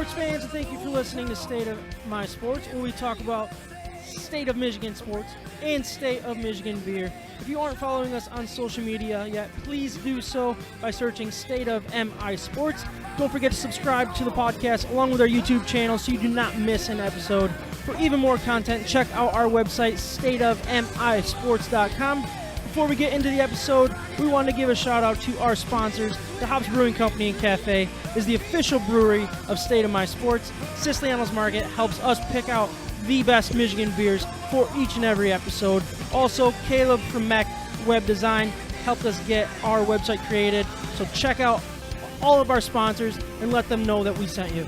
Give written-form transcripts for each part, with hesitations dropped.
sports fans, and thank you for listening to State of My Sports, where we talk about State of Michigan sports and State of Michigan beer. If you aren't following us on social media yet, please do so by searching State of MI Sports. Don't forget to subscribe to the podcast along with our YouTube channel so you do not miss an episode. For even more content, check out our website, stateofmisports.com. Before we get into the episode, we want to give a shout out to our sponsors. The Hops Brewing Company and Cafe is the official brewery of State of My Sports. Siciliano's Market helps us pick out the best Michigan beers for each and every episode. Also, Caleb from Mac Web Design helped us get our website created. So check out all of our sponsors and let them know that we sent you.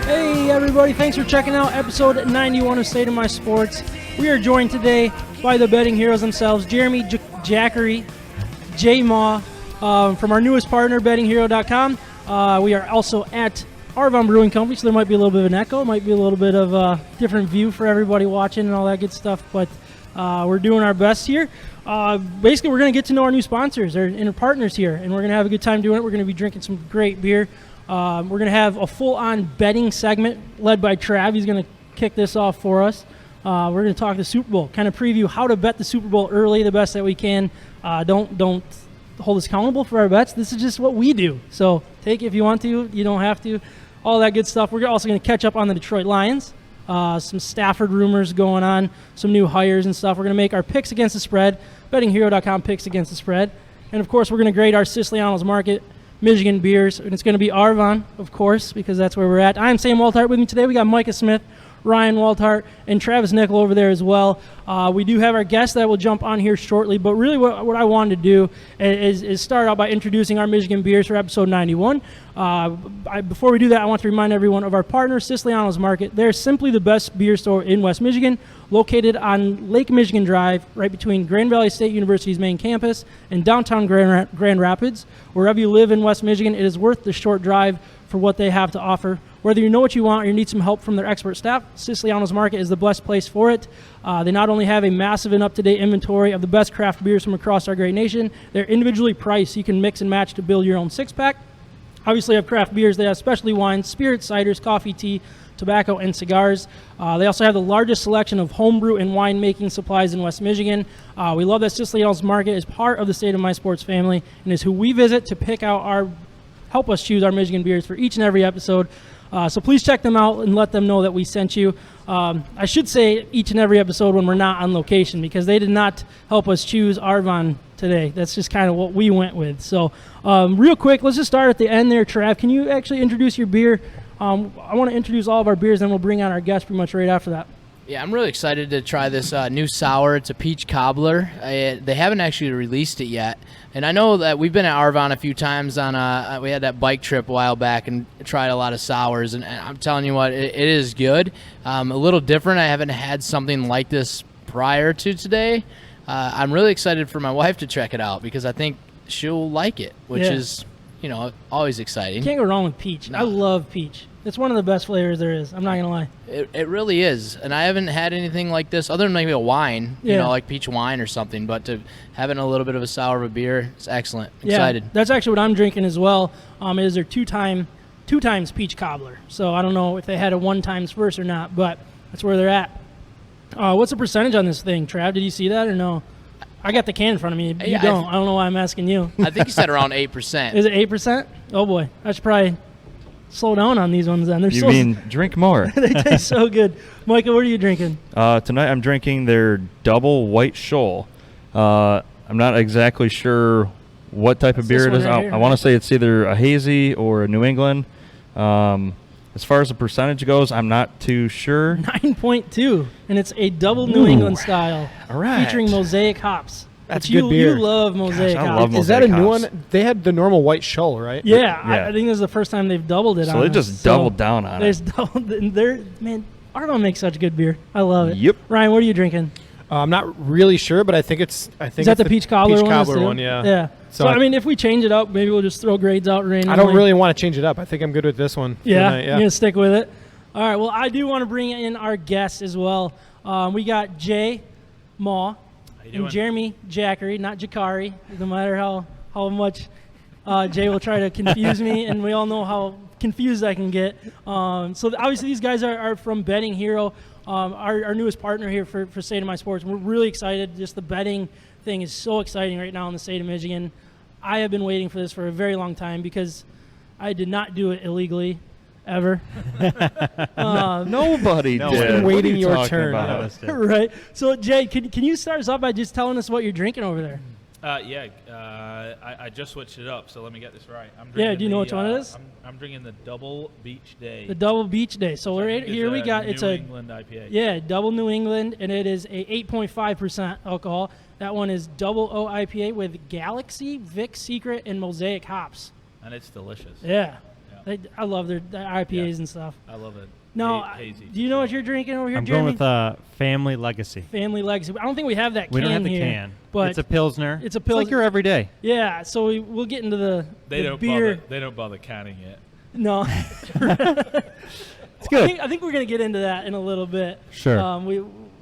Hey everybody, thanks for checking out episode 91 of State of My Sports. We are joined today by the betting heroes themselves, Jeremy Jackery, J Maw, from our newest partner, bettinghero.com. We are also at Arvon Brewing Company, so there might be a little bit of an echo, might be a little bit of a different view for everybody watching and all that good stuff, but we're doing our best here. Basically, we're going to get to know our new sponsors and our partners here, and we're going to have a good time doing it. We're going to be drinking some great beer. We're going to have a full-on betting segment led by Trav. He's going to kick this off for us. We're going to talk the Super Bowl, kind of preview how to bet the Super Bowl early the best that we can. Don't hold us accountable for our bets. This is just what we do. So take it if you want to. You don't have to. All that good stuff. We're also going to catch up on the Detroit Lions. Some Stafford rumors going on, some new hires and stuff. We're going to make our picks against the spread, bettinghero.com picks against the spread. And, of course, we're going to grade our Siciliano's Market Michigan beers, and it's going to be Arvon, of course, because that's where we're at. I'm Sam Waltart. With me today, we got Micah Smith, Ryan Waltart, and Travis Nickel over there as well. We do have our guest that will jump on here shortly, but really what I wanted to do is start out by introducing our Michigan beers for episode 91. Before we do that, I want to remind everyone of our partner, Siciliano's Market. They're simply the best beer store in West Michigan, located on Lake Michigan Drive, right between Grand Valley State University's main campus and downtown Grand Rapids. Wherever you live in West Michigan, it is worth the short drive for what they have to offer. Whether you know what you want or you need some help from their expert staff, Siciliano's Market is the best place for it. They not only have a massive and up-to-date inventory of the best craft beers from across our great nation, they're individually priced so you can mix and match to build your own six-pack. Obviously, they have craft beers. They have specialty wines, spirits, ciders, coffee, tea, tobacco, and cigars. They also have the largest selection of homebrew and winemaking supplies in West Michigan. We love that Siciliano's Market is part of the State of My Sports family and is who we visit to help us choose our Michigan beers for each and every episode. So please check them out and let them know that we sent you. I should say each and every episode when we're not on location, because they did not help us choose Arvon today. That's just kind of what we went with. So real quick, let's just start at the end there, Trav. Can you actually introduce your beer? I want to introduce all of our beers, then we'll bring on our guest pretty much right after that. Yeah, I'm really excited to try this new sour. It's a peach cobbler. They haven't actually released it yet. And I know that we've been at Arvon a few times we had that bike trip a while back and tried a lot of sours. And I'm telling you what, it is good. A little different. I haven't had something like this prior to today. I'm really excited for my wife to check it out because I think she'll like it, which is, always exciting. You can't go wrong with peach. No. I love peach. It's one of the best flavors there is. I'm not going to lie. It really is. And I haven't had anything like this other than maybe a wine, like peach wine or something. But to having a little bit of a sour of a beer, it's excellent. Excited. That's actually what I'm drinking as well. It is their two times peach cobbler. So I don't know if they had a one times first or not, but that's where they're at. What's the percentage on this thing, Trav? Did you see that or no? I got the can in front of me. You don't. I don't know why I'm asking you. I think you said around 8%. Is it 8%? Oh, boy. I should probably slow down on these ones then. You mean drink more. They taste so good. Michael, what are you drinking? Tonight I'm drinking their double white shoal. I'm not exactly sure what type of beer it is. I want to say it's either a hazy or a New England. As far as the percentage goes, I'm not too sure. 9.2, and it's a double New England style. All right. Featuring mosaic hops. That's good beer. You love mosaic hops. I love Is that a new hops. one? They had the normal white shoal, right? Yeah. I think this is the first time they've doubled it on us. So they just doubled down on it. Man, Arvon makes such good beer. I love it. Yep. Ryan, what are you drinking? I'm not really sure, but I think it's the peach cobbler one. Yeah. Yeah. So I mean, if we change it up, maybe we'll just throw grades out randomly. I don't really want to change it up. I think I'm good with this one. Yeah. You're gonna stick with it. All right. Well, I do want to bring in our guests as well. We got Jay Maw and Jeremy Jackery, not Jakari, no matter how much Jay will try to confuse me, and we all know how confused I can get. So obviously these guys are from Betting Hero, our newest partner here for State of My Sports. We're really excited. Just the betting thing is so exciting right now in the state of Michigan. I have been waiting for this for a very long time because I did not do it illegally ever. Nobody did. Been waiting your turn. Right. So Jay, can you start us off by just telling us what you're drinking over there? I just switched it up, so let me get this right. Do you know which one it is? I'm drinking the Double Beach Day. The Double Beach Day. So right here we got New England IPA. Yeah, Double New England, and it is a 8.5% alcohol. That one is Double O IPA with Galaxy, Vic Secret, and Mosaic hops. And it's delicious. Yeah. I love their IPAs and stuff. I love it. No, hazy. Do you know what you're drinking over here, I'm Jeremy? going with Family Legacy. Family Legacy. I don't think we have that can We don't have the here, can. but It's a Pilsner. It's a It's Pilsner. like your everyday. Yeah, so we'll get into the They beer. don't bother canning it. No. It's good. I think we're going to get into that in a little bit. Sure.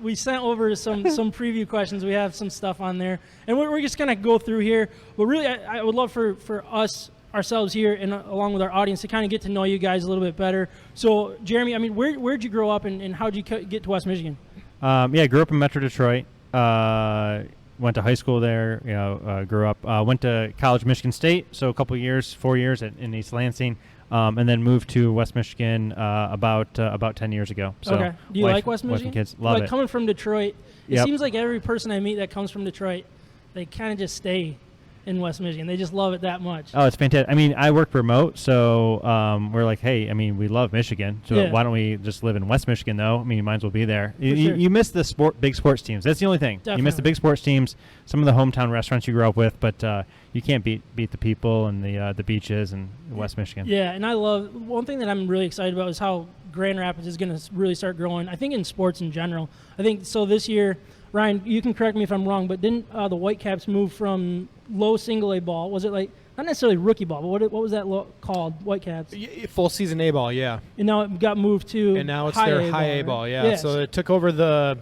We sent over some preview questions. We have some stuff on there. And we're just going to go through here. But really, I would love for us ourselves here and along with our audience to kind of get to know you guys a little bit better. So, Jeremy, I mean, where'd you grow up and how'd you get to West Michigan? I grew up in Metro Detroit. Went to high school there. Grew up. Went to college, Michigan State. So a couple years, 4 years in East Lansing, and then moved to West Michigan about 10 years ago. So okay. Do you like West Michigan? Wife and kids, love it. Coming from Detroit, it Yep. seems like every person I meet that comes from Detroit, they kind of just stay in West Michigan. They just love it that much. Oh, it's fantastic. I mean, I work remote, so we're like, hey, I mean, we love Michigan, so Yeah. why don't we just live in West Michigan, though? I mean, you might as well be there. sure. You miss the big sports teams. That's the only thing. You miss the Definitely. big sports teams, some of the hometown restaurants you grew up with, but you can't beat the people and the beaches in West Michigan. Yeah, and I love one thing that I'm really excited about is how Grand Rapids is going to really start growing. I think in sports in general. I think so this year, Ryan, you can correct me if I'm wrong, but didn't the Whitecaps move from low single A ball? Was it like not necessarily rookie ball, but what was that called? Whitecaps. Full season A ball, yeah. And now it got moved to And now it's high their A high A right? ball, yeah. Yes. So it took over the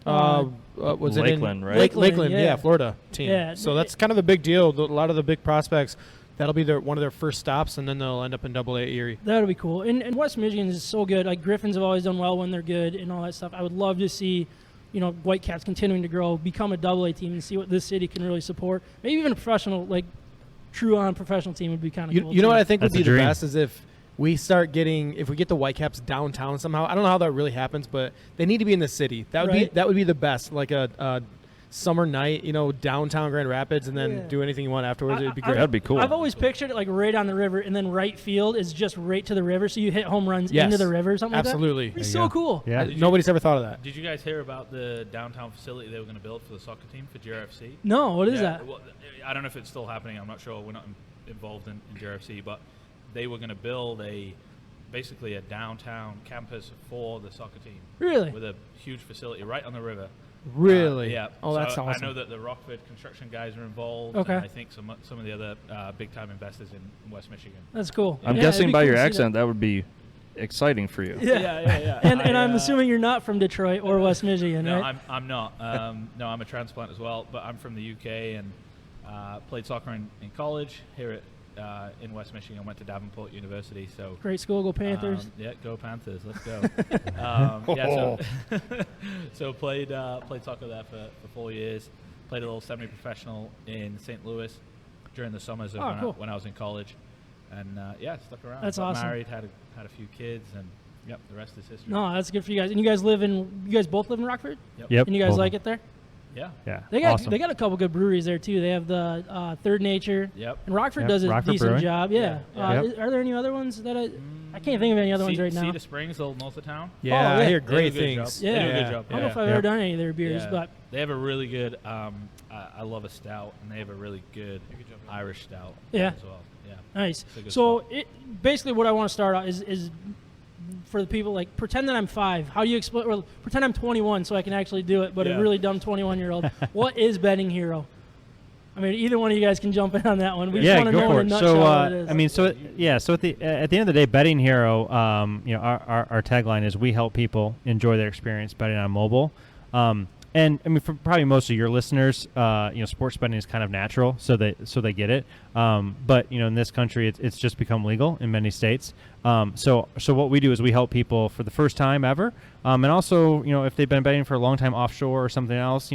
was Lakeland, it in right? Lakeland, yeah. Florida team. Yeah. So that's kind of a big deal. A lot of the big prospects, that'll be one of their first stops, and then they'll end up in Double A Erie. That'll be cool. And West Michigan is so good. Like Griffins have always done well when they're good and all that stuff. I would love to see, Whitecaps continuing to grow, become a Double A team, and see what this city can really support. Maybe even a professional, true-on professional team would be kind of cool. You know too. what I think That's would be a dream. the best is if we get the Whitecaps downtown somehow. I don't know how that really happens, but they need to be in the city. That would be the best. Like a summer night, downtown Grand Rapids, and then do anything you want afterwards. It'd be great. That'd be cool. I've always pictured it like right on the river, and then right field is just right to the river, so you hit home runs Yes. into the river or something Absolutely. like that. It's There so you go. cool. Yeah. Nobody's ever thought of that. Did you guys hear about the downtown facility they were going to build for the soccer team for JRFC? No, what is that? Well, I don't know if it's still happening. I'm not sure. We're not involved in JRFC, but they were going to build basically a downtown campus for the soccer team. Really? With a huge facility right on the river. Really? Yeah. Oh, that's so awesome. I know that the Rockford construction guys are involved. Okay. And I think some of the other big time investors in West Michigan. That's cool. I'm Yeah, guessing it'd be by cool your to see accent that would be exciting for you. that. Yeah. yeah. And I'm assuming you're not from Detroit or West Michigan, No, right? I'm not. No, I'm a transplant as well, but I'm from the UK and played soccer in college here at in West Michigan. Went to Davenport University. So Great school, go Panthers. yeah, go Panthers. Let's go. So played soccer there for 4 years. Played a little semi-professional in St. Louis during the summers of cool. when I was in college, and stuck around. That's Got awesome. Married, had a few kids, and yep, the rest is history. No, that's good for you guys. And you guys both live in Rockford? Yep. And you guys both. like it there? Yeah. Yeah. They got awesome. they got a couple good breweries there too. They have the Third Nature. Yep. And Rockford Yep, does a Rockford decent Brewing. job. Yeah. Yeah. Yep. Are there any other ones that I can't think of any other ones right now? Cedar Springs, a little north of town. Yeah, Oh, I yeah. hear They great do a good things. job. They do a Yeah. good job. I don't know if yeah. I've ever done any of their beers, Yeah. but They have a really good. I love a stout, and they have a really good Irish stout. Yeah. As well. Yeah. nice. It's a good So spot. basically what I want to start out is for the people, like, pretend that I'm 5. How do you explain? Well, pretend I'm 21 so I can actually do it, but Yeah. a really dumb 21-year-old. What is Betting Hero? I mean, either one of you guys can jump in on that one. We just Yeah, want to go know for in a it. nutshell So, what it is. I mean, so at the end of the day, Betting Hero, our tagline is we help people enjoy their experience betting on mobile. And I mean, for probably most of your listeners, sports betting is kind of natural, so they get it. But in this country, it's just become legal in many states. So what we do is we help people for the first time ever, and also if they've been betting for a long time offshore or something else,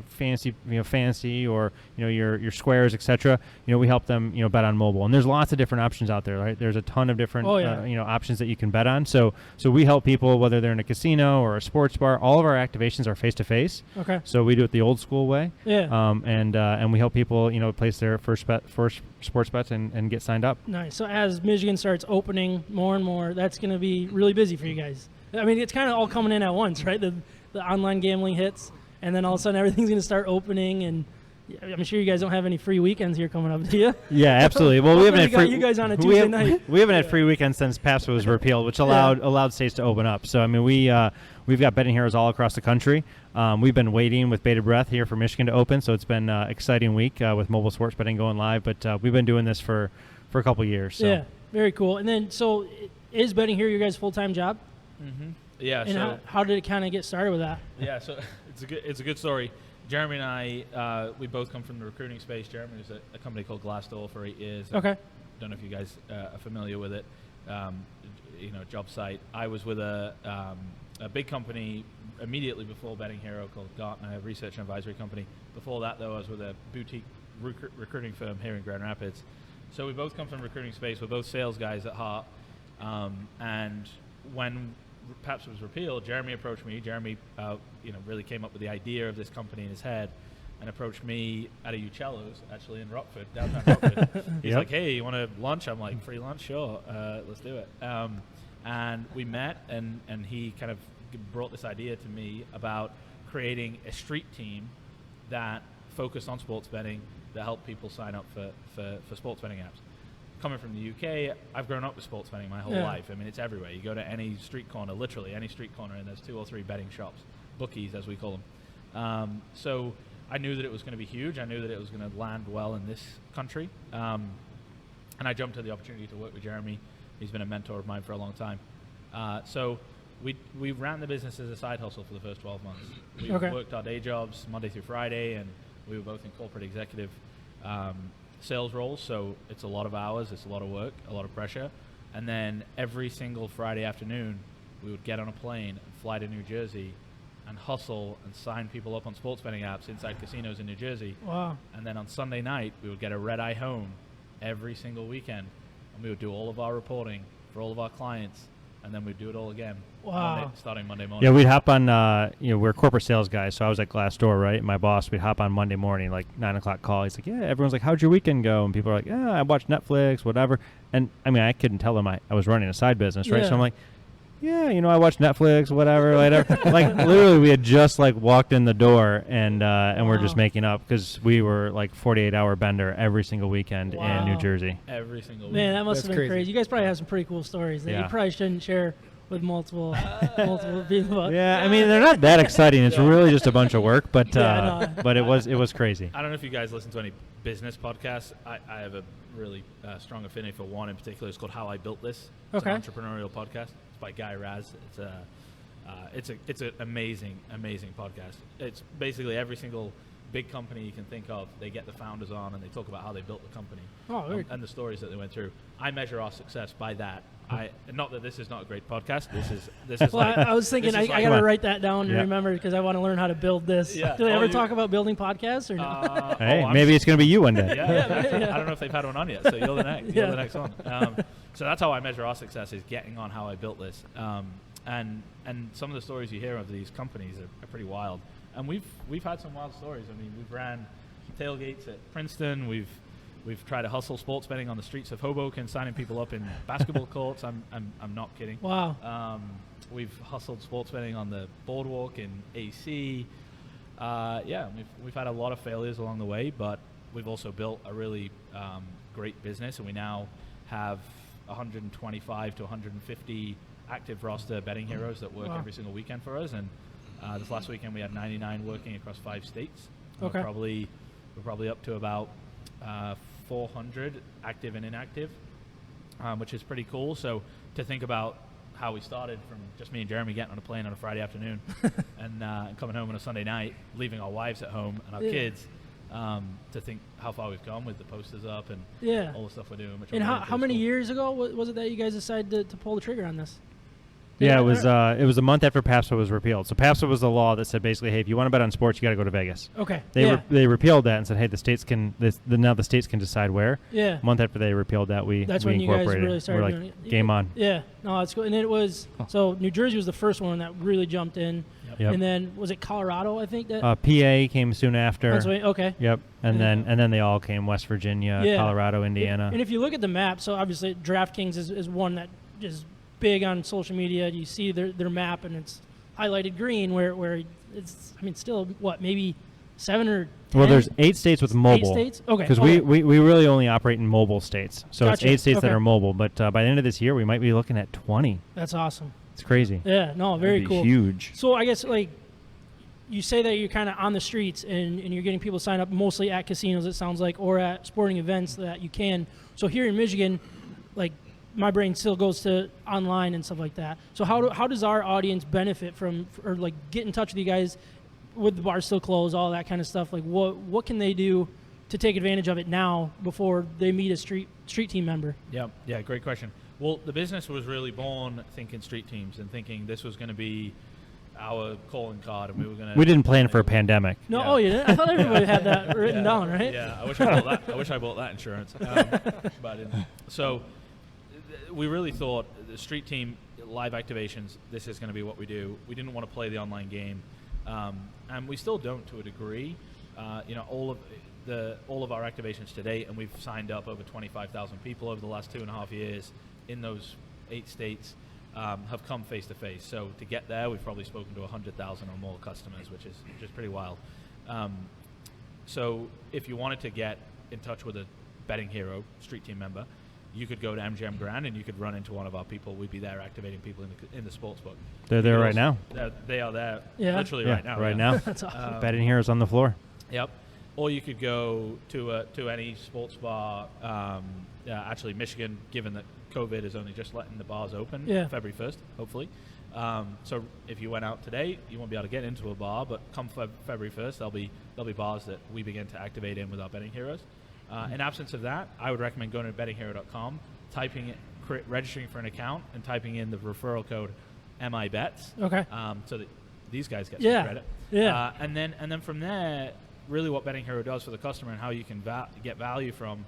fantasy or your squares, etc. We help them bet on mobile, and there's lots of different options out there. Right, there's a ton of different options that you can bet on. So we help people whether they're in a casino or a sports bar. All of our activations are face to face. Okay. So we do it the old school way. Yeah. And we help people place their first sports bets and get signed up. Nice. So as Michigan starts opening more and more, that's going to be really busy for you guys. I mean, it's kind of all coming in at once, right? The online gambling hits, and then all of a sudden everything's going to start opening. And I'm sure you guys don't have any free weekends here coming up, do you? Yeah, absolutely. Well, we haven't had free. You guys on a Tuesday night. We haven't had free weekends since PASPA was repealed, which allowed states to open up. So I mean, we've got betting heroes all across the country. We've been waiting with bated breath here for Michigan to open, so it's been an exciting week with mobile sports betting going live. But we've been doing this for a couple years. So. Yeah, very cool. And then, so is betting here your guys' full-time job? Mm-hmm. Yeah. And so how did it kind of get started with that? Yeah, so it's a good story. Jeremy and I, we both come from the recruiting space. Jeremy was at a company called Glassdoor for 8 years. Okay. Don't know if you guys are familiar with it. Job site. I was with a big company immediately before Betting Hero called Gartner, a research and advisory company. Before that, though, I was with a boutique recruiting firm here in Grand Rapids. So we both come from recruiting space. We're both sales guys at heart. And when PAPS was repealed, Jeremy approached me. Jeremy, really came up with the idea of this company in his head and approached me at a Uccello's, actually in Rockford, downtown Rockford. He's like, hey, you want to lunch? I'm like, free lunch? Sure, let's do it. And we met, and he kind of brought this idea to me about creating a street team that focused on sports betting, that helped people sign up for sports betting apps. Coming from the UK, I've grown up with sports betting my whole life. I mean, it's everywhere. You go to any street corner, literally any street corner, and there's 2 or 3 betting shops, bookies as we call them. So I knew that it was going to be huge. I knew that it was going to land well in this country. And I jumped at the opportunity to work with Jeremy. He's been a mentor of mine for a long time. So we ran the business as a side hustle for the first 12 months. We worked our day jobs Monday through Friday, and we were both in corporate executive sales roles, so it's a lot of hours, it's a lot of work, a lot of pressure. And then every single Friday afternoon, we would get on a plane and fly to New Jersey and hustle and sign people up on sports betting apps inside casinos in New Jersey. Wow. And then on Sunday night, we would get a red-eye home every single weekend, and we would do all of our reporting for all of our clients, and then we'd do it all again. Wow. Starting Monday morning. Yeah, we'd hop on, we're corporate sales guys, so I was at Glassdoor, right? My boss, we'd hop on Monday morning, like 9 o'clock call. He's like, yeah, everyone's like, how'd your weekend go? And people are like, yeah, I watched Netflix, whatever. And, I mean, I couldn't tell them I was running a side business, right? Yeah. So I'm like, yeah, I watched Netflix, whatever. Like, literally, we had just, walked in the door, and we're just making up because we were, 48-hour bender every single weekend in New Jersey. Every single weekend. Man, that must have been crazy. You guys probably have some pretty cool stories that you probably shouldn't share with multiple people. Yeah, I mean, they're not that exciting. It's really just a bunch of work, but but it was crazy. I don't know if you guys listen to any business podcasts. I have a really strong affinity for one in particular. It's called How I Built This. It's an entrepreneurial podcast. It's by Guy Raz. It's an amazing podcast. It's basically every single big company you can think of. They get the founders on and they talk about how they built the company and the stories that they went through. I measure our success by that. Not that this is not a great podcast. This is. Well, I was thinking I got to write that down to remember because I want to learn how to build this. Yeah. Do they ever talk about building podcasts or no? Hey, maybe it's going to be you one day. I don't know if they've had one on yet, so you're the next. You're the next one. So that's how I measure our success, is getting on How I Built This. And some of the stories you hear of these companies are pretty wild. And we've had some wild stories. I mean, we've ran tailgates at Princeton. We've tried to hustle sports betting on the streets of Hoboken, signing people up in basketball courts. I'm not kidding. Wow. We've hustled sports betting on the boardwalk in AC. We've had a lot of failures along the way, but we've also built a really great business, and we now have 125 to 150 active roster betting heroes that work every single weekend for us. And this last weekend we had 99 working across 5 states. We're probably we're probably up to about 400 active and inactive, which is pretty cool. So to think about how we started from just me and Jeremy getting on a plane on a Friday afternoon and coming home on a Sunday night, leaving our wives at home and our kids, to think how far we've come with the posters up and all the stuff we're doing. Which and how many years ago was it that you guys decided to pull the trigger on this? Yeah, it was a month after PASPA was repealed. So PASPA was the law that said basically, hey, if you want to bet on sports, you got to go to Vegas. Okay. They repealed that and said, hey, the states can now the states can decide where. Yeah. A month after they repealed that, that's we when incorporated. You guys really started We're doing like, it. game on. Yeah. No, it's cool. And it was so New Jersey was the first one that really jumped in. Yep. And then was it Colorado? I think that. PA came soon after. Okay. Yep. And then they all came: West Virginia, Colorado, Indiana. And if you look at the map, so obviously DraftKings is one that is big on social media. You see their map and it's highlighted green where it's still maybe 7 or 10? Well, there's 8 states with mobile. 8 states? Okay. Because we really only operate in mobile states. So Gotcha. It's 8 states that Okay. are mobile. But by the end of this year, we might be looking at 20. That's awesome. It's crazy. Yeah, no, very That'd be cool. Huge. So I guess you say that you're kind of on the streets and you're getting people to sign up mostly at casinos, it sounds like, or at sporting events that you can. So here in Michigan, my brain still goes to online and stuff like that. So how does our audience benefit from, or get in touch with you guys with the bar still closed, all that kind of stuff? What can they do to take advantage of it now before they meet a street team member? Yeah, great question. Well, the business was really born thinking street teams and thinking this was going to be our calling card, and we were going to. We didn't plan for a pandemic. No, Yeah. Oh, you didn't? I thought everybody had that written down, right? Yeah, I wish I bought that insurance, but I didn't. So we really thought the street team live activations. This is going to be what we do. We didn't want to play the online game, and we still don't to a degree. All of our activations to date, and we've signed up over 25,000 people over the last 2.5 years in those 8 states. Have come face to face. So to get there, we've probably spoken to 100,000 or more customers, which is pretty wild. So if you wanted to get in touch with a Betting Hero street team member, you could go to MGM Grand and you could run into one of our people. We'd be there activating people in the sports book. They're there right now. They are there, literally right now. Right now. That's awesome. Betting Heroes on the floor. Yep. Or you could go to any sports bar. Actually, Michigan, given that COVID is only just letting the bars open February 1st, hopefully. So if you went out today, you won't be able to get into a bar, but come February 1st, there'll be bars that we begin to activate in with our Betting Heroes. In absence of that, I would recommend going to bettinghero.com, registering for an account, and typing in the referral code MIBETS. Okay. So that these guys get some credit. Yeah. And then from there, really what Betting Hero does for the customer and how you can get value from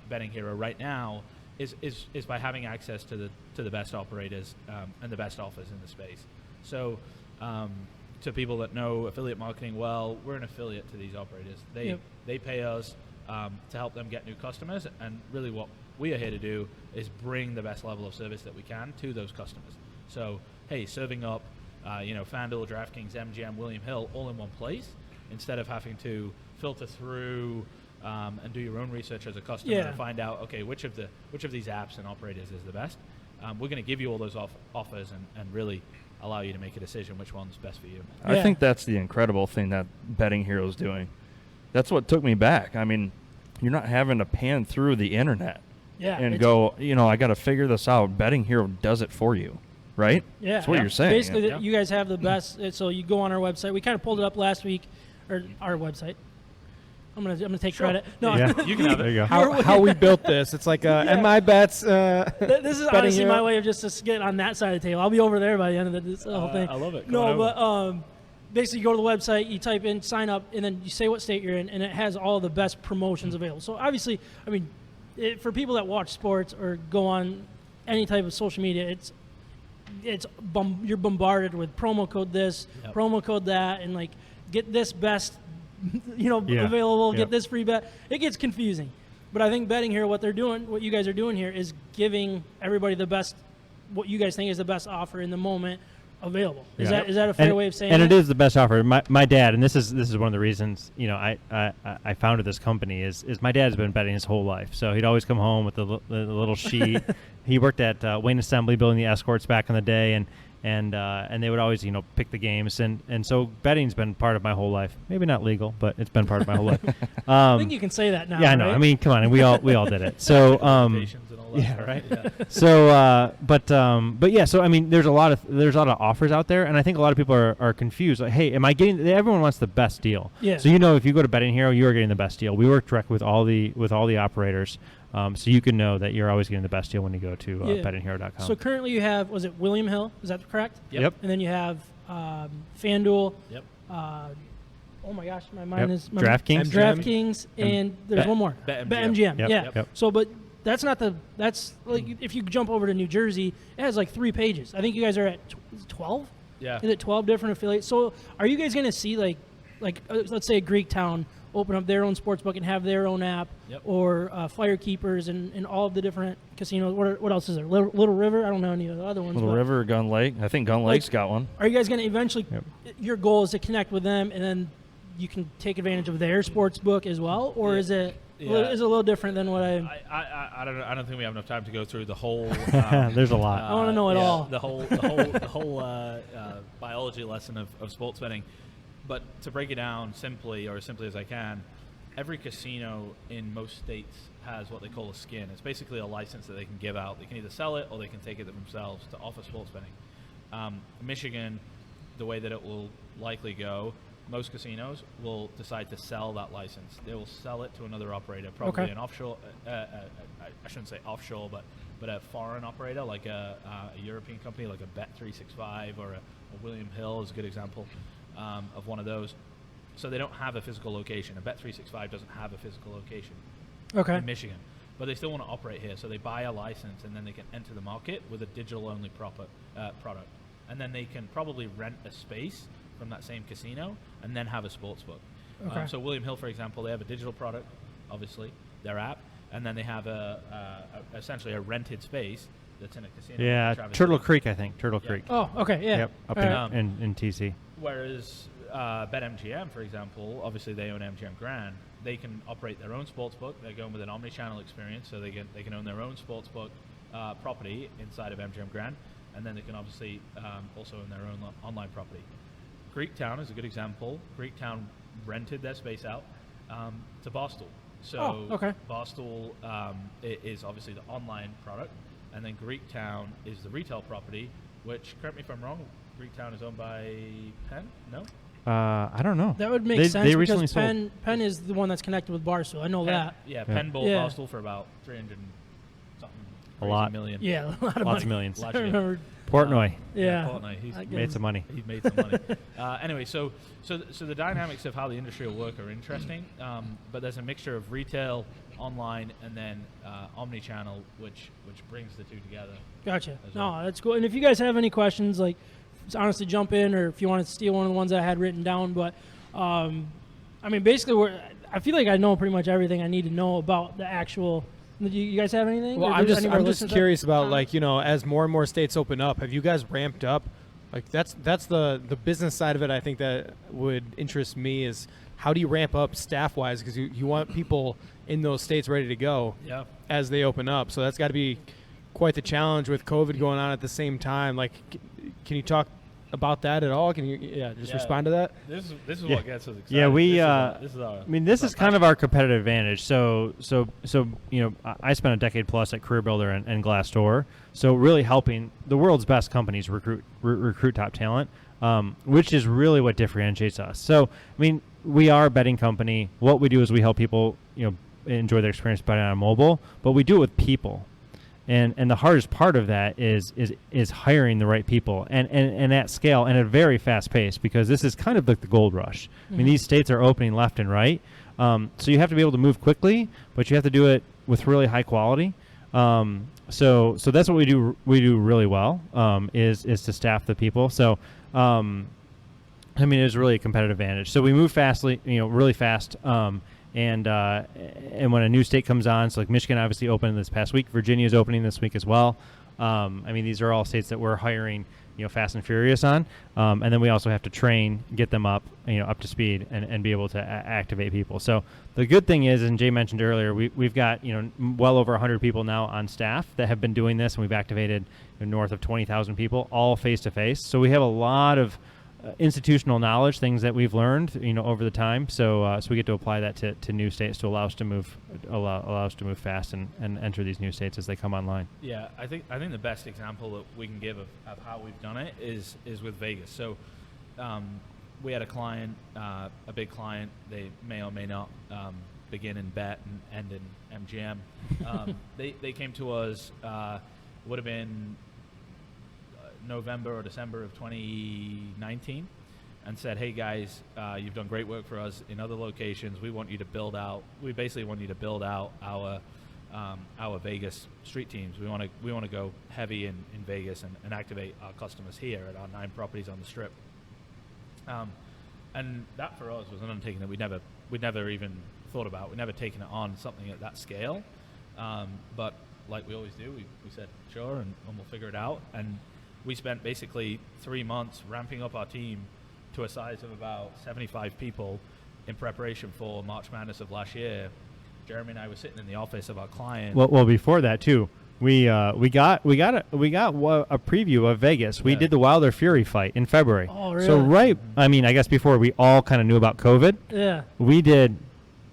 Betting Hero right now is by having access to the best operators and the best offers in the space. So to people that know affiliate marketing well, we're an affiliate to these operators. They pay us to help them get new customers, and really what we are here to do is bring the best level of service that we can to those customers. So hey, serving up FanDuel, DraftKings, MGM, William Hill all in one place, instead of having to filter through and do your own research as a customer to find out, okay, which of these apps and operators is the best. We're going to give you all those offers and really allow you to make a decision which one's best for you. I think that's the incredible thing that Betting Hero's doing. That's what took me back. I mean, you're not having to pan through the internet and go, I got to figure this out. Betting Hero does it for you, right? Yeah. That's what you're saying. Basically, you guys have the best. So you go on our website. We kind of pulled it up last week, or our website. I'm gonna take credit. No, you can have it. There you go. How we built this. It's like MI bets. This is honestly my way of just to get on that side of the table. I'll be over there by the end of this whole thing. I love it. Basically, you go to the website, you type in, sign up, and then you say what state you're in, and it has all the best promotions available. So obviously, for people that watch sports or go on any type of social media, you're bombarded with promo code this, promo code that, and get this best, available, get this free bet. It gets confusing, but I think Betting Hero, what you guys are doing here, is giving everybody the best, what you guys think is the best offer in the moment available. Is that a fair way of saying it? And it is the best offer. My dad, and this is one of the reasons I founded this company is my dad's been betting his whole life. So he'd always come home with the little sheet. He worked at Wayne Assembly building the escorts back in the day, and and they would always pick the games, and so betting's been part of my whole life. Maybe not legal, but it's been part of my whole life. I think you can say that now. Yeah, I know. Right? I mean, come on, and we all did it. So yeah, right. Yeah. So but yeah, so I mean, there's a lot of offers out there, and I think a lot of people are confused. Like, hey, am I getting? Everyone wants the best deal. Yeah. So if you go to Betting Hero, you are getting the best deal. We work direct with all the operators. So you can know that you're always getting the best deal when you go to bettinghero.com. So currently you have, was it William Hill? Is that correct? Yep. And then you have FanDuel. Yep. Oh my gosh, my mind is DraftKings. DraftKings, and there's one more. BetMGM. Yeah. Yep. So, but that's not that's like if you jump over to New Jersey, it has like 3 pages. I think you guys are at 12. Yeah. Is it 12 different affiliates? So, are you guys going to see like let's say Greektown open up their own sportsbook and have their own app, or Firekeepers and all of the different casinos? What else is there? Little River? I don't know any of the other ones. Little River, Gun Lake. I think Gun Lake's got one. Are you guys going to eventually? Your goal is to connect with them, and then you can take advantage of their sportsbook as well, or is it? Yeah. Is it a little different than what I don't know. I don't think we have enough time to go through the whole. There's a lot. I want to know it all. The whole biology lesson of sports betting, but to break it down simply as I can, every casino in most states has what they call a skin. It's basically a license that they can give out. They can either sell it or they can take it themselves to offer sports betting. Michigan, the way that it will likely go, most casinos will decide to sell that license. They will sell it to another operator, probably an offshore. I shouldn't say offshore, but a foreign operator, like a European company, like a Bet365 or a William Hill is a good example of one of those. So they don't have a physical location. A Bet365 doesn't have a physical location in Michigan, but they still want to operate here. So they buy a license, and then they can enter the market with a digital-only product, and then they can probably rent a space from that same casino and then have a sports book. So William Hill, for example, they have a digital product, obviously, their app, and then they have essentially a rented space that's in a casino. Yeah, Turtle Creek, I think. Turtle Creek. Oh, okay, yeah. Yep, up in TC. Whereas BetMGM, for example, obviously they own MGM Grand. They can operate their own sportsbook. They're going with an omni-channel experience, so they can own their own sportsbook property inside of MGM Grand, and then they can obviously also own their own online property. Greektown is a good example. Greektown rented their space out to Barstool. So Barstool is obviously the online product, and then Greektown is the retail property, which, correct me if I'm wrong, Greektown is owned by Penn? No? I don't know. That would make sense they recently because Penn is the one that's connected with Barstool. I know that. Yeah, Penn bought Barstool for about 300 and something million. Yeah, a lot of Lots money. of millions. I remember Portnoy. Portnoy. He's made some money. He's made some money. Anyway, so the dynamics of how the industry will work are interesting, but there's a mixture of retail, online, and then omni-channel, which brings the two together. Gotcha. Well. No, that's cool. And if you guys have any questions, like, honestly, jump in, or if you want to steal one of the ones I had written down. But, I mean, basically, I feel like I know pretty much everything I need to know about the actual. You guys have anything? Well, I'm just curious about, like, as more and more states open up, have you guys ramped up? Like, that's the business side of it. I think that would interest me is how do you ramp up staff wise, because you want people in those states ready to go as they open up. So that's got to be quite the challenge with COVID going on at the same time. Like, can you talk about that at all? Can you respond to that? This is what gets us excited. Yeah, this is kind of our competitive advantage. So I spent a decade plus at CareerBuilder and Glassdoor, so really helping the world's best companies recruit top talent, which is really what differentiates us. So I mean, we are a betting company. What we do is we help people enjoy their experience betting on mobile, but we do it with people. And the hardest part of that is hiring the right people and at scale and at a very fast pace, because this is kind of like the gold rush. I mean, these states are opening left and right, so you have to be able to move quickly, but you have to do it with really high quality. So that's what we do. We do really well is to staff the people. So I mean, it's really a competitive advantage. So we move really fast. And when a new state comes on, so like Michigan obviously opened this past week, Virginia is opening this week as well. I mean, these are all states that we're hiring fast and furious on. And then we also have to train, get them up, up to speed and be able to activate people. So the good thing is, and Jay mentioned earlier, we've got, well over 100 people now on staff that have been doing this, and we've activated north of 20,000 people, all face to face. So we have a lot of institutional knowledge, things that we've learned, over the time. So we get to apply that to new states to allow us to move fast and enter these new states as they come online. Yeah, I think the best example that we can give of how we've done it is with Vegas. So we had a client, a big client. They may or may not begin in bet and end in MGM. They came to us. Would have been November or December of 2019, and said, "Hey guys, you've done great work for us in other locations. We want you to build out. We basically want you to build out our Vegas street teams. We want to go heavy in Vegas and activate our customers here at our 9 properties on the Strip." And that for us was an undertaking that we'd never even thought about. We'd never taken it on something at that scale. But like we always do, we said sure, and we'll figure it out. And we spent basically 3 months ramping up our team to a size of about 75 people in preparation for March Madness of last year. Jeremy and I were sitting in the office of our client. Well, before that too, we got a preview of Vegas. We did the Wilder Fury fight in February. Oh, really? So I guess before we all kind of knew about COVID. Yeah. We did,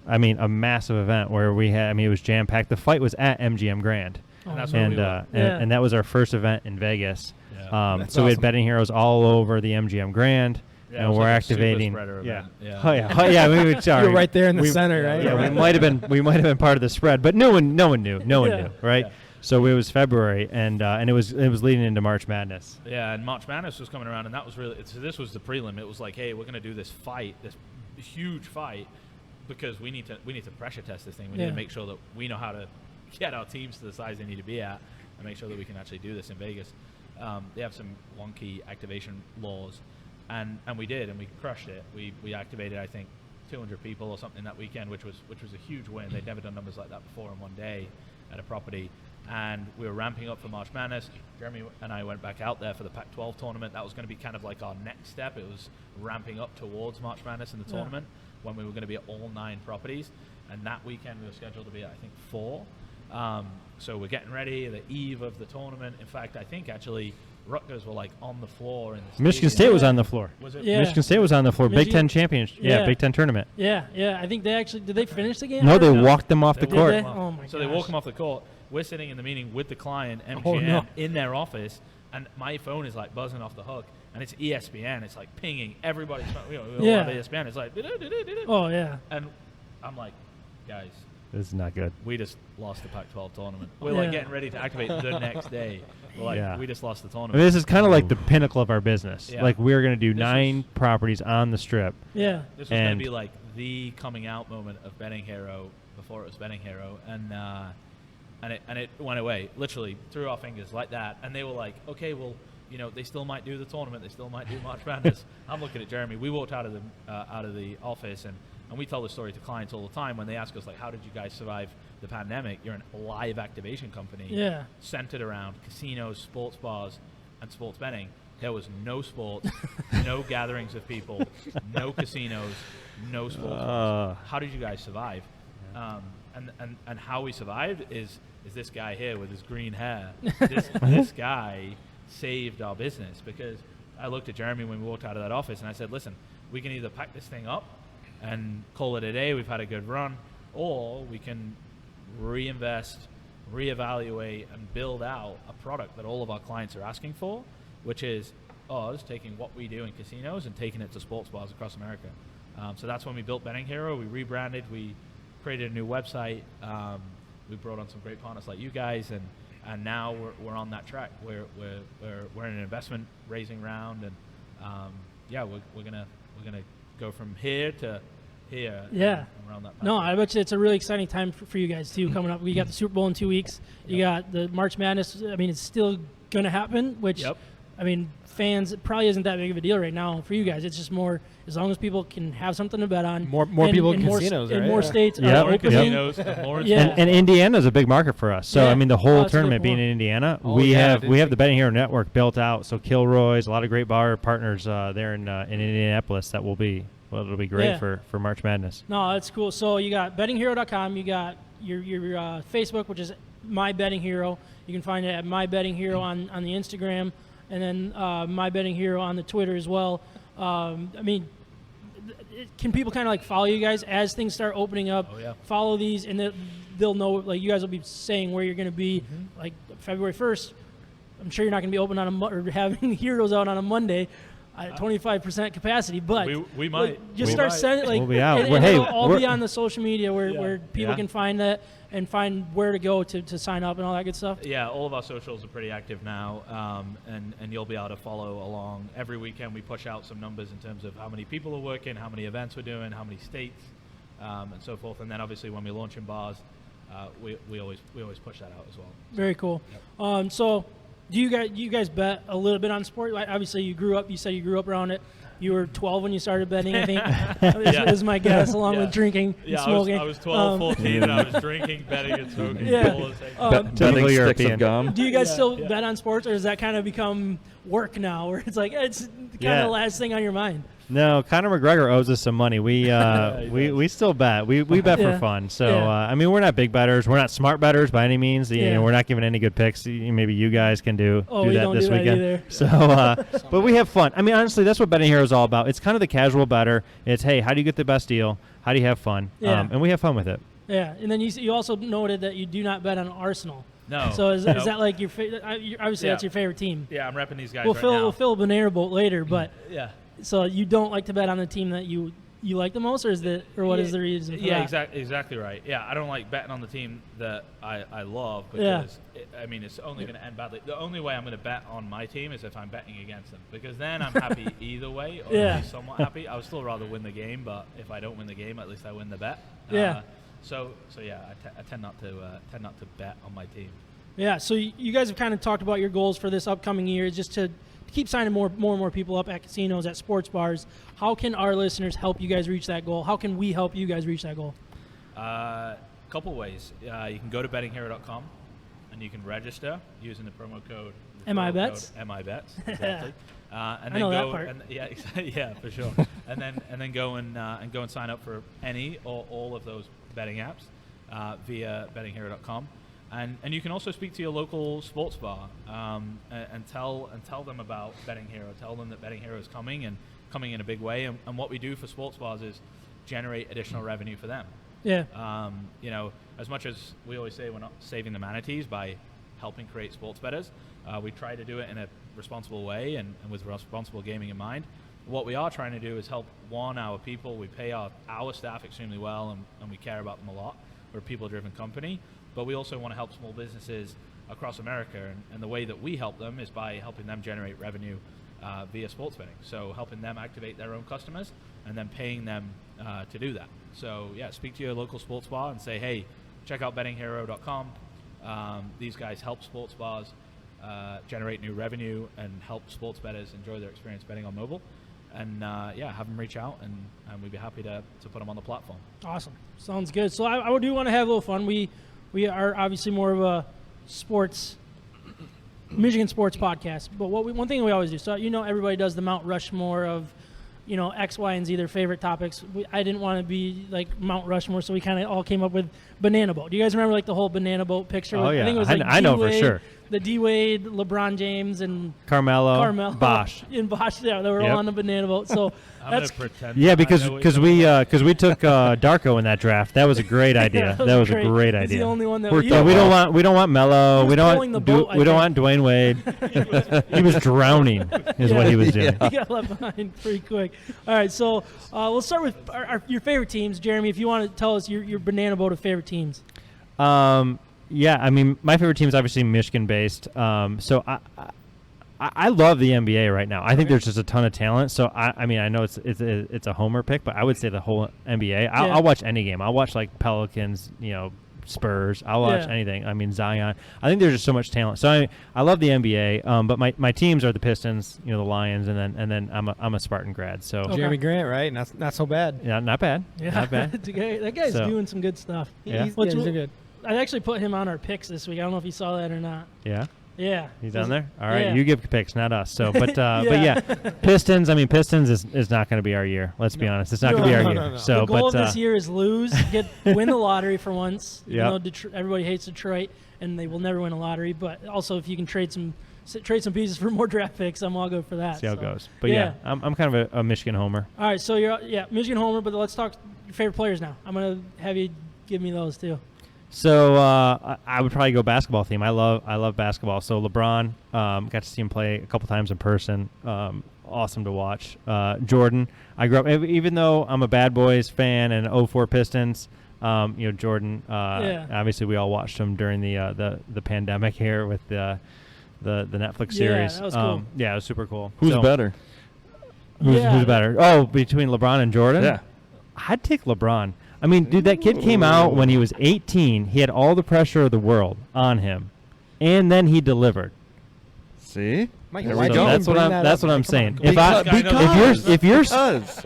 a massive event where we had. It was jam packed. The fight was at MGM Grand. And that's where we were. And that was our first event in Vegas. Yeah. So we had betting heroes all over the MGM Grand, and we're activating. Yeah. Oh yeah. We were sorry. You're right there in the center, right? Yeah, we might have been part of the spread, but no one knew. No one knew, right? Yeah. So it was February, and it was leading into March Madness. Yeah, and March Madness was coming around, and that was really. So this was the prelim. It was like, hey, we're going to do this fight, this huge fight, because we need to pressure test this thing. We need to make sure that we know how to get our teams to the size they need to be at, and make sure that we can actually do this in Vegas. They have some wonky activation laws, and we did, and we crushed it. We activated, I think, 200 people or something that weekend, which was a huge win. They'd never done numbers like that before in one day at a property, and we were ramping up for March Madness. Jeremy and I went back out there for the Pac-12 tournament. That was going to be kind of like our next step. It was ramping up towards March Madness in the tournament when we were going to be at all 9 properties, and that weekend we were scheduled to be at, I think, 4. So we're getting ready, the eve of the tournament. In fact, I think actually Rutgers were like on the floor in the stadium. Michigan State was on the floor. Was it? Yeah. Michigan State was on the floor. Big Ten championship. Yeah. Big Ten tournament. Yeah. I think they actually did. They finish the game? No, they walked them off the They court. Did they? Oh my So they gosh. walk them off the court. We're sitting in the meeting with the client, MGM, in their office, and my phone is like buzzing off the hook, and it's ESPN. It's like pinging everybody's phone. We all have ESPN. It's like, Oh yeah. and I'm like, guys, This is not good. we just lost the Pac-12 tournament. We're like getting ready to activate the next day. We're like, we just lost the tournament. This is kind of like the pinnacle of our business. Yeah. Like we're going to do This 9 properties on the Strip. Yeah. This was going to be like the coming out moment of Betting Hero before it was Betting Hero, and it went away literally through our fingers like that. And they were like, okay, well, they still might do the tournament, they still might do March Madness. I'm looking at Jeremy. We walked out of the office, and we tell this story to clients all the time when they ask us, like, how did you guys survive the pandemic? You're a live activation company centered around casinos, sports bars, and sports betting. There was no sports, no gatherings of people, no casinos, no sports bars. How did you guys survive? And how we survived is this guy here with his green hair. This guy saved our business, because I looked at Jeremy when we walked out of that office, and I said, listen, we can either pack this thing up and call it a day, we've had a good run, or we can reinvest, reevaluate, and build out a product that all of our clients are asking for, which is us taking what we do in casinos and taking it to sports bars across America. So that's when we built Betting Hero. We rebranded, we created a new website, we brought on some great partners like you guys, and now we're on that track. We're in an investment raising round, and we're gonna go from here to here. Yeah. And around that. No, I bet you it's a really exciting time for you guys too coming up. We got the Super Bowl in 2 weeks. You got the March Madness. It's still going to happen, which I mean, fans, it probably isn't that big of a deal right now for you guys. It's just more as long as people can have something to bet on. More people in casinos, right? And more states Yeah. are opening. Yeah. And Indiana is a big market for us. So Yeah. I mean, the whole That's a good tournament being point. in Indiana, Oh, we yeah, have the Betting Hero network built out. So Kilroy's, a lot of great bar partners there in Indianapolis that it'll be great Yeah. for March Madness. No, that's cool. So you got bettinghero.com. You got your Facebook, which is My Betting Hero. You can find it at My Betting Hero on the Instagram, and then My Betting Hero on the Twitter as well. I mean, can people kind of like follow you guys as things start opening up? Oh, yeah. Follow these, and they'll know. Like you guys will be saying where you're going to be, like February 1st. I'm sure you're not going to be open on or having heroes out on a Monday at 25% capacity, but we might. just We start might. sending like We'll be out. and Well, hey, it'll all we're- be on the social media where people Yeah. can find that and find where to go to sign up and all that good stuff. Yeah, all of our socials are pretty active now, and you'll be able to follow along. Every weekend we push out some numbers in terms of how many people are working, how many events we're doing, how many states, and so forth. And then obviously when we launch in bars, we always push that out as well. Very cool. So do you guys bet a little bit on sport? Like, obviously you said you grew up around it. You were 12 when you started betting, I think. Is my guess, along with drinking and smoking. I was 12, 14, and I was drinking, betting, and smoking. Yeah. All the same. Betting Typical sticks European. of gum. Do you guys still bet on sports, or does that kind of become work now, where it's like it's kind of Yeah. the last thing on your mind? No, Conor McGregor owes us some money. We we still bet. We bet Yeah. for fun. So Yeah. I mean, we're not big bettors. We're not smart bettors by any means. You Yeah. know, we're not giving any good picks. Maybe you guys can do We that don't this do that weekend. either. So, but we have fun. I mean, honestly, that's what Betting Hero is all about. It's kind of the casual better. It's hey, how do you get the best deal? How do you have fun? Yeah. And we have fun with it. Yeah, and then you also noted that you do not bet on Arsenal. No. So is Nope. that like your obviously Yeah. that's your favorite team? Yeah, I'm repping these guys We'll right fill now. we'll fill a banana boat later, but Yeah. so you don't like to bet on the team that you like the most, or what is the reason for Yeah, that? exactly right. Yeah, I don't like betting on the team that I love Yeah. because it's only going to end badly. The only way I'm going to bet on my team is if I'm betting against them, because then I'm happy either way, or Yeah. at least somewhat happy. I would still rather win the game, but if I don't win the game, at least I win the bet. Yeah. So yeah, I tend not to bet on my team. Yeah, so you guys have kind of talked about your goals for this upcoming year, just to keep signing more and more people up at casinos, at sports bars. How can our listeners help you guys reach that goal? How can we help you guys reach that goal? Couple ways. You can go to bettinghero.com and you can register using the promo code MIBETS? MIBETS, exactly. And I know that go part. And, yeah, for sure. and then go and sign up for any or all of those betting apps via bettinghero.com. And you can also speak to your local sports bar and tell them about Betting Hero. Tell them that Betting Hero is coming and coming in a big way. And what we do for sports bars is generate additional revenue for them. Yeah. As much as we always say we're not saving the manatees by helping create sports bettors, we try to do it in a responsible way and with responsible gaming in mind. What we are trying to do is help our people. We pay our staff extremely well, and we care about them a lot. We're a people-driven company, but we also want to help small businesses across America, and the way that we help them is by helping them generate revenue via sports betting. So helping them activate their own customers and then paying them to do that. So yeah, speak to your local sports bar and say, hey, check out bettinghero.com. These guys help sports bars generate new revenue and help sports bettors enjoy their experience betting on mobile. And have them reach out, and we'd be happy to put them on the platform. Awesome. Sounds good. So I do want to have a little fun. We are obviously more of a Michigan sports podcast. But one thing we always do, so everybody does the Mount Rushmore of, X, Y, and Z, their favorite topics. I didn't want to be like Mount Rushmore, so we kind of all came up with banana boat. Do you guys remember like the whole banana boat picture? Oh, yeah. I think it was like I know for D-Wade, sure. The D-Wade, LeBron James, and Carmelo, Bosch. and Bosch. Yeah, they were all Yep. on the banana boat. So I'm that's gonna pretend. Yeah, I because know what because you're we took Darko in that draft. That was a great idea. that that was great. a great He's idea. the only one that we don't want Melo. He was We don't pulling want the boat, I we don't think. want Dwayne Wade. He was drowning, is what he was doing. He got left behind pretty quick. All right, so we'll start with your favorite teams. Jeremy, if you want to tell us your banana boat of favorite teams. Yeah, I mean, my favorite team is obviously Michigan-based. So I love the NBA right now. I think there's just a ton of talent. So I mean, I know it's a homer pick, but I would say the whole NBA. I'll watch any game. I'll watch like Pelicans, Spurs. I'll watch Yeah. anything. I mean, Zion. I think there's just so much talent. So I love the NBA. But my teams are the Pistons, the Lions, and then I'm a Spartan grad. So Okay. Jeremy Grant, right? Not so bad. yeah, not bad. Yeah. Not bad. That guy's So- doing some good stuff. Yeah. He's What's- good. I actually put him on our picks this week. I don't know if you saw that or not. Yeah. Yeah. He's on there. All right, Yeah. you give picks, not us. So, but Yeah. but yeah, Pistons. I mean, Pistons is not going to be our year. Let's be honest. It's not going to be our year. No. So, The goal but of this year is win the lottery for once. Yeah. Even though everybody hates Detroit and they will never win a lottery. But also, if you can trade some pieces for more draft picks, I'm all good for that. see how it So, goes. But yeah, I'm kind of a Michigan homer. All right, so you're Michigan homer, but let's talk your favorite players now. I'm gonna have you give me those too. So I would probably go basketball theme. I love basketball. So LeBron, got to see him play a couple times in person. Awesome to watch. Jordan, I grew up, even though I'm a Bad Boys fan and 04 Pistons, Jordan, obviously we all watched him during the pandemic here with the Netflix series. that was cool. Yeah, it was super cool. Who's So, better? Who's better? Oh, between LeBron and Jordan? Yeah. I'd take LeBron. I mean, dude, that kid came out when he was 18. He had all the pressure of the world on him, and then he delivered. See? Mike, There why we do you go. even That's what bring I'm. that That's up? what I'm Come saying. on, If I, Because. if you're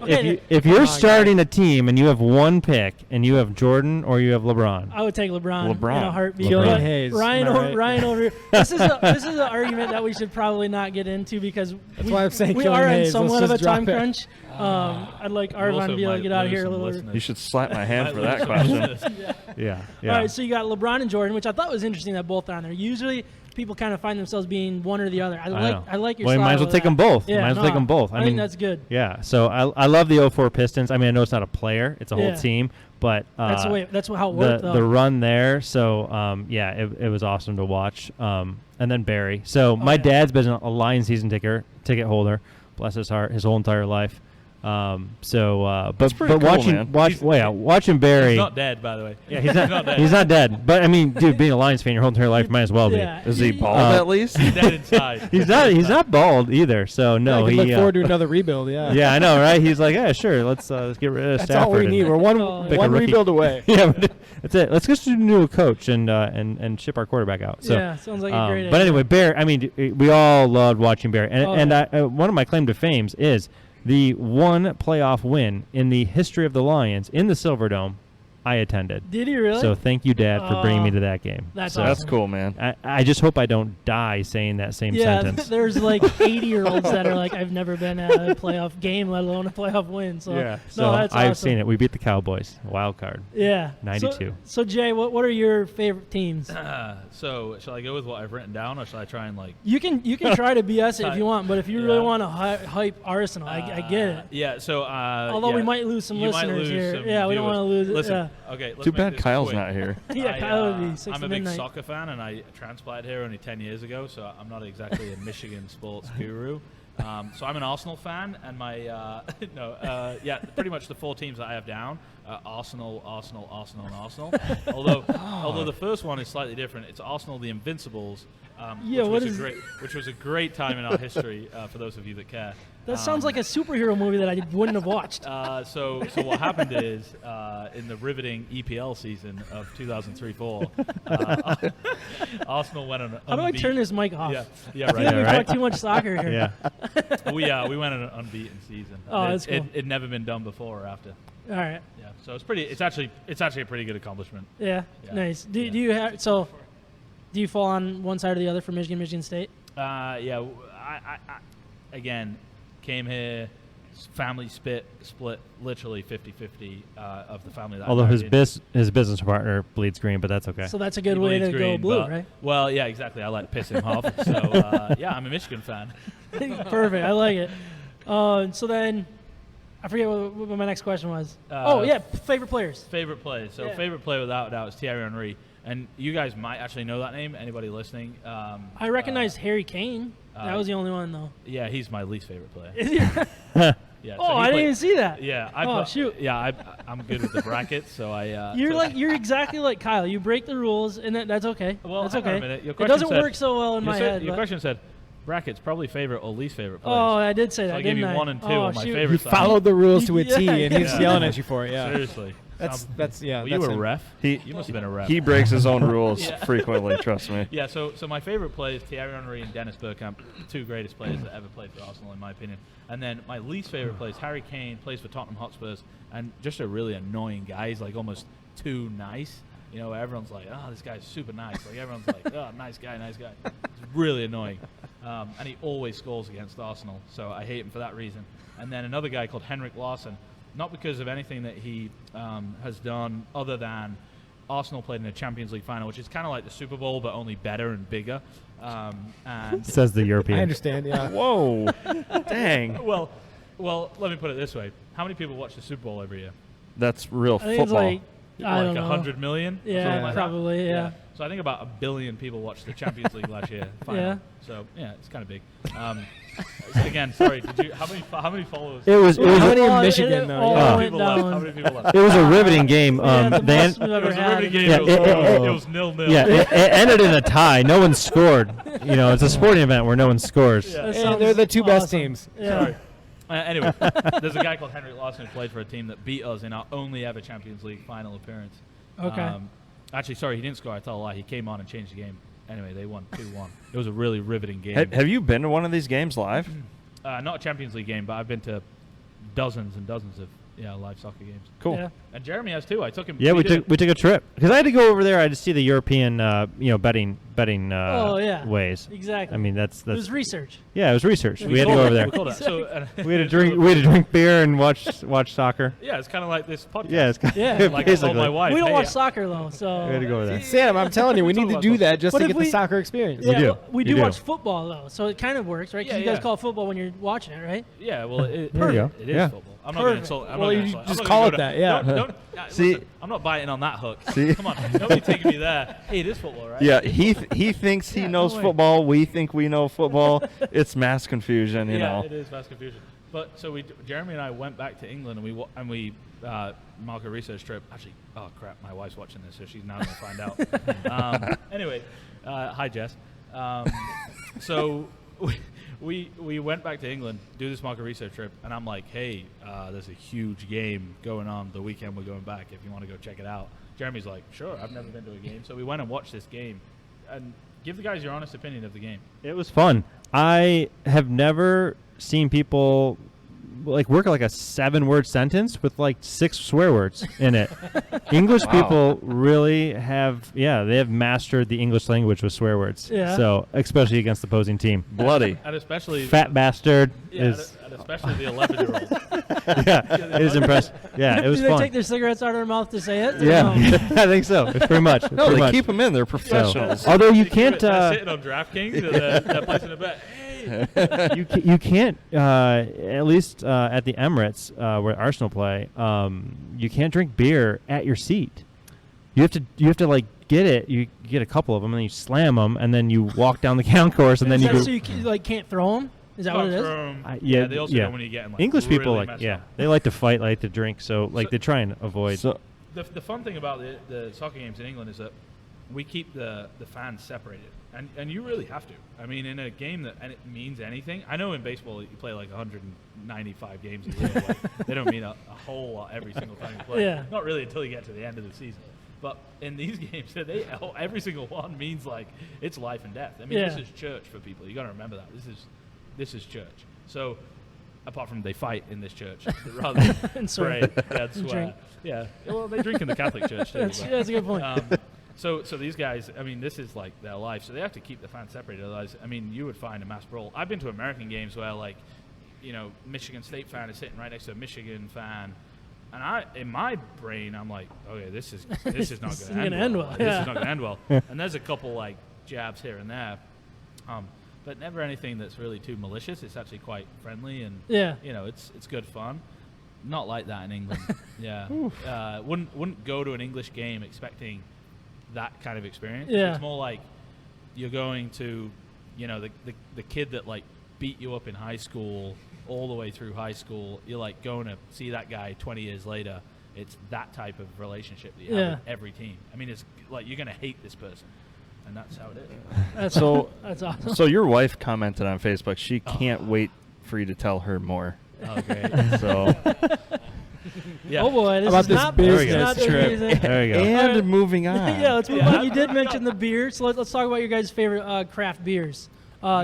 Okay, if you're starting a team and you have one pick and you have Jordan or you have LeBron, I would take LeBron in a heartbeat. Killian But Hayes, Ryan, am I right? Ryan over here. This is an argument that we should probably not get into because why I'm saying we Killian are in Hayes. somewhat Let's of a just drop time it. crunch. I'd like Arvon to be able to get out of here a little early. You should slap my hand for that question. yeah. All right, so you got LeBron and Jordan, which I thought was interesting that both are on there. Usually, people kind of find themselves being one or the other. I like your Well, you style might as well of take that. them both. Yeah, Might as well take them both. I mean, think that's good. Yeah. So I love the 04 Pistons. I mean, I know it's not a player; it's a whole Yeah. team. But That's the way. That's how it worked. the though. run there. So it was awesome to watch. And then Barry. So my yeah. dad's been a Lions season ticket holder. Bless his heart, his whole entire life. But That's pretty cool, man. watching Barry. He's not dead, by the way. Yeah, he's not. dead. He's not dead. But I mean, dude, being a Lions fan your whole entire life, might as well be. Yeah. Is he bald at least? He's dead inside. He's not bald either. So no, I he. can look forward to another rebuild. Yeah. Yeah, I know, right? He's like, yeah, sure. Let's get rid of That's Stafford. all we need. We're Oh, Pick a one rookie. rebuild away. Yeah, but that's it. Let's just do a coach and ship our quarterback out. So, yeah, sounds like a great idea. but anyway, Bear. I mean, we all loved watching Bear, and Oh, and yeah. one of my claim to fame is the one playoff win in the history of the Lions in the Silverdome. I attended. Did he really? So thank you, Dad, for bringing me to that game. That's So awesome. That's cool, man. I just hope I don't die saying that same yeah, sentence. there's like 80-year-olds that are like, I've never been at a playoff game, let alone a playoff win. So Yeah, so no, that's I've awesome. seen it. We beat the Cowboys. Wild card. Yeah, 92. So Jay, what are your favorite teams? So shall I go with what I've written down, or shall I try and like? You can try to BS it if you want, but if you really Yeah. want to hype Arsenal, I get it. Yeah. So Although we might lose some You might listeners lose here. some Yeah, we don't viewers. want to lose it. Listen, okay. Let's Too make bad this Kyle's quick. not here. Yeah, Kyle would be 6 I'm to a big midnight. soccer fan, and I transplanted here only 10 years ago, so I'm not exactly a Michigan sports guru. So I'm an Arsenal fan, and my pretty much the four teams that I have down: Arsenal, and Arsenal. although the first one is slightly different. It's Arsenal, the Invincibles. Yeah, which was a great time in our history for those of you that care. That sounds like a superhero movie that I wouldn't have watched. So what happened is in the riveting EPL season of 2003-04, Arsenal went on. How do I turn this mic off? Yeah, I feel like right. we talk too much soccer here. Yeah. We went on an unbeaten season. Oh, that's cool. It'd never been done before or after. All right. Yeah, so it's actually a pretty good accomplishment. Yeah. Yeah. Nice. Do you have so? Do you fall on one side or the other for Michigan State? I again came here. Family split literally 50-50 of the family. That Although I his married in. his business partner bleeds green, but that's okay. So that's a good He way to bleeds go green, blue, but- right? Well, yeah, exactly. I like to piss him off. So I'm a Michigan fan. Perfect. I like it. So then, I forget what my next question was. Favorite players. Favorite player. So Yeah. favorite player without a doubt is Thierry Henry. And you guys might actually know that name. Anybody listening? I recognized Harry Kane. That was the only one though. Yeah, he's my least favorite player. Yeah. Oh, I didn't even see that. Yeah. Shoot. Yeah, I'm good with the brackets, so I. You're exactly like Kyle. You break the rules, and that's okay. Well, that's hang on okay. a minute. Your It question doesn't said- work so well in my head. Your but- question said brackets, probably favorite or least favorite players. Oh, I did say So that. I gave didn't you I? 1 and 2 Oh, on my shoot. favorite You side. followed the rules to a T, Yeah, and he's yeah. yelling at you for it. Yeah. Seriously. That's yeah. Were that's you a him. ref? He You must have been a ref. he breaks his own rules Yeah. frequently. Trust me. Yeah, so my favorite players, Thierry Henry and Dennis Bergkamp, the two greatest players that ever played for Arsenal, in my opinion. And then my least favorite player is Harry Kane, plays for Tottenham Hotspurs, and just a really annoying guy. He's like almost too nice. You know, everyone's like, oh, this guy's super nice. Like everyone's like, oh, nice guy, nice guy. It's really annoying. And he always scores against Arsenal, so I hate him for that reason. And then another guy called Henrik Lawson, not because of anything that he has done other than Arsenal played in a Champions League final, which is kind of like the Super Bowl, but only better and bigger. And Says the European. I understand. Yeah. Whoa, dang. well, let me put it this way: how many people watch the Super Bowl every year? That's real I think football. it's like, I don't know. 100 million? Or Yeah, something like probably, that? yeah. So I think about 1 billion people watched the Champions League last year. Final. Yeah. So yeah, it's kind of big. Again, sorry. Did you? How many followers? It was How many in Well, Michigan, it though? all Yeah. How went many people left? down. How many people left? it was a riveting game. Yeah, the they most we've It ever was a had. riveting game. Yeah, it was 0-0. yeah, it ended in a tie. No one scored. You know, it's a sporting event where no one scores. Yeah. That And sounds they're the two best awesome. teams. Yeah. Sorry. Anyway, there's a guy called Henrik Lawson who played for a team that beat us in our only ever Champions League final appearance. Okay. Actually, sorry, he didn't score. I tell a lie. He came on and changed the game. Anyway, they won 2-1. It was a really riveting game. Have you been to one of these games live? Not a Champions League game, but I've been to dozens and dozens of live soccer games. Cool. Yeah. And Jeremy has too. I took him. Yeah, we did took a trip because I had to go over there. I had to see the European, betting Oh, yeah. ways. Exactly. I mean, it was that's research. yeah, it was research. We We had to called go it- over there. We called it. So, We had to drink beer and watch soccer. yeah, it's kind of like this podcast. Yeah, it's kind Yeah. of Like I told my basically. wife. We don't hey, watch soccer though, so We had to go over there. Sam, I'm telling you, we need to do that just But to if get we- the soccer experience. You do. well, we You do do. watch football though, so it kind of works, right? 'Cause Yeah, you guys yeah. call it football when you're watching it, right? Yeah, well, it There you go. is Yeah. football. I'm not going to Perfect. insult. I'm Well, not you gonna insult. just I'm not call gonna it go that, yeah. Don't, See- listen, I'm not biting on that hook. See? Come on, nobody taking me there. Hey, it is football, right? Yeah, he thinks he Yeah, knows no way. football. We think we know football. It's mass confusion, you yeah, know. it is mass confusion. But so Jeremy and I went back to England and we marked a research trip. Actually, oh crap, my wife's watching this, so she's now going to find out. Anyway, hi Jess. So we went back to England, do this market research trip, and I'm like, hey, there's a huge game going on the weekend we're going back. If you want to go check it out. Jeremy's like, sure, I've never been to a game. So we went and watched this game, and give the guys your honest opinion of the game. It was fun. I have never seen people like work like a 7-word sentence with like 6 swear words in it. English Wow. people really have, they have mastered the English language with swear words. Yeah. So, especially against the opposing team. Bloody. And especially Fat bastard yeah, is, and especially the 11-year-old. yeah, it is impressive. Yeah, it was Do they fun. take their cigarettes out of their mouth to say it? Yeah, No. I think so. It's pretty much. It's No, pretty they much. keep them in. They're professionals. Although you They can't, they're sitting on DraftKings, they're placing a bet. Hey, you can't at least at the Emirates where Arsenal play, you can't drink beer at your seat. You have to like get it. You get a couple of them and then you slam them and then you walk down the concourse and then Is you that go. so you can't throw them? Is that what it is? Yeah, they also yeah. know when you're getting like English people really like messed up. they like to fight, like to drink, so like they try and avoid. So, The fun thing about the soccer games in England is that we keep the fans separated, and you really have to. I mean, in a game that and it means anything. I know in baseball you play like 195 games a year. Like, they don't mean a whole lot every single time you play. Yeah. Not really until you get to the end of the season. But in these games, every single one means like it's life and death. I mean, Yeah. this is church for people. You got to remember that. This is church. So, apart from they fight in this church rather than And swear. pray, yeah, And swear. drink. Yeah. Well, they drink in the Catholic Church too. That's but- a good point. So these guys, I mean, this is like their life. So they have to keep the fans separated. Otherwise, I mean, you would find a mass brawl. I've been to American games where, like, Michigan State fan is sitting right next to a Michigan fan, and in my brain, I'm like, okay, this is not This going isn't to gonna end well. This Yeah. is not going to end well. And there's a couple like jabs here and there, but never anything that's really too malicious. It's actually quite friendly and Yeah. it's good fun. Not like that in England. Yeah, wouldn't go to an English game expecting that kind of experience. Yeah. It's more like you're going to, the kid that like beat you up in high school all the way through high school. You're like going to see that guy 20 years later. It's that type of relationship that you have with every team. I mean, it's like you're going to hate this person, and that's how it is. That's that's awesome. so your wife commented on Facebook. She can't wait for you to tell her more. Oh, great. So Yeah. Oh boy, this About is this not business not trip. amazing. There you go. And moving on. Yeah, let's move on. You did mention the beer, so let's talk about your guys' favorite craft beers.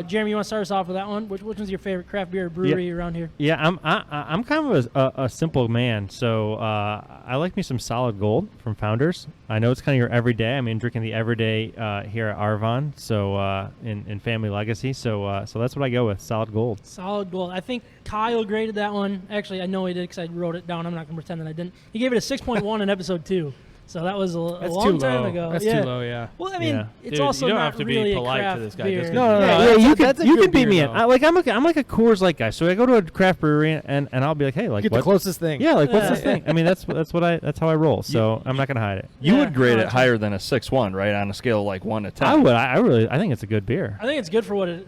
Jeremy, you want to start us off with that one? Which one's your favorite craft beer brewery around here? Yeah, I'm kind of a simple man, so I like me some Solid Gold from Founders. I know it's kind of your everyday. I mean, drinking the everyday here at Arvon, so in Family Legacy. So that's what I go with, Solid Gold. Solid Gold. I think Kyle graded that one. Actually, I know he did because I wrote it down. I'm not going to pretend that I didn't. He gave it a 6.1 in episode 2. So that was a long time ago. That's yeah. too low, yeah. Well, I mean, Yeah. it's Dude, also you don't not have to be really polite a to craft this guy beer. just 'cause No, Yeah, that's a you good can beat beer, me in. though. I'm like a Coors Light guy. So I go to a craft brewery and I'll be like, hey, like Get what? the closest thing. Yeah, like what's Yeah. this thing? I mean, that's how I roll. So I'm not gonna hide it. You Yeah, would grade no, it it's- higher than a 6.1, right? On a scale of like 1 to 10. I would. I think it's a good beer I think it's good for what it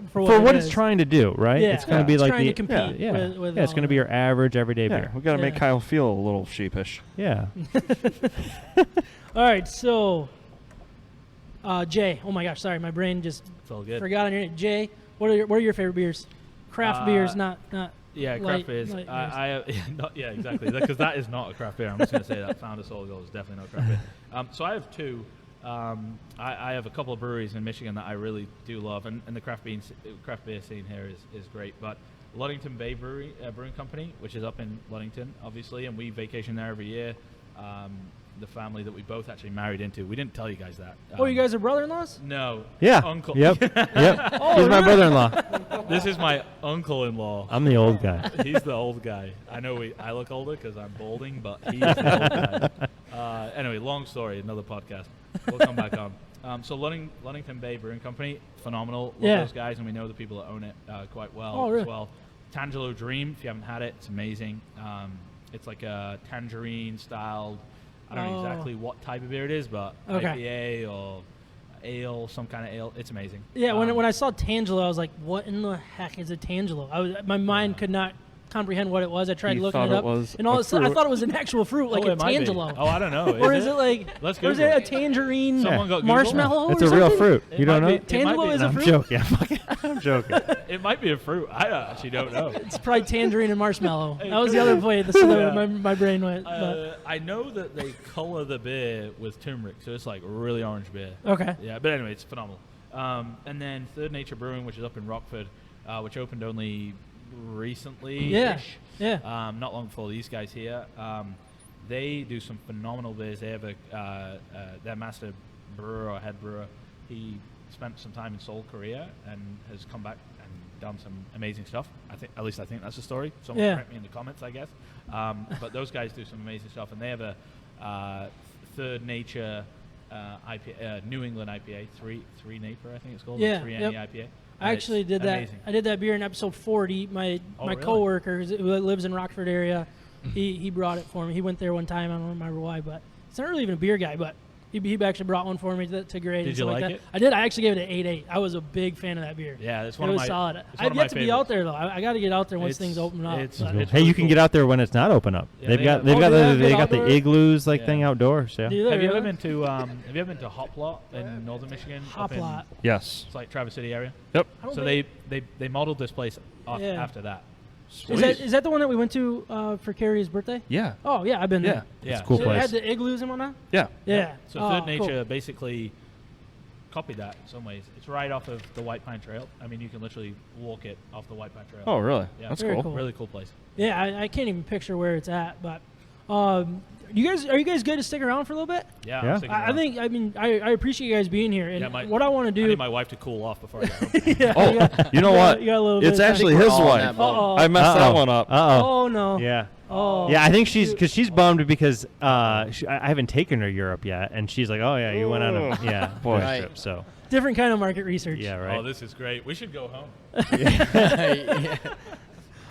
it's is. trying to do. Right? Yeah. It's gonna Yeah. be It's like trying the to compete yeah. with Yeah, it's all gonna of be it. your average everyday Yeah, beer. we got to make Yeah. Kyle feel a little sheepish. Yeah. All right, so Jay. Oh my gosh, sorry, my brain just It's all good. forgot on your name. Jay, what are your favorite beers? Craft beers, not Yeah, light- craft beers. light Yeah, exactly. Because that is not a craft beer. I'm just going to say that Founder Solid Gold is definitely not a craft beer. So I have two. I have a couple of breweries in Michigan that I really do love, and the craft beer scene here is great. But Ludington Bay Brewing Company, which is up in Ludington, obviously, and we vacation there every year. The family that we both actually married into. We didn't tell you guys that. Oh, you guys are brother-in-laws? No. Yeah. Uncle. Yep. Yep. Oh, He's my really? brother-in-law. This is my uncle-in-law. I'm the old guy. He's the old guy. I know I look older because I'm balding, but he's the old guy. Anyway, long story, another podcast. We'll come back on. So Ludington Bay Brewing Company, phenomenal. Love Yeah. those guys, and we know the people that own it quite well Oh, really? as well. Tangelo Dream, if you haven't had it, it's amazing. It's like a tangerine-styled, I don't know exactly what type of beer it is, but Okay. IPA or ale, some kind of ale. It's amazing. Yeah, when I saw Tangelo, I was like, "What in the heck is a Tangelo?" My mind could not comprehend what it was. I tried You looking thought it it up, was and all a of a sudden, I fruit? thought it was an actual fruit, like a it might be. Tangelo. Oh, I don't know. Or is it like? Let's Or is Google it a it. tangerine Someone got Google. marshmallow? It's or a real something? fruit. It You don't might know? be- it might Tangelo be- is No, a I'm fruit. joking. I'm joking. It might be a fruit. I actually don't know. It's probably tangerine and marshmallow. That was the other way my brain went. But. I know that they color the beer with turmeric, so it's like really orange beer. Okay. Yeah, but anyway, it's phenomenal. And then Third Nature Brewing, which is up in Rockford, which opened only recently. Yeah. Yeah. Not long before these guys here. They do some phenomenal beers. They have their master brewer or head brewer. He spent some time in Seoul, Korea, and has come back and done some amazing stuff. I think that's the story. Someone correct me in the comments, I guess. But those guys do some amazing stuff, and they have a Third Nature IPA, New England IPA, three Naper, I think it's called. Yeah, 3 yep. IPA. I actually did that. Amazing. I did that beer in episode 40. My really? coworker who lives in Rockford area, he brought it for me. He went there one time. I don't remember why, but he's not really even a beer guy. But he actually brought one for me to grade. Did and you stuff like that. it? I did. I actually gave it an 8.8. I was a big fan of that beer. Yeah, it's It one of was my solid. it's one I've of my yet to be out favorites. there though. I got to get out there once It's- things open up. it's- but- it's Hey, you really can cool. get out there when it's not open up. Yeah, they've they got have- they've Oh, got they have the, they good got the outdoors? igloos Yeah. thing outdoors. Yeah. Do they Have you really? ever been to Hop Lot in northern Michigan? Hop Up in- Lot. Yes. It's like Traverse City area. Yep. I don't So think- they modeled this place Yeah. after that. Is that the one that we went to for Carrie's birthday? Yeah. Oh yeah, I've been Yeah. there. Yeah, It's a cool So it place. had the igloos and whatnot. Yeah. Yeah. So Oh, Third cool. Nature basically copied that in some ways. It's right off of the White Pine Trail. I mean, you can literally walk it off the White Pine Trail. Oh, really? Yeah. That's Very cool. cool. Really cool place. Yeah, I can't even picture where it's at, but are you guys good to stick around for a little bit? Yeah. Yeah. I'm sticking I around. I appreciate you guys being here, and Yeah, what I want to I do. need my wife to cool off before I go home. Yeah, Oh, you know what? You got a little It's bit of- actually I think his we're all in wife. that boat. Uh-oh. I messed that one up. Oh no. Yeah. Oh. Yeah, I think she's bummed because I haven't taken her Europe yet, and she's like, oh yeah, you went on a Boy. bush trip, so Different kind of market research. yeah, right. Oh, this is great. We should go home. Yeah.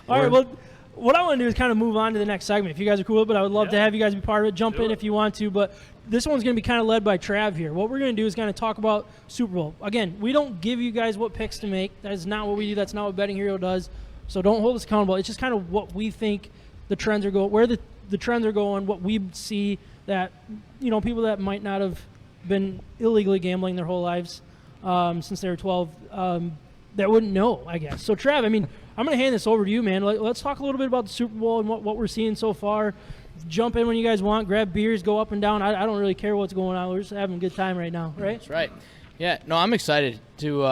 All right. Well, what I want to do is kind of move on to the next segment. If you guys are cool, but I would love to have you guys be part of it. Jump Do in it. if you want to, but this one's going to be kind of led by Trav here. What we're going to do is kind of talk about Super Bowl. Again, we don't give you guys what picks to make. That is not what we do. That's not what Betting Hero does. So don't hold us accountable. It's just kind of what we think the trends are going, where the trends are going, what we see that, people that might not have been illegally gambling their whole lives since they were 12, that wouldn't know, I guess. So, Trav, I'm going to hand this over to you, man. Let's talk a little bit about the Super Bowl and what we're seeing so far. Jump in when you guys want, grab beers, go up and down. I don't really care what's going on. We're just having a good time right now, right? That's right. Yeah, no, I'm excited to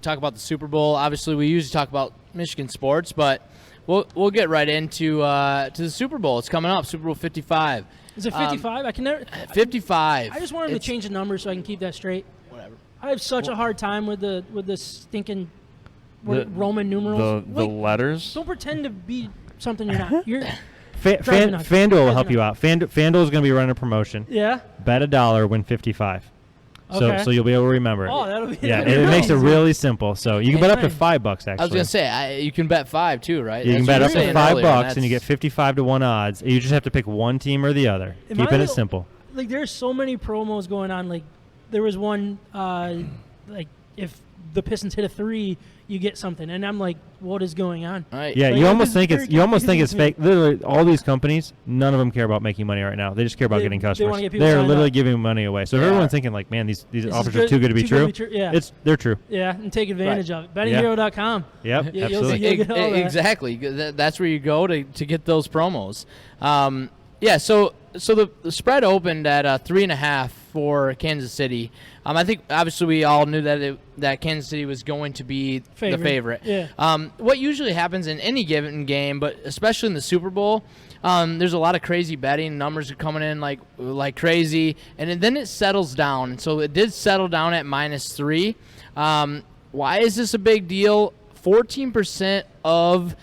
talk about the Super Bowl. Obviously, we usually talk about Michigan sports, but we'll get right into to the Super Bowl. It's coming up, Super Bowl 55. Is it 55? I can never. 55. I just wanted to change the number so I can keep that straight. Whatever. I have such a hard time with the stinking Roman numerals. The letters. Don't pretend to be something you're not. You're FanDuel will help you out. FanDuel is going to be running a promotion. Yeah. Bet $1, win 55. Okay. So you'll be able to remember. Oh, that'll be. Yeah, it makes it really simple. So you can bet up to $5 actually. I was gonna say you can bet 5 too, right? You can bet up to $5 and you get 55-1 55-1 odds. You just have to pick one team or the other. Keeping it simple. Like there's so many promos going on. Like there was one like if the Pistons hit a 3, you get something, and I'm like, what is going on? Right. Yeah, like, you almost think it's me. fake. Literally, all these companies, none of them care about making money right now. They just care about getting customers. wanna get people They're signed literally up. giving money away. So if everyone's thinking like, man, these offers are too good to be true. Yeah. They're true. Yeah, and take advantage of it. Yeah. BettingHero.com. Yep, You'll absolutely. see- you'll get all that. Exactly. That's where you go to get those promos. Yeah. So the spread opened at 3.5 for Kansas City. I think obviously we all knew that Kansas City was going to be the favorite. Yeah. What usually happens in any given game, but especially in the Super Bowl, there's a lot of crazy betting. Numbers are coming in like crazy, and then it settles down. And so it did settle down at -3. Why is this a big deal? 14% of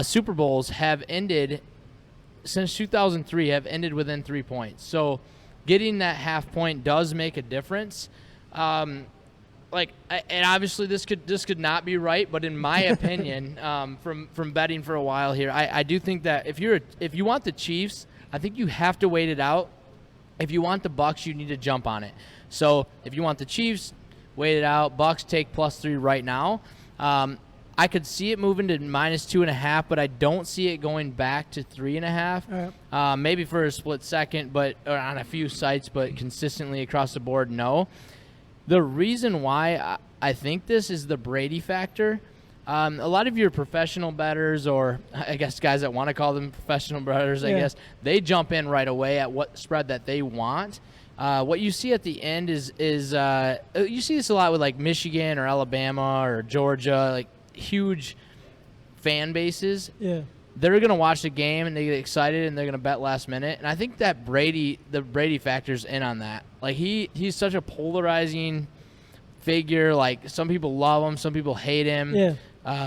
Super Bowls have ended since 2003 have ended within 3 points. So getting that half point does make a difference. And obviously this could not be right, but in my opinion, from betting for a while here, I do think that if you want the Chiefs, I think you have to wait it out. If you want the Bucks, you need to jump on it. So if you want the Chiefs, wait it out. Bucks take +3 right now. I could see it moving to -2.5, but I don't see it going back to 3.5. Right. Maybe for a split second, or on a few sites, but consistently across the board, no. The reason why I think this is the Brady factor. A lot of your professional bettors, or I guess guys that want to call them professional bettors, I guess, they jump in right away at what spread that they want. What you see at the end is you see this a lot with like Michigan or Alabama or Georgia, like huge fan bases. Yeah. They're going to watch the game and they get excited and they're going to bet last minute. And I think that the Brady factor's in on that. Like he's such a polarizing figure. Like some people love him, some people hate him. Yeah.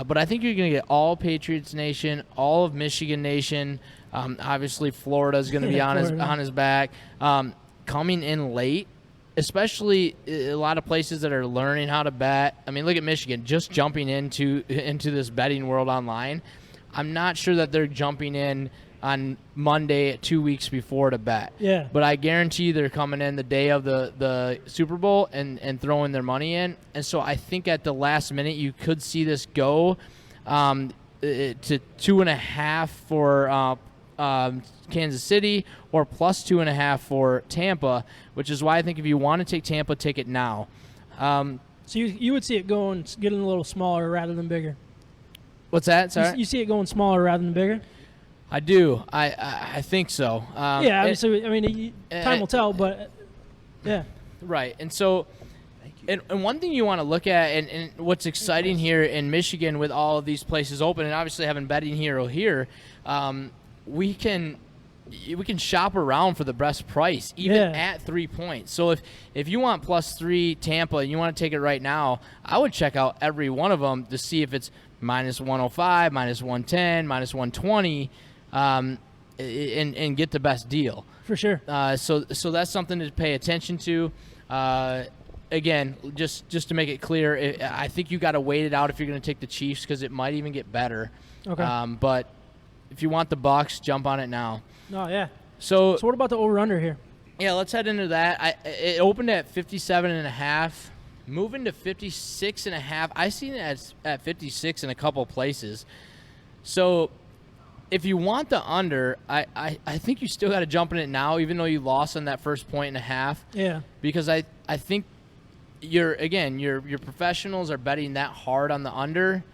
But I think you're going to get all Patriots Nation, all of Michigan Nation. Obviously Florida's going to be on his back. Coming in late, especially a lot of places that are learning how to bet. I mean, look at Michigan just jumping into this betting world online. I'm not sure that they're jumping in on Monday 2 weeks before to bet. Yeah. But I guarantee they're coming in the day of the Super Bowl and throwing their money in. And so I think at the last minute you could see this go to 2.5 for Kansas City or +2.5 for Tampa, which is why I think if you want to take Tampa, take it now. So you would see it getting a little smaller rather than bigger. What's that? Sorry? You see it going smaller rather than bigger? I do. I think so. Yeah, obviously, time will tell, but yeah. Right. And so and one thing you want to look at and what's exciting here in Michigan with all of these places open and obviously having Betting Hero here, we can shop around for the best price, even at 3 points. So if you want +3 Tampa and you want to take it right now, I would check out every one of them to see if it's -105, -110, -120, and get the best deal. For sure. So that's something to pay attention to. Again, just to make it clear, I think you got to wait it out if you're going to take the Chiefs because it might even get better. Okay. But if you want the Bucks, jump on it now. Oh, yeah. So what about the over-under here? Yeah, let's head into that. It opened at 57.5, moving to 56.5. I seen it at 56 in a couple places. So if you want the under, I think you still got to jump in it now, even though you lost on that first 1.5. Yeah. Because I think your professionals are betting that hard on the under.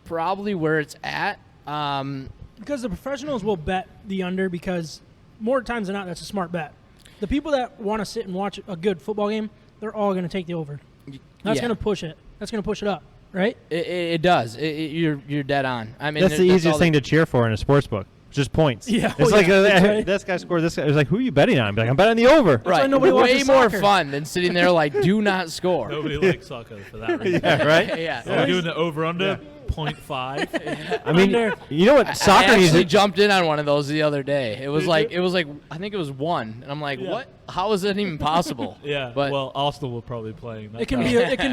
probably where it's at. Because the professionals will bet the under because more times than not, that's a smart bet. The people that want to sit and watch a good football game, they're all going to take the over. That's going to push it. That's going to push it up, right? It does. You're dead on. I mean, that's the easiest thing to cheer for in a sports book. Just points. Yeah, it's this guy scored this guy. It's like, who are you betting on? Be like, I'm betting the over. Right. Nobody way more soccer. fun than sitting there like, do not score. Nobody likes soccer for that reason. Yeah, right? Yeah. So we're doing the over-under 0.5. I mean, you know what? Soccer I needs actually to jumped in on one of those the other day. It was Did like, you? I think it was 1. And I'm like, what? How is that even possible? Yeah, But well, Arsenal were probably playing that. It can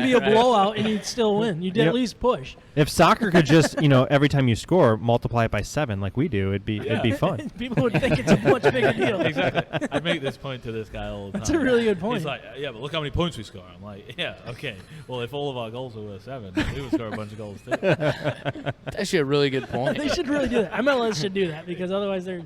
be a blowout and you'd still win. You'd at least push. If soccer could just, every time you score, multiply it by 7 like we do, it'd be fun. People would think it's a much bigger deal. Exactly. I make this point to this guy all the time. That's a really good point. He's like, yeah, but look how many points we score. I'm like, yeah, okay. Well, if all of our goals were 7, we would score a bunch of goals too. That's actually a really good point. They should really do that. MLS should do that because otherwise they're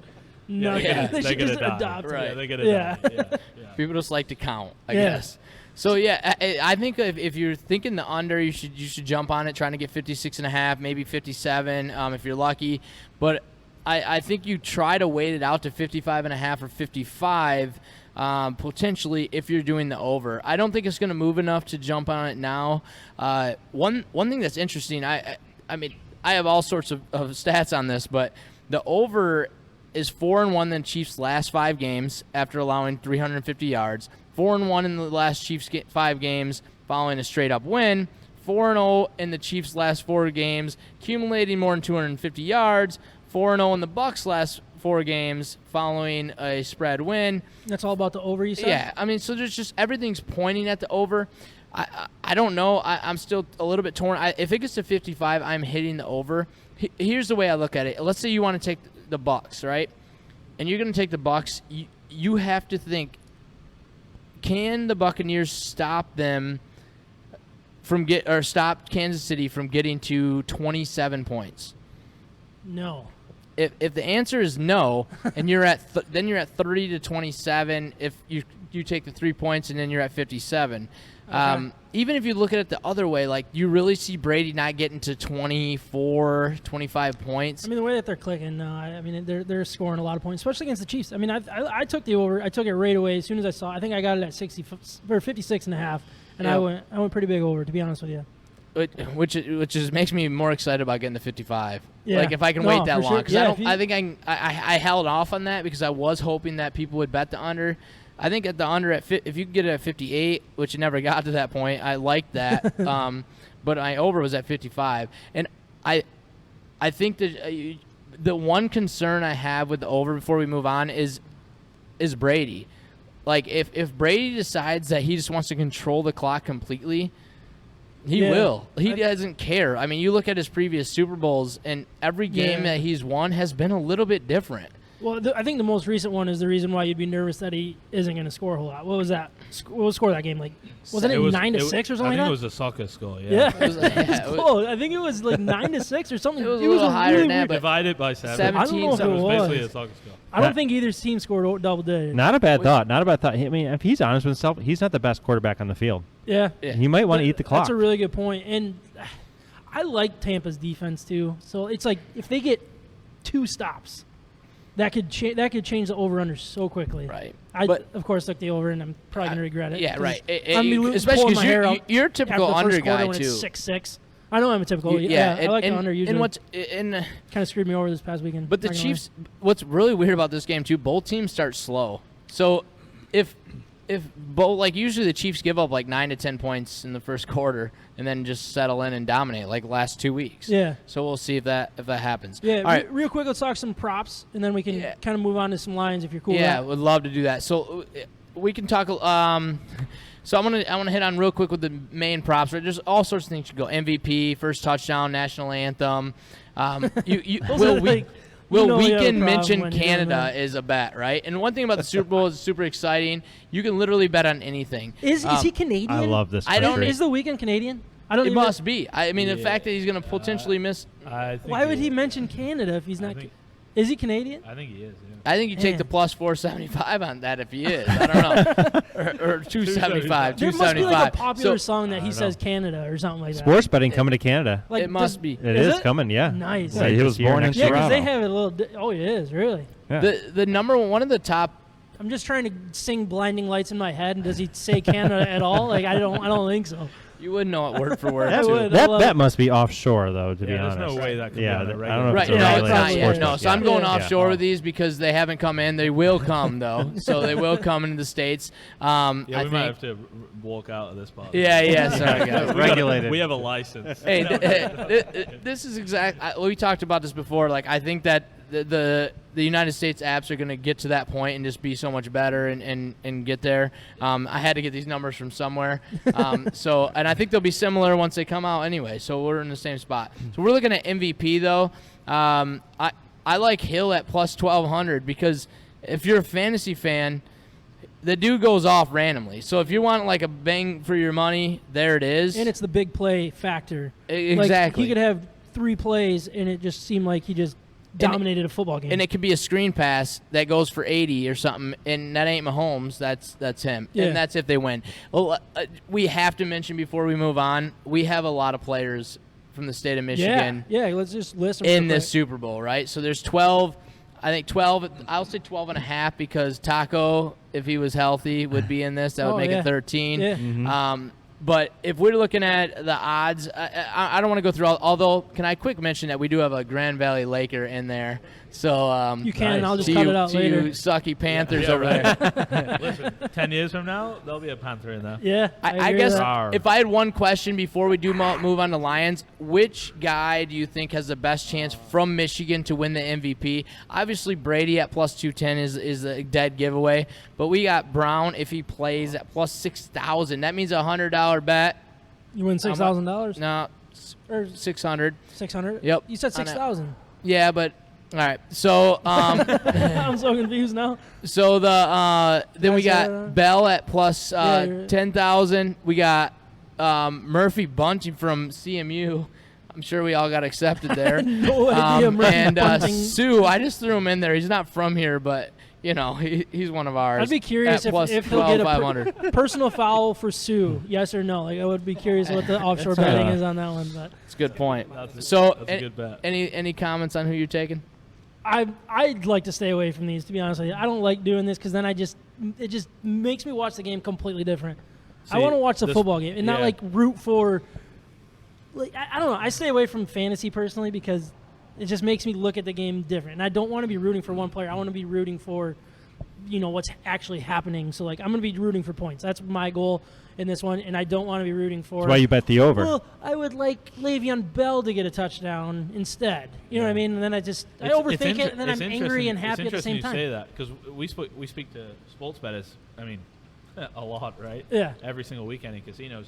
not. Yeah, They should just adopt it. Right. Yeah, they're gonna Yeah. die. Yeah. People just like to count, I Yeah. guess. So yeah, I think if you're thinking the under, you should jump on it, trying to get 56.5, maybe 57, if you're lucky. But I think you try to wait it out to 55.5 or 55, potentially if you're doing the over. I don't think it's going to move enough to jump on it now. One thing that's interesting, I mean, I have all sorts of stats on this, but the over is 4-1 in Chiefs' last 5 games after allowing 350 yards. 4-1 in the last Chiefs 5 games following a straight-up win. 4-0 in the Chiefs' last 4 games, accumulating more than 250 yards. 4-0 in the Bucs' last 4 games following a spread win. That's all about the over, you said? Yeah, I mean, so there's just everything's pointing at the over. I don't know. I'm still a little bit torn. If it gets to 55, I'm hitting the over. Here's the way I look at it. Let's say you want to take the Bucs, right? And you're going to take the Bucs. You have to think, can the Buccaneers stop them stop Kansas City from getting to 27 points? No. If the answer is no, and you're at then you're at 30 to 27. If you take the 3 points and then you're at 57. Okay. Even if you look at it the other way, like you really see Brady not getting to 24, 25 points. I mean, the way that they're clicking, no. I mean, they're scoring a lot of points, especially against the Chiefs. I mean, I took the over. I took it right away as soon as I saw. I think I got it at 56.5, and Yeah. I went pretty big over, to be honest with you. Which makes me more excited about getting the 55. Yeah. Like if I can No, wait that for long, sure. because Yeah, I think I held off on that because I was hoping that people would bet the under. I think at the under if you could get it at 58, which it never got to that point, I liked that. But my over was at 55, and I think that the one concern I have with the over before we move on is Brady. Like if Brady decides that he just wants to control the clock completely, he will. He doesn't care. I mean, you look at his previous Super Bowls, and every game that he's won has been a little bit different. Well, I think the most recent one is the reason why you'd be nervous that he isn't going to score a whole lot. What was that? What was the score of that game? Like, wasn't it 9-6 or something like that? I think it was a soccer score. Yeah, Yeah. it was close. I think it was like 9-6 or something. It was a little higher really than that, weird. but Divided by 7. 17, I don't know if So it it was was. basically a soccer score. I don't think either team scored double digits. Not a bad thought. Not a bad thought. I mean, if he's honest with himself, he's not the best quarterback on the field. Yeah. He might want to eat the clock. That's a really good point. And I like Tampa's defense too. So it's like if they get 2 stops, that could change the over/under so quickly. Right. But of course took the over, and I'm probably gonna regret it. Yeah, 'cause right. pulling Especially my hair because out you're a typical after the under first quarter guy when too. It's 6-6. I know I'm a typical. I like the under usually. And kind of screwed me over this past weekend. but the not gonna lie. Chiefs, what's really weird about this game too, both teams start slow. So if both, like usually the Chiefs give up like 9 to 10 points in the first quarter and then just settle in and dominate like the last 2 weeks. Yeah. So we'll see if that happens. Yeah. All right. Real quick, let's talk some props, and then we can kind of move on to some lines if you're cool. Yeah, with would love to do that. So we can talk. So I want to hit on real quick with the main props. Right, there's all sorts of things you go. MVP, first touchdown, national anthem. Will Weekend mention Canada is a bet, right? And one thing about the Super Bowl is super exciting. You can literally bet on anything. Is he Canadian? I love this. I don't- country. Is the Weekend Canadian? I don't. It even- must be. I mean, the fact that he's going to potentially miss. I think Why would he mention Canada if he's not? Is he Canadian? I think he is. Yeah. I think you take the plus 475 on that if he is. I don't know. or 275. There must be like a 275. popular song that he says Canada or something like that. Sports betting coming to Canada. Like, it must be. It is coming, yeah. Nice. Yeah, he was born in Yeah, because Toronto. they have it a little. Oh, it is really. Yeah. The number one of the top. I'm just trying to sing "Blinding Lights" in my head, and does he say Canada at all? Like I don't think so. You wouldn't know it word for word. I too. would. That must be offshore, though, to be There's honest. no way that could Yeah, be on a I regular. don't know if Right, it's a no, it's regulated not yet. sports No, book so I'm yet. going Yeah. offshore with these because they haven't come in. They will come though, so they will come into the states. Yeah, we I might think. have to walk out of this part. Yeah. Sorry, guys. Regulated. We have a license. Hey, this is exact. We talked about this before. Like, I think that the United States apps are going to get to that point and just be so much better and get there. I had to get these numbers from somewhere. And I think they'll be similar once they come out anyway. So we're in the same spot. So we're looking at MVP though. I like Hill at plus 1,200 because if you're a fantasy fan, the dude goes off randomly. So if you want like a bang for your money, there it is. And it's the big play factor. Exactly. Like, he could have 3 plays, and it just seemed like he just dominated a football game. And it could be a screen pass that goes for 80 or something, and that ain't Mahomes. That's him. Yeah. And that's if they win. Well, we have to mention before we move on, we have a lot of players from the state of Michigan Yeah, let's just list them in real this quick. Super Bowl, right? So there's 12. I think 12. I'll say 12 and a half because Taco, if he was healthy, would be in this. That would make it 13. Yeah. But if we're looking at the odds, I don't want to go through all. Although, can I quick mention that we do have a Grand Valley Laker in there? So You can. Nice. I'll just to cut you, it out to later. you sucky Panthers Yeah, over right. there. Listen, 10 years from now, there'll be a Panther in there. Yeah, I agree with guess that. if I had one question before we do move on to Lions, which guy do you think has the best chance from Michigan to win the MVP? Obviously, Brady at plus 210 is a dead giveaway, but we got Brown if he plays at plus 6,000. That means a $100 bet. You win $6,000. No, Or 600. 600. Yep. You said On it. 6,000. Yeah, but all right. So I'm so confused now. so then we Guys, got Bell at plus Yeah, you're- 10,000. We got Murphy Bunting from CMU. I'm sure we all got accepted there. No idea. Murphy And Bunting. Sue, I just threw him in there. He's not from here, but you know he's one of ours. I'd be curious at plus if he'll get a 12,500. personal foul for Sue. Yes or no? Like I would be curious what the offshore betting is on that one. But It's a good point. That's So a good bet. any comments on who you're taking? I'd like to stay away from these. To be honest with you, I don't like doing this because then it just makes me watch the game completely different. I See, want to watch the this- football game and not yeah. like root for. Like I don't know. I stay away from fantasy personally because it just makes me look at the game different. And I don't want to be rooting for one player. I want to be rooting for, what's actually happening. So like I'm going to be rooting for points. That's my goal in this one. And I don't want to be rooting for. That's why you bet the over. Well, I would like Le'Veon Bell to get a touchdown instead. You know what I mean? And then I overthink it, and then I'm angry and happy at the same time. It's interesting you say that because we speak to sports bettors. I mean, a lot, right? Yeah. Every single weekend in casinos,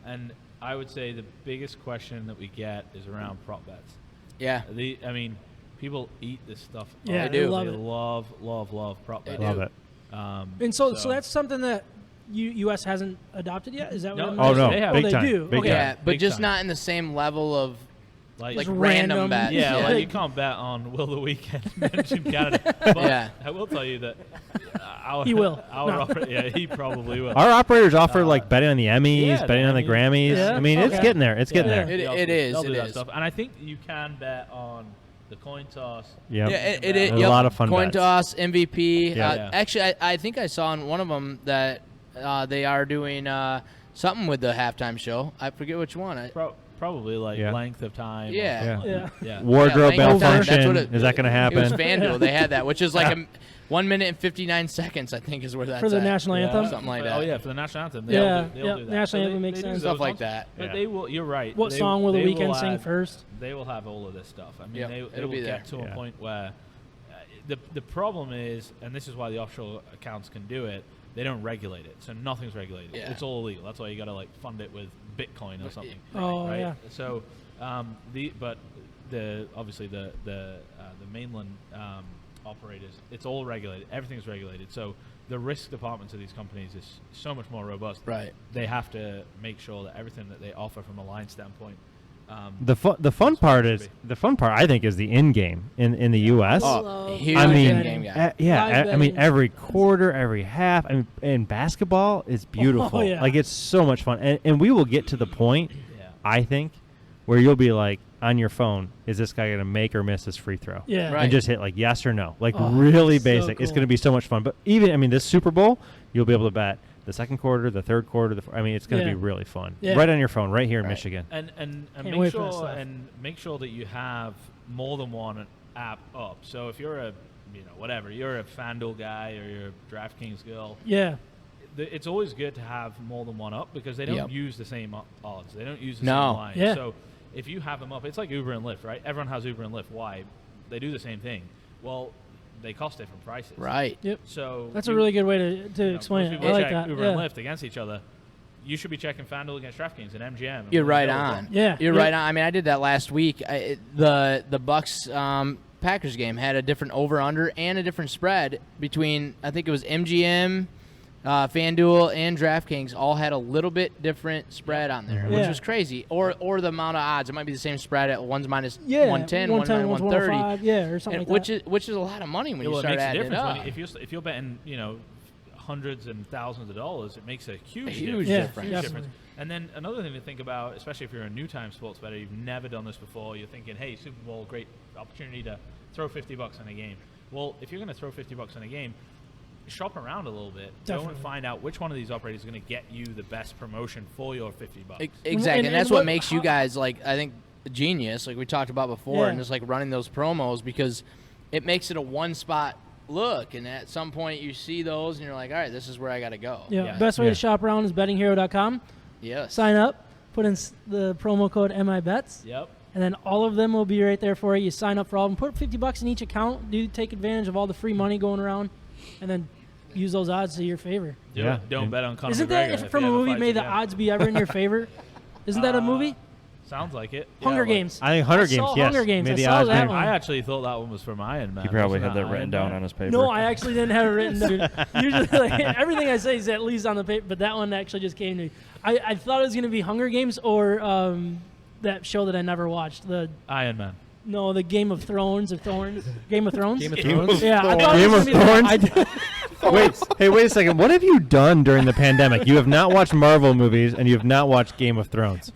and I would say the biggest question that we get is around prop bets. Yeah. People eat this stuff. Yeah, up. they love They it. love prop bets. Love it. And so that's something that U.S. hasn't adopted yet. Is that No. what? I'm Oh, no. They have. Big they time. do. Big Okay. time. Yeah, but Big just time. not in the same level of like like Just random random. bets. yeah, Yeah. like you can't bet on will the weekend mention Canada. But Yeah. I will tell you that He will. No. He probably will. Our operators offer like betting on the Emmys, yeah, betting on the the Grammys. Yeah? I mean, it's Okay. getting there. It's getting Yeah. there. It is. They'll do It that is. stuff. And I think you can bet on the coin toss. Yep. Yeah, it There's is. a lot of fun Coin bets. toss, MVP. Yeah. Yeah. Actually, I think I saw in one of them that they are doing something with the halftime show. I forget which one. Probably like Yeah. length of time. or Yeah. something. Yeah. Yeah. Wardrobe Yeah, that's malfunction. what it- Is that going to It was happen? FanDuel. They had that, which is like 1 minute and 59 seconds, I think, is where that's For the at. national anthem? Something like Oh that. yeah, for the national anthem. Yeah, They'll yeah, do that. national So anthem makes they do sense. those Stuff like ones, that. But Yeah. they will. You're right. What they- song will the they weekend will sing have- first? They will have all of this stuff. I mean, Yep, they it'll will be get there. to a point where the problem is, and this is why the offshore accounts can do it. They don't regulate it, so nothing's regulated. Yeah. It's all illegal. That's why you got to like fund it with Bitcoin or something. Oh, right? yeah. So, obviously the mainland operators, it's all regulated. Everything's regulated. So the risk departments of these companies is so much more robust. Right. They have to make sure that everything that they offer from a line standpoint The fun part I think is the in game in the U.S. Huge I mean, in-game guy. I mean every quarter, every half. I mean, and basketball is beautiful. Like it's so much fun, and we will get to the point, I think, where you'll be like on your phone, is this guy gonna make or miss his free throw? Yeah, Right. And just hit like yes or no, like really so basic. It's cool. gonna be so much fun. But even this Super Bowl, you'll be able to bet the second quarter, the third quarter. I mean, it's going to be really fun. Yeah. Right on your phone, right here in Michigan. And Can't make wait for that sure stuff. make sure that you have more than one app up. So if you're you're a FanDuel guy or you're a DraftKings girl, it's always good to have more than one up because they don't use the same odds. They don't use the same line. Yeah. So if you have them up, it's like Uber and Lyft, right? Everyone has Uber and Lyft. Why? They do the same thing. Well, they cost different prices. Right. Yep. So that's a really good way to explain most it. people I like check that. Uber and Lyft against each other. You should be checking FanDuel against DraftKings and MGM. And You're right on. Yeah. You're right on. I mean, I did that last week. The Bucks Packers game had a different over/under and a different spread between, I think it was MGM, FanDuel, and DraftKings all had a little bit different spread on there, which was crazy. Or the amount of odds. It might be the same spread at one's minus 110, one's minus 130. Yeah, or something like that. Which is a lot of money when you start adding it up. If you're betting, hundreds and thousands of dollars, it makes a huge difference. difference. And then another thing to think about, especially if you're a new-time sports bettor, you've never done this before, you're thinking, hey, Super Bowl, great opportunity to throw $50 on a game. Well, if you're going to throw $50 on a game, shop around a little bit. Go and find out which one of these operators is going to get you the best promotion for your $50. Exactly, and that's what makes you guys, like, I think, genius, like we talked about before, and just like running those promos, because it makes it a one-spot look, and at some point you see those and you're like, all right, this is where I got to go. Best way to shop around is bettinghero.com. Yes. Sign up, put in the promo code MIBETS. Yep. And then all of them will be right there for you. You sign up for all of them. Put $50 in each account. Take advantage of all the free money going around, and then use those odds to your favor. Don't bet on Conor Isn't McGregor. that from a movie? May the odds be ever in your favor? Isn't that a movie? Sounds like it. Hunger Games. I think Hunger Games. Yes. Hunger Games. Maybe I saw that one. I actually thought that one was from Iron Man. He probably Wasn't had that written down on his paper. No, I actually didn't have it written down. Usually, everything I say is at least on the paper, but that one actually just came to me. I thought it was going to be Hunger Games or that show that I never watched. The Iron Man. No, the Game of Thrones or Thorns. Game of Thrones? Game of Thrones? Yeah, I thought Game it of was gonna be Thorns? Wait a second. What have you done during the pandemic? You have not watched Marvel movies, and you have not watched Game of Thrones.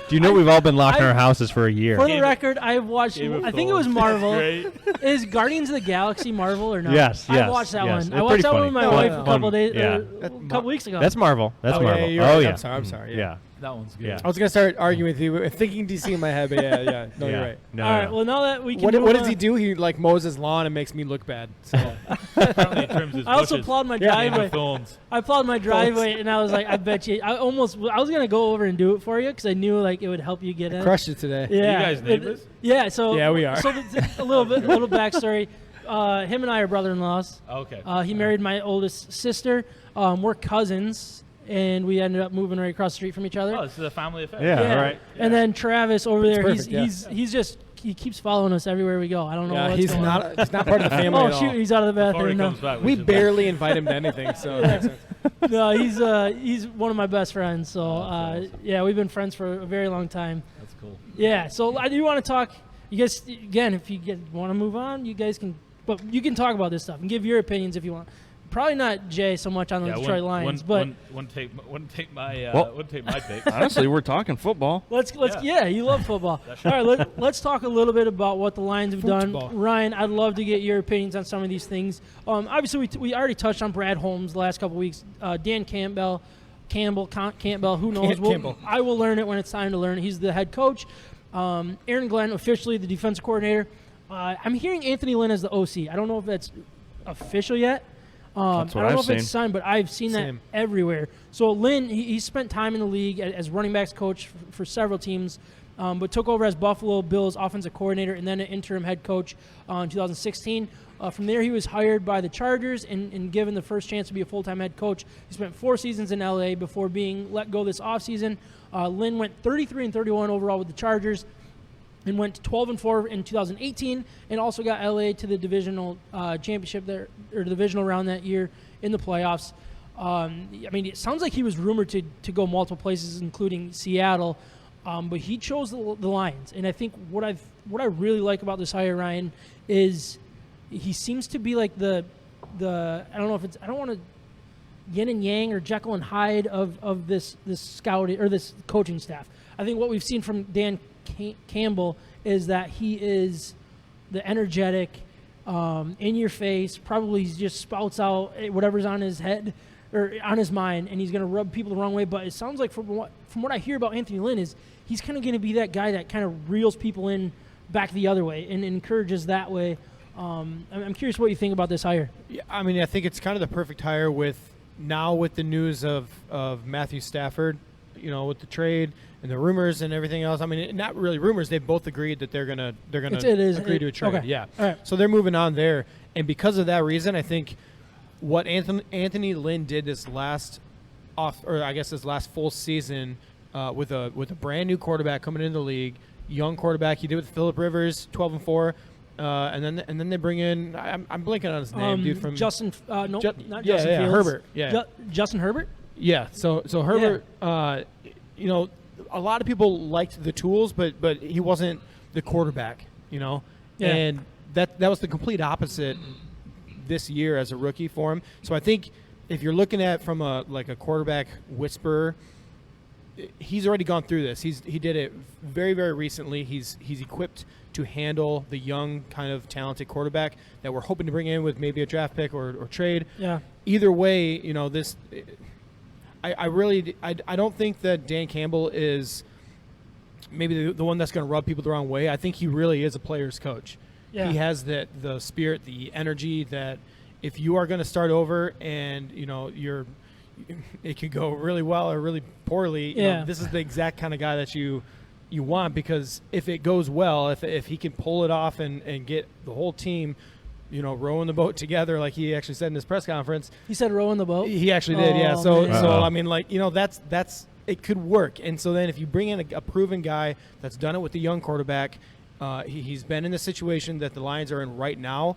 Do you know we've all been locked in our houses for a year? For the record, I've watched. I think it was Marvel. Great. Is Guardians of the Galaxy Marvel or not? Yes. I watched that one. It's I watched pretty that one funny. with my wife a Fun. couple days, Yeah. a couple weeks ago. That's Marvel. That's Marvel. Yeah, you're oh right. yeah. I'm sorry. Yeah. That one's good. Yeah. I was gonna start arguing with you, thinking DC in my head, but yeah. No, you're right. No, All right. no. Well, now that we can. What move does on- he do? He like mows his lawn and makes me look bad. So Apparently he trims his I also bushes. plowed my Game of driveway. Thorns. I plowed my driveway, and I was like, I bet you. I was gonna go over and do it for you because I knew like it would help you get in. crushed it today. Yeah. You guys neighbors? Yeah. So Yeah, we are. So a little backstory. Him and I are brother-in-laws. Okay. He married my oldest sister. We're cousins, and we ended up moving right across the street from each other. Oh, this is a family affair. Yeah. right. And then Travis over there, perfect, he keeps following us everywhere we go. I don't know Yeah, what's he's going on. not part of the family Oh at all. shoot, he's out of the Before he bathroom comes now. back, We should- barely invite him to anything, so it makes sense. No, he's one of my best friends. So that's awesome. yeah, we've been friends for a very long time. That's cool. Yeah, so I do want to talk. You guys, again, if you want to move on, you guys can. But you can talk about this stuff and give your opinions if you want. Probably not Jay so much on the Detroit Lions, but wouldn't take my pick. Honestly, we're talking football. let's you love football. All right, let's talk a little bit about what the Lions have Football. done. Ryan, I'd love to get your opinions on some of these things. Obviously, we already touched on Brad Holmes the last couple weeks. Dan Campbell, who knows? Campbell. I will learn it when it's time to learn. He's the head coach. Aaron Glenn, officially the defensive coordinator. I'm hearing Anthony Lynn as the OC. I don't know if that's official yet. That's what I don't know I've if it's seen. signed, but I've seen Same. that everywhere. So Lynn, he spent time in the league as running backs coach for several teams, but took over as Buffalo Bills offensive coordinator and then an interim head coach in 2016. From there, he was hired by the Chargers and given the first chance to be a full-time head coach. He spent 4 seasons in L.A. before being let go this offseason. Lynn went 33-31 overall with the Chargers and went 12-4 in 2018, and also got LA to the divisional championship there, or the divisional round that year in the playoffs. I mean, it sounds like he was rumored to go multiple places, including Seattle. but he chose the Lions. And I think what I really like about this hire, Ryan, is he seems to be like the I don't know if it's, I don't want to yin and yang or Jekyll and Hyde of this scouting or this coaching staff. I think what we've seen from Dan Campbell is that he is the energetic, in your face, probably just spouts out whatever's on his head or on his mind, and he's going to rub people the wrong way. But it sounds like from what I hear about Anthony Lynn is he's kind of going to be that guy that kind of reels people in back the other way and encourages that way. I'm curious what you think about this hire. Yeah, I mean, I think it's kind of the perfect hire with the news of Matthew Stafford, with the trade and the rumors and everything else. I mean, not really rumors. They've both agreed that they're gonna agree to a trade. Okay. Yeah. All right. So they're moving on there, and because of that reason, I think what Anthony Lynn did this last full season with a brand new quarterback coming into the league, young quarterback. He did with Phillip Rivers, 12-4. And then they bring in I'm blanking on his name, dude, from Justin. Not Justin yeah, Fields. Herbert. Yeah, Justin Herbert. Yeah. So Herbert, a lot of people liked the tools, but he wasn't the quarterback. Yeah. And that was the complete opposite this year as a rookie for him. So I think if you're looking at from a quarterback whisperer, he's already gone through this. He did it very, very recently. He's equipped to handle the young, kind of talented quarterback that we're hoping to bring in with maybe a draft pick or trade. Yeah. Either way, this. I don't think that Dan Campbell is maybe the one that's going to rub people the wrong way. I think he really is a player's coach. Yeah. He has the spirit, the energy that if you are going to start over and it could go really well or really poorly. This is the exact kind of guy that you want, because if it goes well, if he can pull it off and get the whole team, rowing the boat together, like he actually said in his press conference. He said rowing the boat? He actually did, yeah. So man. I mean, that's it could work. And so then if you bring in a proven guy that's done it with the young quarterback, he's been in the situation that the Lions are in right now.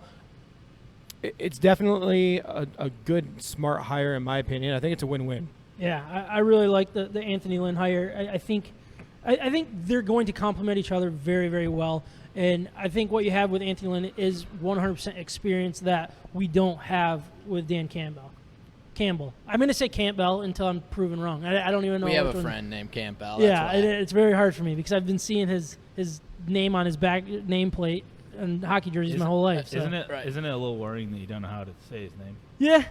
It's definitely a good, smart hire, in my opinion. I think it's a win-win. Yeah, I really like the Anthony Lynn hire. I think they're going to complement each other very, very well. And I think what you have with Anthony Lynn is 100% experience that we don't have with Dan Campbell. I'm going to say Campbell until I'm proven wrong. I don't even know. We have a friend named Campbell. Yeah, it's very hard for me because I've been seeing his name on his back nameplate and hockey jerseys my whole life. So. Isn't it a little worrying that you don't know how to say his name? Yeah,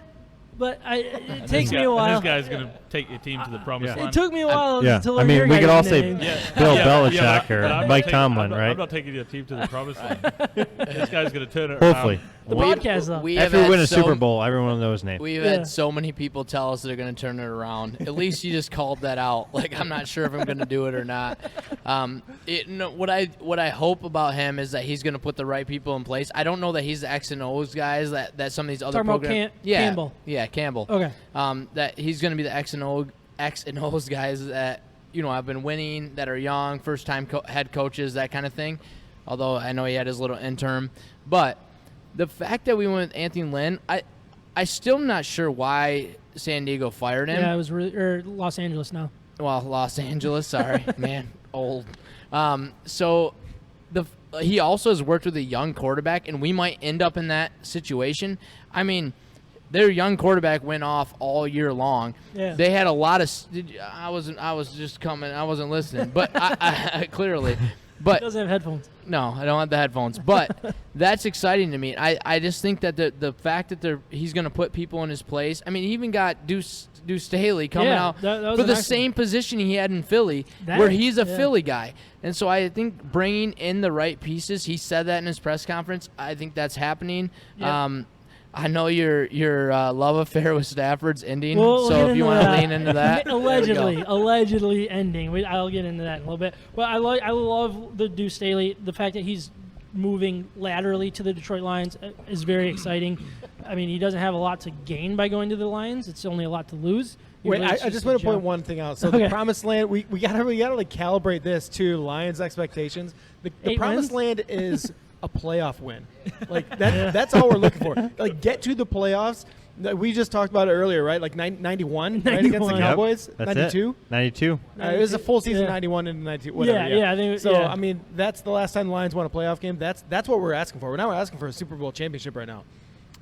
but it takes me a while. This guy's going to take your team to the promised land. It took me a while to learn. I mean, your we could all guys' say names. Bill Belichick or Mike Tomlin, right? I'm not taking your team to the promised land. This guy's going to turn it Hopefully. around. The podcast, though. After we win a Super Bowl, everyone knows names. We've had so many people tell us they're going to turn it around. At least you just called that out. Like, I'm not sure if I'm going to do it or not. What I hope about him is that he's going to put the right people in place. I don't know that he's the X and O's guys that some of these other Talking programs. about Campbell. Yeah, Campbell. Okay. That he's going to be the X and O's guys that have been winning, that are young, first time head coaches, that kind of thing. Although I know he had his little interim, but. The fact that we went with Anthony Lynn, I still am not sure why San Diego fired him. Yeah, it was Los Angeles now. Well, Los Angeles, sorry, man, old. So he also has worked with a young quarterback, and we might end up in that situation. I mean, their young quarterback went off all year long. Yeah. They had a lot of. I wasn't listening, but I clearly. But he doesn't have headphones. No, I don't have the headphones. But that's exciting to me. I just think that the fact that he's going to put people in his place. I mean, he even got Deuce Staley coming out that for the same position he had in Philly, where he's a Philly guy. And so I think bringing in the right pieces, he said that in his press conference. I think that's happening. Yeah. I know your love affair with Stafford's ending, so if you want to lean into that. allegedly ending. I'll get into that in a little bit. But I love the Deuce Staley. The fact that he's moving laterally to the Detroit Lions is very exciting. I mean, he doesn't have a lot to gain by going to the Lions. It's only a lot to lose. Wait, I just want to point one thing out. So the Promised Land, we gotta calibrate this to Lions' expectations. The Promised Land is a playoff win. Like that's all we're looking for. Like, get to the playoffs. We just talked about it earlier, right? Like 91, right, against the 91. Cowboys? Yep, that's 92? it. 92. It was a full season, Yeah. 91 and 92, whatever. Yeah, I think. So, yeah. I mean, that's the last time the Lions won a playoff game. That's what we're asking for. We're not asking for a Super Bowl championship right now.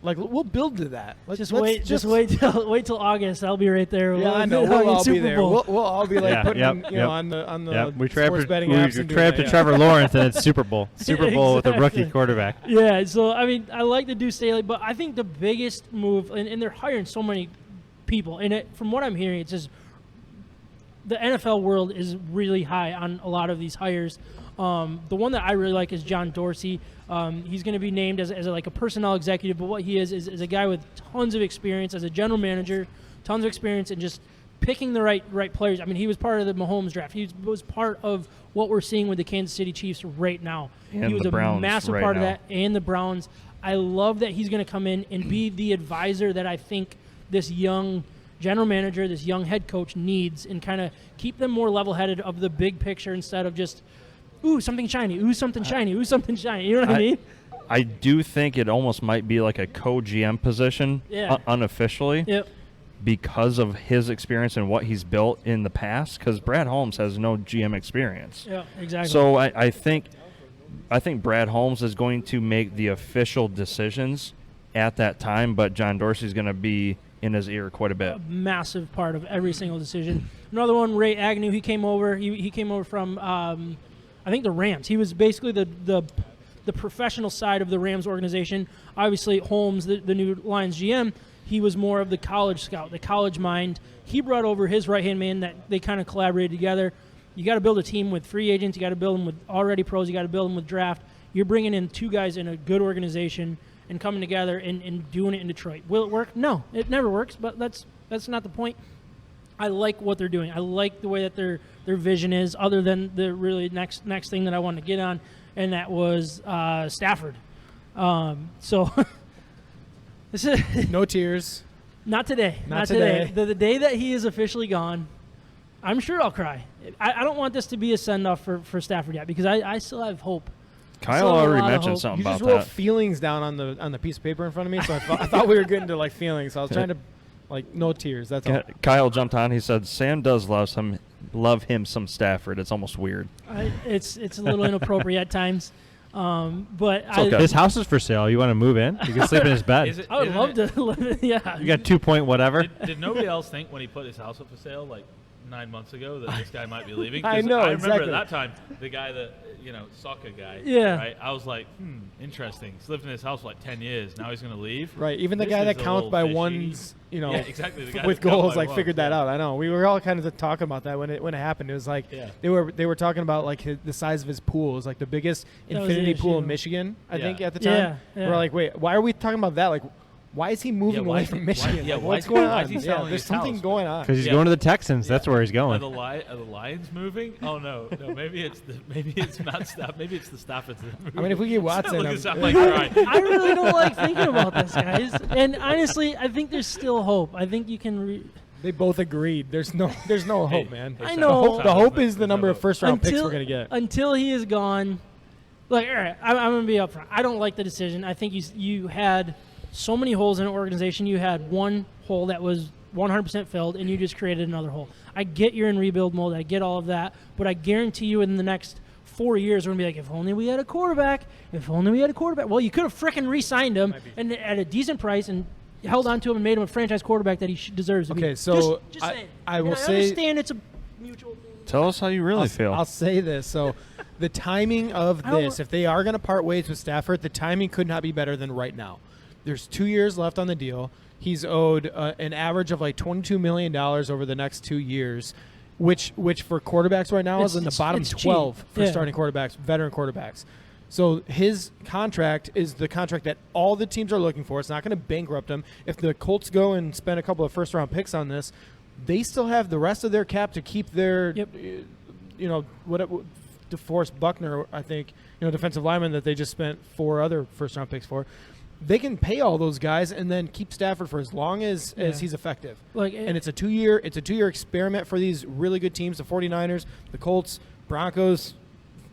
Like, we'll build to that. Just wait till August. I'll be right there. Yeah, I know. We'll all be there. We'll all be like Yeah, putting, yep, you know, on the Yep. We trade sports up betting to, apps. we and trade up doing to that, Trevor Lawrence, and it's Super Bowl. Super Bowl with a rookie Exactly. quarterback. Yeah, so I mean, I like the Deuce Staley, but I think the biggest move, and they're hiring so many people, and from what I'm hearing, it's just the NFL world is really high on a lot of these hires. The one that I really like is John Dorsey. He's going to be named as like a personnel executive, but what he is a guy with tons of experience as a general manager, tons of experience in just picking the right players. I mean, he was part of the Mahomes draft. He was part of what we're seeing with the Kansas City Chiefs right now. And he was the a Browns massive right part of now. that, and the Browns. I love that he's going to come in and be the advisor that I think this young general manager, this young head coach needs, and kind of keep them more level-headed of the big picture instead of just, ooh, something shiny, ooh, something shiny, ooh, something shiny. You know what I mean? I do think it almost might be like a co-GM position unofficially. Yep. Because of his experience and what he's built in the past, because Brad Holmes has no GM experience. Yeah, exactly. So I think Brad Holmes is going to make the official decisions at that time, but John Dorsey's going to be in his ear quite a bit. A massive part of every single decision. Another one, Ray Agnew. He came over. He came over from I think the Rams. He was basically the professional side of the Rams organization. Obviously, Holmes, the new Lions GM, he was more of the college scout, the college mind. He brought over his right-hand man that they kind of collaborated together. You got to build a team with free agents. You got to build them with already pros. You got to build them with draft. You're bringing in two guys in a good organization and coming together and doing it in Detroit. Will it work? No, it never works, but that's not the point. I like what they're doing. I like the way that their vision is, other than the really next thing that I wanted to get on, and that was Stafford. So this is No tears. not today. Not today. The day that he is officially gone, I'm sure I'll cry. I don't want this to be a send-off for Stafford yet, because I still have hope. Kyle So a already lot of mentioned hope. something You about just wrote that. feelings down on the piece of paper in front of me, so I thought we were getting to like feelings. So I was trying to like no tears. That's all. Kyle jumped on. He said, "Sam does love him some Stafford. It's almost weird." It's a little inappropriate at times, but okay. His house is for sale. You want to move in? You can sleep in his bed. Is it, I would love to. Yeah. You got 2 point whatever. Did nobody else think when he put his house up for sale like 9 months ago that this guy might be leaving? 'Cause I know, I remember exactly. at that time the guy that soccer guy. Yeah. Right. I was like, interesting. He's lived in his house for like 10 years. Now he's gonna leave. Right. Even the This guy is that a counts little by fishy. ones, Yeah, exactly. The guy with that counts goals, by like ones, figured that yeah. out. I know. We were all kind of talking about that when it happened. It was like Yeah. they were talking about like the size of his pool. It was like the biggest That was the infinity pool issue. in Michigan, I Yeah. think, at the time. Yeah, yeah. We're like, wait, why are we talking about that? Like, why is he moving why away is from he- Michigan? why- yeah, Like, why what's is he- going why on? is he Yeah, selling there's his something house? going on. Because he's Yeah. going to the Texans. That's where he's Are going. the Lions moving? Oh no, maybe it's not Stafford. Maybe it's the Staffords. that are moving. I mean, if we get Watson, Look I'm- at sound like crying. I really don't like thinking about this, guys. And honestly, I think there's still hope. I think you can. They both agreed. There's no hope, man. I Sam, know. The hope is there's the number no of hope. first round picks we're gonna get. Until he is gone. Look, all right, I'm going to be upfront. I don't like the decision. I think you had so many holes in an organization. You had one hole that was 100% filled, and you just created another hole. I get you're in rebuild mode. I get all of that. But I guarantee you in the next 4 years, we're going to be like, if only we had a quarterback. If only we had a quarterback. Well, you could have frickin' re-signed him and at a decent price and held on to him and made him a franchise quarterback that he deserves to be. Okay, so just saying. I will And say- I understand it's a mutual thing. Tell us how you really feel. I'll say this. So the timing of I don't this, wa- if they are going to part ways with Stafford, the timing could not be better than right now. There's 2 years left on the deal. He's owed an average of like $22 million over the next 2 years, which for quarterbacks right now is in the bottom it's cheap. 12 for Yeah. starting quarterbacks, veteran quarterbacks. So his contract is the contract that all the teams are looking for. It's not going to bankrupt him. If the Colts go and spend a couple of first-round picks on this, they still have the rest of their cap to keep their, Yep. DeForest Buckner, I think, defensive lineman that they just spent 4 other first-round picks for. They can pay all those guys and then keep Stafford for as long as he's effective. And it's a 2-year experiment for these really good teams, the 49ers, the Colts, Broncos,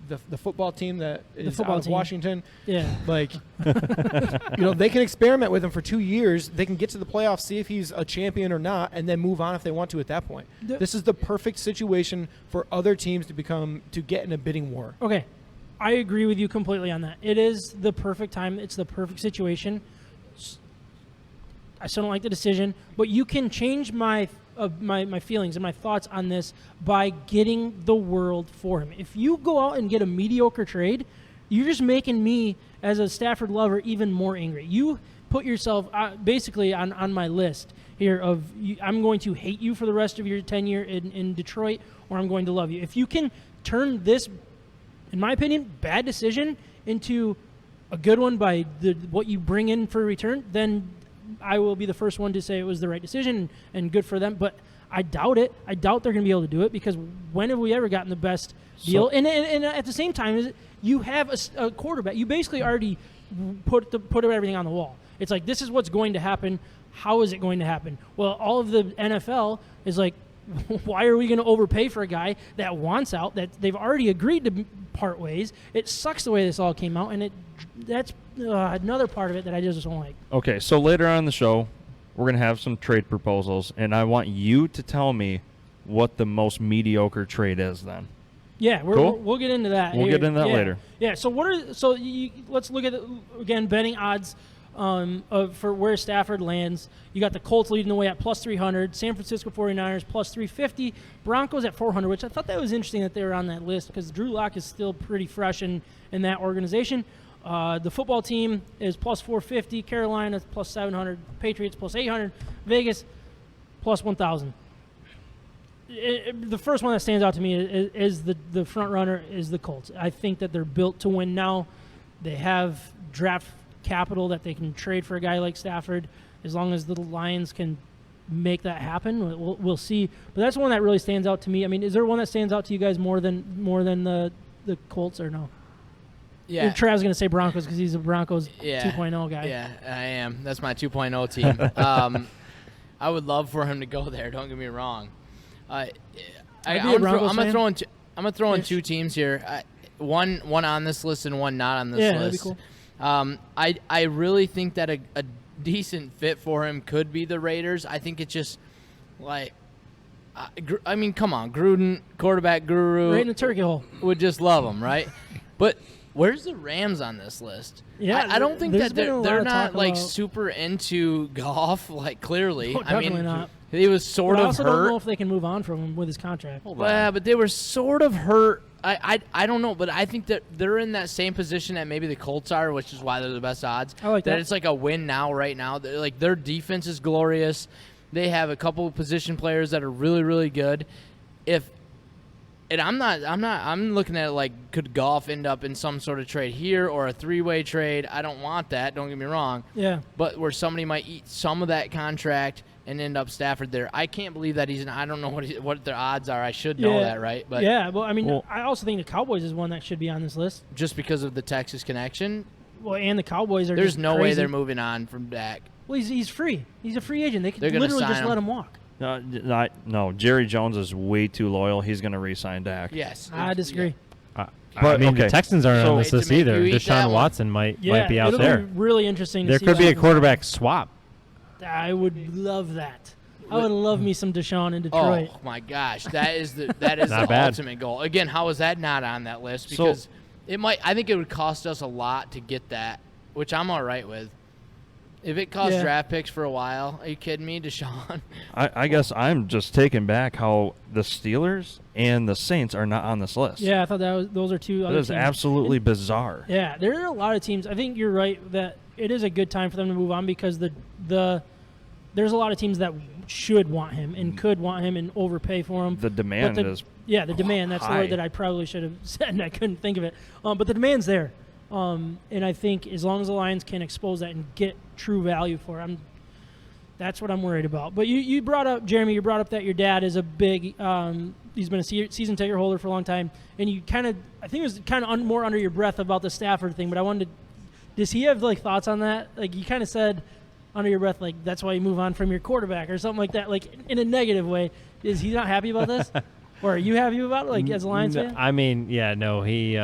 the football team that is football out of team. Washington. Yeah. Like, they can experiment with him for 2 years. They can get to the playoffs, see if he's a champion or not, and then move on if they want to at that point. This is the perfect situation for other teams to get in a bidding war. Okay. I agree with you completely on that. It is the perfect time. It's the perfect situation. I still don't like the decision, but you can change my feelings and my thoughts on this by getting the world for him. If you go out and get a mediocre trade, you're just making me, as a Stafford lover, even more angry. You put yourself basically on my list here of I'm going to hate you for the rest of your tenure in Detroit, or I'm going to love you. If you can turn this, in my opinion, bad decision into a good one by what you bring in for return, then I will be the first one to say it was the right decision and good for them. But I doubt it. I doubt they're going to be able to do it, because when have we ever gotten the best deal? And at the same time, you have a quarterback. You basically already put everything on the wall. It's like, this is what's going to happen. How is it going to happen? Well, all of the NFL is like, why are we going to overpay for a guy that wants out, that they've already agreed to part ways? It sucks the way this all came out, and that's another part of it that I just don't like. Okay, so later on in the show, we're going to have some trade proposals, and I want you to tell me what the most mediocre trade is then. Yeah, Cool? we'll get into that. We'll get into that later. Yeah, so let's look at, again, betting odds for where Stafford lands. You got the Colts leading the way at plus 300, San Francisco 49ers plus 350, Broncos at 400, which I thought that was interesting that they were on that list, because Drew Lock is still pretty fresh in that organization. The football team is plus 450, Carolina plus 700, Patriots plus 800, Vegas plus 1,000. The first one that stands out to me is the front runner is the Colts. I think that they're built to win now. They have draft capital that they can trade for a guy like Stafford. As long as the Lions can make that happen, we'll see. But that's one that really stands out to me. I mean, is there one that stands out to you guys more than the Colts, or no? Yeah. Trav's going to say Broncos because he's a Broncos 2.0 guy. Yeah, I am. That's my 2.0 team. I would love for him to go there. Don't get me wrong. I'm gonna throw in two teams here. One on this list and one not on this list. That'd be cool. I really think that a decent fit for him could be the Raiders. I think it's just like, I mean, come on, Gruden, quarterback guru, right in the turkey hole, would just love him, right? But where's the Rams on this list? Yeah, I don't think that they're not like about super into golf. Like, clearly, No, definitely not. He was sort I of also hurt. don't know if they can move on from him with his contract. Yeah, but they were sort of hurt. I don't know, but I think that they're in that same position that maybe the Colts are, which is why they're the best odds. I like that. It's like a win now, right now. Like, their defense is glorious. They have a couple of position players that are really, really good. I'm looking at it like, could Goff end up in some sort of trade here or a three-way trade? I don't want that. Don't get me wrong. Yeah. But where somebody might eat some of that contract and end up Stafford there. I can't believe that I don't know what their odds are. I should know that, right? But yeah, well, I mean, I also think the Cowboys is one that should be on this list. Just because of the Texas connection? Well, and the Cowboys are There's just no crazy. way they're moving on from Dak. Well, he's free. He's a free agent. They could They're gonna literally sign just let him walk. No, Jerry Jones is way too loyal. He's going to re-sign Dak. Yes. I disagree. I mean, the Texans aren't on this list to make either. you eat that Deshaun one. Watson might be out it'll there. Be really interesting. There to see could be what a happens. quarterback swap. I would love that. I would love me some Deshaun in Detroit. Oh my gosh, that is the Not bad. ultimate goal. Again, how is that not on that list? Because I think it would cost us a lot to get that, which I'm all right with. If it costs draft picks for a while, are you kidding me, Deshaun? I guess I'm just taken back how the Steelers and the Saints are not on this list. Yeah, I thought those are two other That is teams. absolutely bizarre. Yeah, there are a lot of teams. I think you're right that it is a good time for them to move on because there's a lot of teams that should want him and could want him and overpay for him. The demand is the demand. That's the high. word that I probably should have said, and I couldn't think of it. But the demand's there, and I think as long as the Lions can expose that and get true value for him, that's what I'm worried about. But you brought up, Jeremy, that your dad is a big he's been a season ticket holder for a long time, and you I think it was kind of more under your breath about the Stafford thing, but I wanted to, does he have like thoughts on that? Like you kind of said under your breath, like that's why you move on from your quarterback or something like that, like in a negative way. Is he not happy about this? Or are you happy about it, like as a Lions fan? I mean, yeah, no, he.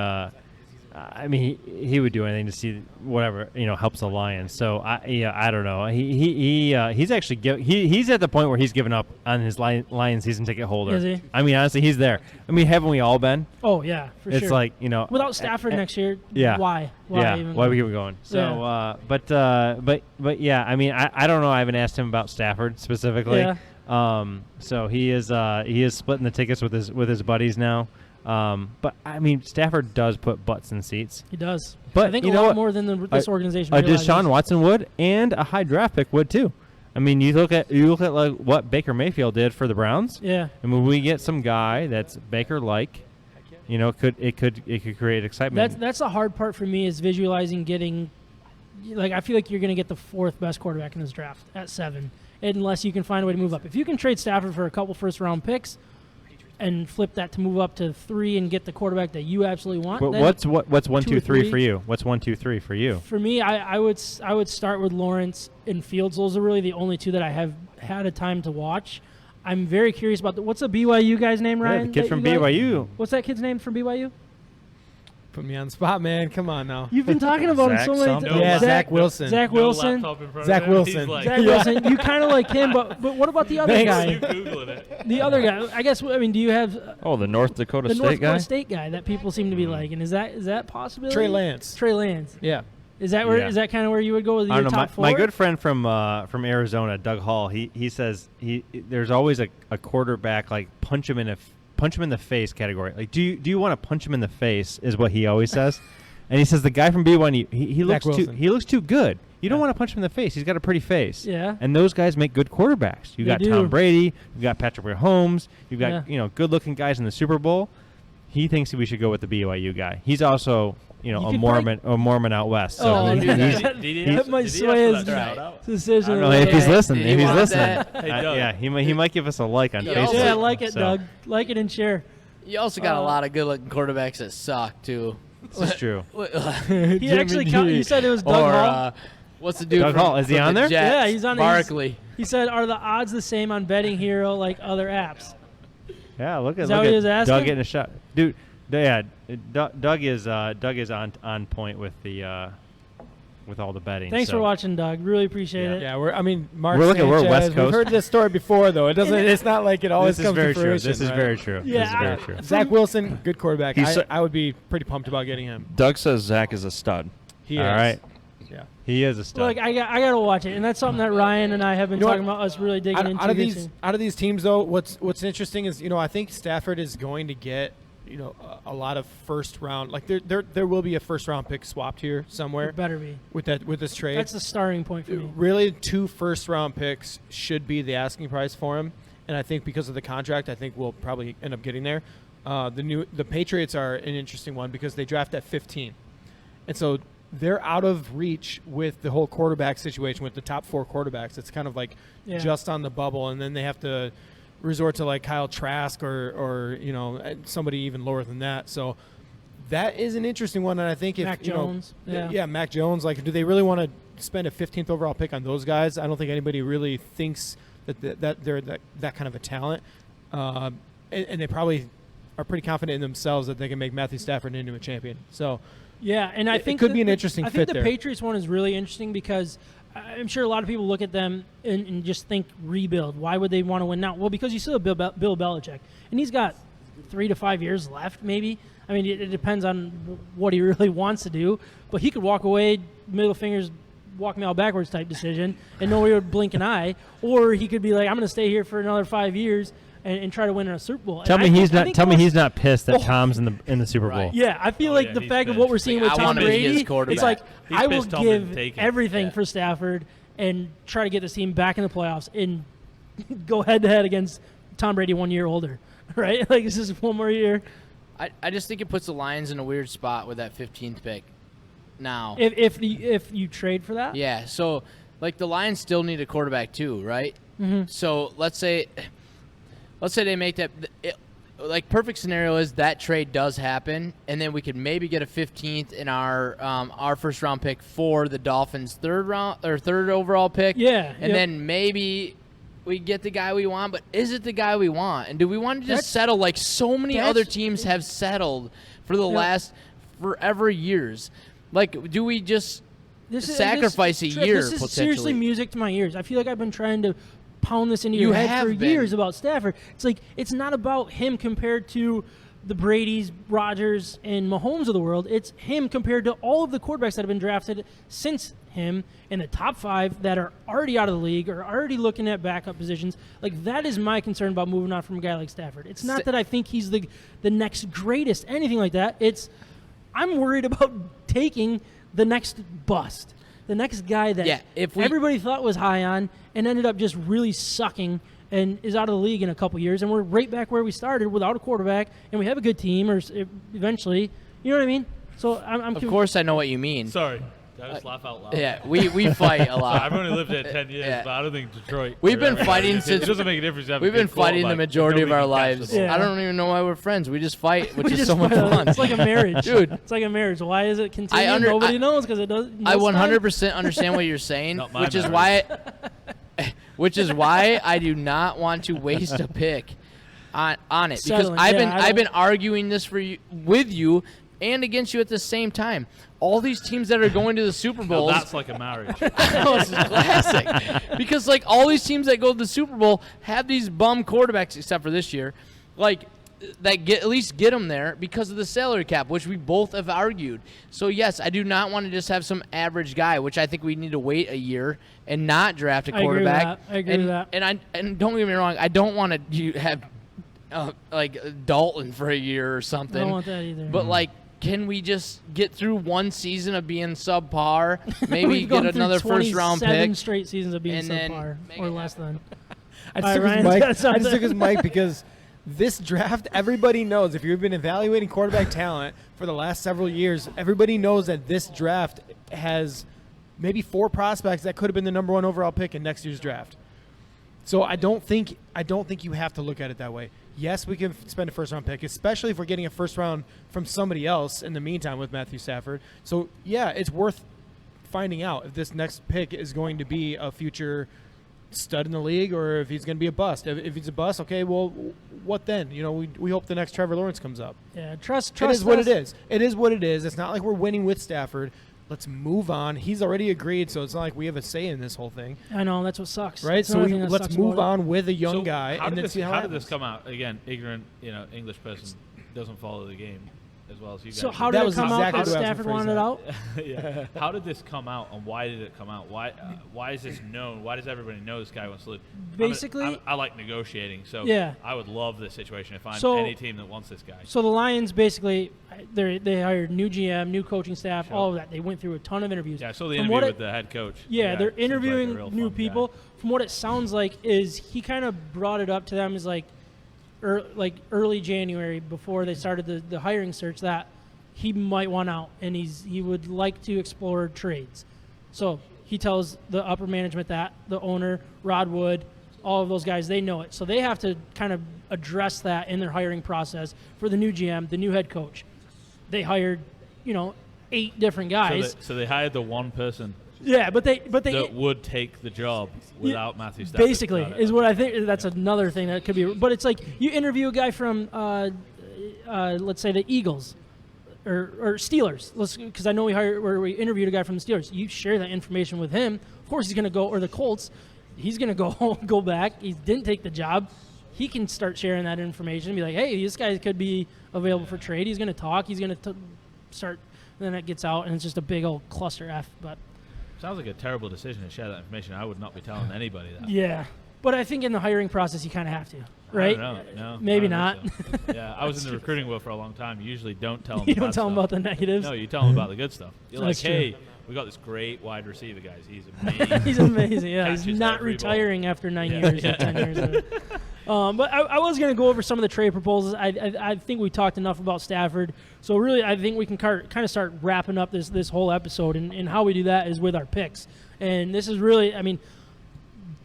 I mean, he would do anything to see whatever helps the Lions. So I don't know. He's actually he's at the point where he's given up on his Lions season ticket holder. Is he? I mean, honestly, he's there. I mean, haven't we all been? Oh yeah, for sure. It's like without Stafford next year. Yeah. Why? Why we keep going? So, but yeah. I mean, I don't know. I haven't asked him about Stafford specifically. Yeah. So he is splitting the tickets with his buddies now. But I mean, Stafford does put butts in seats. He does. But I think you a know lot what? more than this organization. Deshaun Watson would, and a high draft pick would too. I mean, you look at like what Baker Mayfield did for the Browns. Yeah. And when we get some guy that's Baker-like, it could create excitement. That's the hard part for me is visualizing getting. Like, I feel like you're going to get the fourth best quarterback in this draft at 7, unless you can find a way to move up. If you can trade Stafford for a couple first-round picks and flip that to move up to 3 and get the quarterback that you absolutely want. But what's 1, 2, 3 for you? What's 1, 2, 3 for you? For me, I would start with Lawrence and Fields. Those are really the only two that I have had a time to watch. I'm very curious about what's the BYU guy's name, Ryan? Yeah, the kid from BYU. What's that kid's name from BYU? Put me on the spot, man. Come on now. You've been talking about him so many times. Yeah, Zach Wilson. Zach Wilson. Zach Wilson. Zach Wilson. You kind of like him, but what about the other guy? You Googling it. The other guy. I guess. I mean, do you have the North Dakota the State North guy? Dakota State guy that people seem to be liking? Is that possibility? Trey Lance. Trey Lance. Yeah. Is that where? Yeah. Is that kind of where you would go with your top 4? My good friend from Arizona, Doug Hall, he says there's always a quarterback like punch him in the face category. Like, do you want to punch him in the face? Is what he always says. And he says the guy from BYU, he looks too good. You don't want to punch him in the face. He's got a pretty face. Yeah. And those guys make good quarterbacks. You got Tom Brady. You got Patrick Mahomes. You've got good-looking guys in the Super Bowl. He thinks we should go with the BYU guy. He's also a Mormon out west. So that might sway his decision. I don't know if he's listening. If he's listening, Hey, he might give us a like on Facebook. Yeah, like it, Doug. Like it and share. You also got a lot of good-looking quarterbacks that suck too. This is true. He actually you said it was Doug Hall. What's the dude? Doug Hall, is he on there? Jets? Yeah, he's on. Barkley. He said, "Are the odds the same on Betting Hero like other apps?" Yeah, look at what he was asking? Doug getting a shot, dude. Yeah, Doug is on point with the with all the betting. Thanks for watching, Doug. Really appreciate it. Yeah, Mark we're Sanchez, West Coast. We've heard this story before, though. It's not like it always comes to fruition. This is very true. Yeah, this is very true. Zach Wilson, good quarterback. I would be pretty pumped about getting him. Doug says Zach is a stud. He is. All right. Yeah. He is a stud. Look, I got to watch it, and that's something that Ryan and I have been talking about. Us really digging into. Out of these teams, though, what's interesting is I think Stafford is going to get a lot of first round. Like there will be a first round pick swapped here somewhere. It better be with this trade. That's the starting point for me. Really, 2 first round picks should be the asking price for him, and I think because of the contract, I think we'll probably end up getting there. The Patriots are an interesting one because they draft at 15, and so they're out of reach with the whole quarterback situation with the top 4 quarterbacks. It's kind of like just on the bubble, and then they have to resort to like Kyle Trask or somebody even lower than that. So that is an interesting one, and I think if Mac Jones, Mac Jones, like, do they really want to spend a 15th overall pick on those guys? I don't think anybody really thinks that they're that kind of a talent, and they probably are pretty confident in themselves that they can make Matthew Stafford into a champion. So yeah, and I think it could be an interesting fit there. I think the Patriots one is really interesting because I'm sure a lot of people look at them and just think rebuild. Why would they want to win now? Well, because you still have Bill Belichick, and he's got 3 to 5 years left, maybe. I mean, it depends on what he really wants to do. But he could walk away, middle fingers, walk me out backwards type decision, and nobody would blink an eye. Or he could be like, I'm going to stay here for another 5 years and try to win a Super Bowl. Tell me he's not pissed that Tom's in the Super Bowl. Right. Yeah, I feel like the fact of what we're seeing with Tom Brady, it's like I will give everything for Stafford and try to get this team back in the playoffs and go head-to-head against Tom Brady 1 year older, right? Like, this is 1 more year. I just think it puts the Lions in a weird spot with that 15th pick now. If you trade for that? Yeah, so, like, the Lions still need a quarterback too, right? Mm-hmm. So let's say they make that like perfect scenario is that trade does happen, and then we could maybe get a 15th in our first round pick for the Dolphins' third overall pick. Yeah, and then maybe we get the guy we want, but is it the guy we want? And do we want to just settle like so many other teams have settled for the last forever years? Like, do we just sacrifice a year This is potentially? seriously music to my ears. I feel like I've been trying to pound this into your head for years about Stafford. It's like, it's not about him compared to the Bradys, Rodgers, and Mahomes of the world. It's him compared to all of the quarterbacks that have been drafted since him in the top 5 that are already out of the league or already looking at backup positions. Like, that is my concern about moving on from a guy like Stafford. It's not that I think he's the next greatest, anything like that. It's I'm worried about taking the next bust, the next guy that everybody thought was high on and ended up just really sucking and is out of the league in a couple years, and we're right back where we started without a quarterback, and we have a good team, or eventually, you know what I mean? So I'm of course I know what you mean. Sorry. Did I just laugh out loud? Yeah, we fight a lot. I've only lived there 10 years, but I don't think Detroit. We've been fighting since. It doesn't make a difference. We've been fighting the majority of our lives. I don't even know why we're friends. We just fight, which is so much fun. It's like a marriage, dude. It's like a marriage. Why is it continuing? Nobody knows because it does. I 100% understand what you're saying, which is why I do not want to waste a pick on it, because I've been arguing this with you and against you at the same time. All these teams that are going to the Super Bowls. That's like a marriage. This is classic. Because, like, all these teams that go to the Super Bowl have these bum quarterbacks, except for this year, like, that at least get them there because of the salary cap, which we both have argued. So, yes, I do not want to just have some average guy, which I think we need to wait a year and not draft a quarterback. I agree with that. And don't get me wrong, I don't want to have, like, Dalton for a year or something. I don't want that either. But, like, can we just get through one season of being subpar, maybe get another first-round pick? 7 straight seasons of being subpar, or less than. I just took his mic because this draft, everybody knows, if you've been evaluating quarterback talent for the last several years, everybody knows that this draft has maybe 4 prospects that could have been the number 1 overall pick in next year's draft. So I don't think you have to look at it that way. Yes, we can spend a first-round pick, especially if we're getting a first round from somebody else in the meantime with Matthew Stafford. So, yeah, it's worth finding out if this next pick is going to be a future stud in the league or if he's going to be a bust. If he's a bust, okay, well, what then? You know, we hope the next Trevor Lawrence comes up. Yeah, trust. It is what it is. It is what it is. It's not like we're winning with Stafford. Let's move on. He's already agreed, so it's not like we have a say in this whole thing. I know, that's what sucks. Right? So let's move on with a young guy. How did this come out? Again, ignorant, English person doesn't follow the game as well as you guys. So how did it come out that Stafford wanted it out? Yeah. How did this come out, and why did it come out? Why is this known? Why does everybody know this guy wants to leave? Basically, I like negotiating, so I would love this situation if I'm any team that wants this guy. So the Lions basically, they hired new GM, new coaching staff, all of that. They went through a ton of interviews. Yeah, I saw the interview with the head coach. Yeah, they're interviewing new people. Guy. From what it sounds like is he kind of brought it up to them as like early January before they started the hiring search that he might want out and he would like to explore trades. So he tells the upper management that, the owner, Rod Wood, all of those guys, they know it. So they have to kind of address that in their hiring process for the new GM, the new head coach. They hired, 8 different guys. So they hired the one person. Yeah, but they that would take the job without Matthew Stafford. Basically, is what I think. That's another thing that could be. But it's like you interview a guy from, let's say the Eagles or Steelers. Because I know we interviewed a guy from the Steelers. You share that information with him. Of course, he's going to go, or the Colts. He's going to go back. He didn't take the job. He can start sharing that information and be like, hey, this guy could be available for trade. He's going to talk. He's going to start. And then it gets out, and it's just a big old cluster F. But sounds like a terrible decision to share that information. I would not be telling anybody that. Yeah. But I think in the hiring process, you kind of have to, right? I don't know. No. Maybe not. So. Yeah, I was in the recruiting world for a long time. You usually don't tell them You don't tell them about the negatives? No, you tell them about the good stuff. You're That's like, hey, true. we got this great wide receiver, guys. He's amazing. He's amazing, yeah. He's not retiring after 9 years or 10 years. But I was going to go over some of the trade proposals. I think we talked enough about Stafford. So really, I think we can kind of start wrapping up this whole episode. And how we do that is with our picks. And this is really,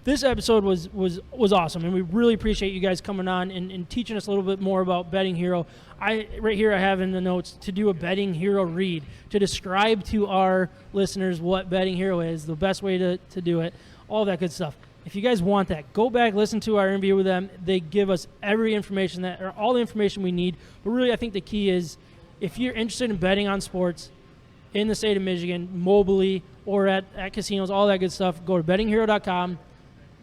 this episode was awesome, and we really appreciate you guys coming on and teaching us a little bit more about Betting Hero. Right here I have in the notes to do a Betting Hero read, to describe to our listeners what Betting Hero is, the best way to do it, all that good stuff. If you guys want that, go back, listen to our interview with them. They give us every information or all the information we need. But really, I think the key is if you're interested in betting on sports in the state of Michigan, mobily or at casinos, all that good stuff, go to bettinghero.com.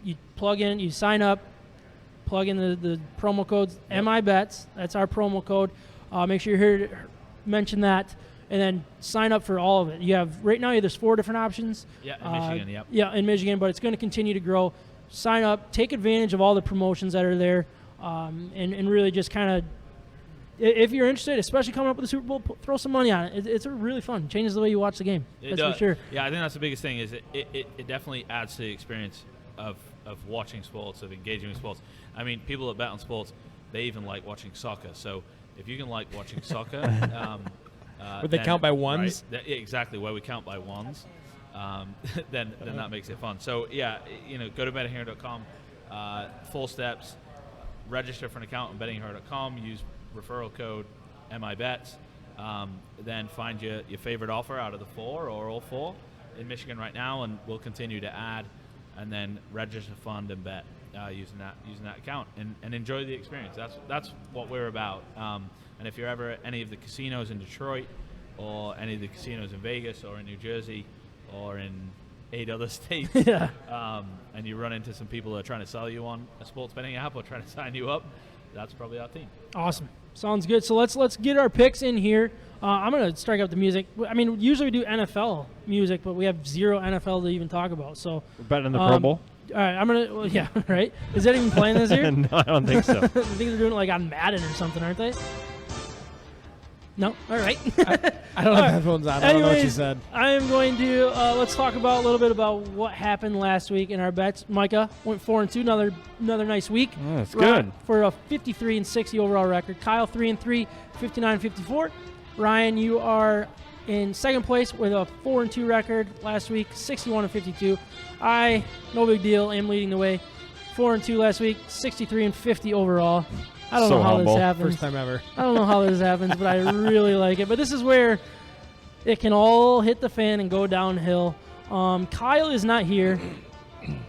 You plug in, you sign up, plug in the promo codes, MIBETS. That's our promo code. Make sure you're here to mention that. And then sign up for all of it. You have right now there's 4 different options. Yeah, in Michigan. Yep. Yeah, in Michigan, but it's going to continue to grow. Sign up, take advantage of all the promotions that are there, and really just kind of, if you're interested, especially coming up with the Super Bowl, throw some money on it. It's really fun. Changes the way you watch the game. It that's does. for sure. Yeah, I think that's the biggest thing. Is it definitely adds to the experience of watching sports, of engaging with sports. I mean, people that bet on sports, they even like watching soccer. So if you can like watching soccer. Would they count by ones? Right, exactly, where we count by ones. Then that makes it fun. So, yeah, go to bettinghero.com. 4 steps. Register for an account on bettinghero.com. Use referral code MIBETS. Then find your favorite offer out of the 4 or all 4 in Michigan right now, and we'll continue to add. And then register, fund, and bet using that account, and enjoy the experience. That's what we're about. And if you're ever at any of the casinos in Detroit or any of the casinos in Vegas or in New Jersey or in 8 other states, and you run into some people that are trying to sell you on a sports betting app or trying to sign you up, that's probably our team. Awesome. Sounds good. So let's get our picks in here. I'm going to strike up the music. I mean, usually we do NFL music, but we have 0 NFL to even talk about. So we're betting the Pro Bowl. All right, I'm going to, well, yeah, right? Is that even playing this year? No, I don't think so. I think they're doing it like on Madden or something, aren't they? No? All right. I don't have headphones on. I don't know what you said. I am going to, let's talk about a little bit about what happened last week in our bets. Micah went 4-2, another nice week. Oh, that's good. For a 53-60 overall record. Kyle 3-3, 59-54. Ryan, you are in second place with a 4-2 record last week, 61-52. I, no big deal, am leading the way. 4-2 last week, 63-50 overall. I don't know how this happens. First time ever. I don't know how this happens, but I really like it. But this is where it can all hit the fan and go downhill. Kyle is not here.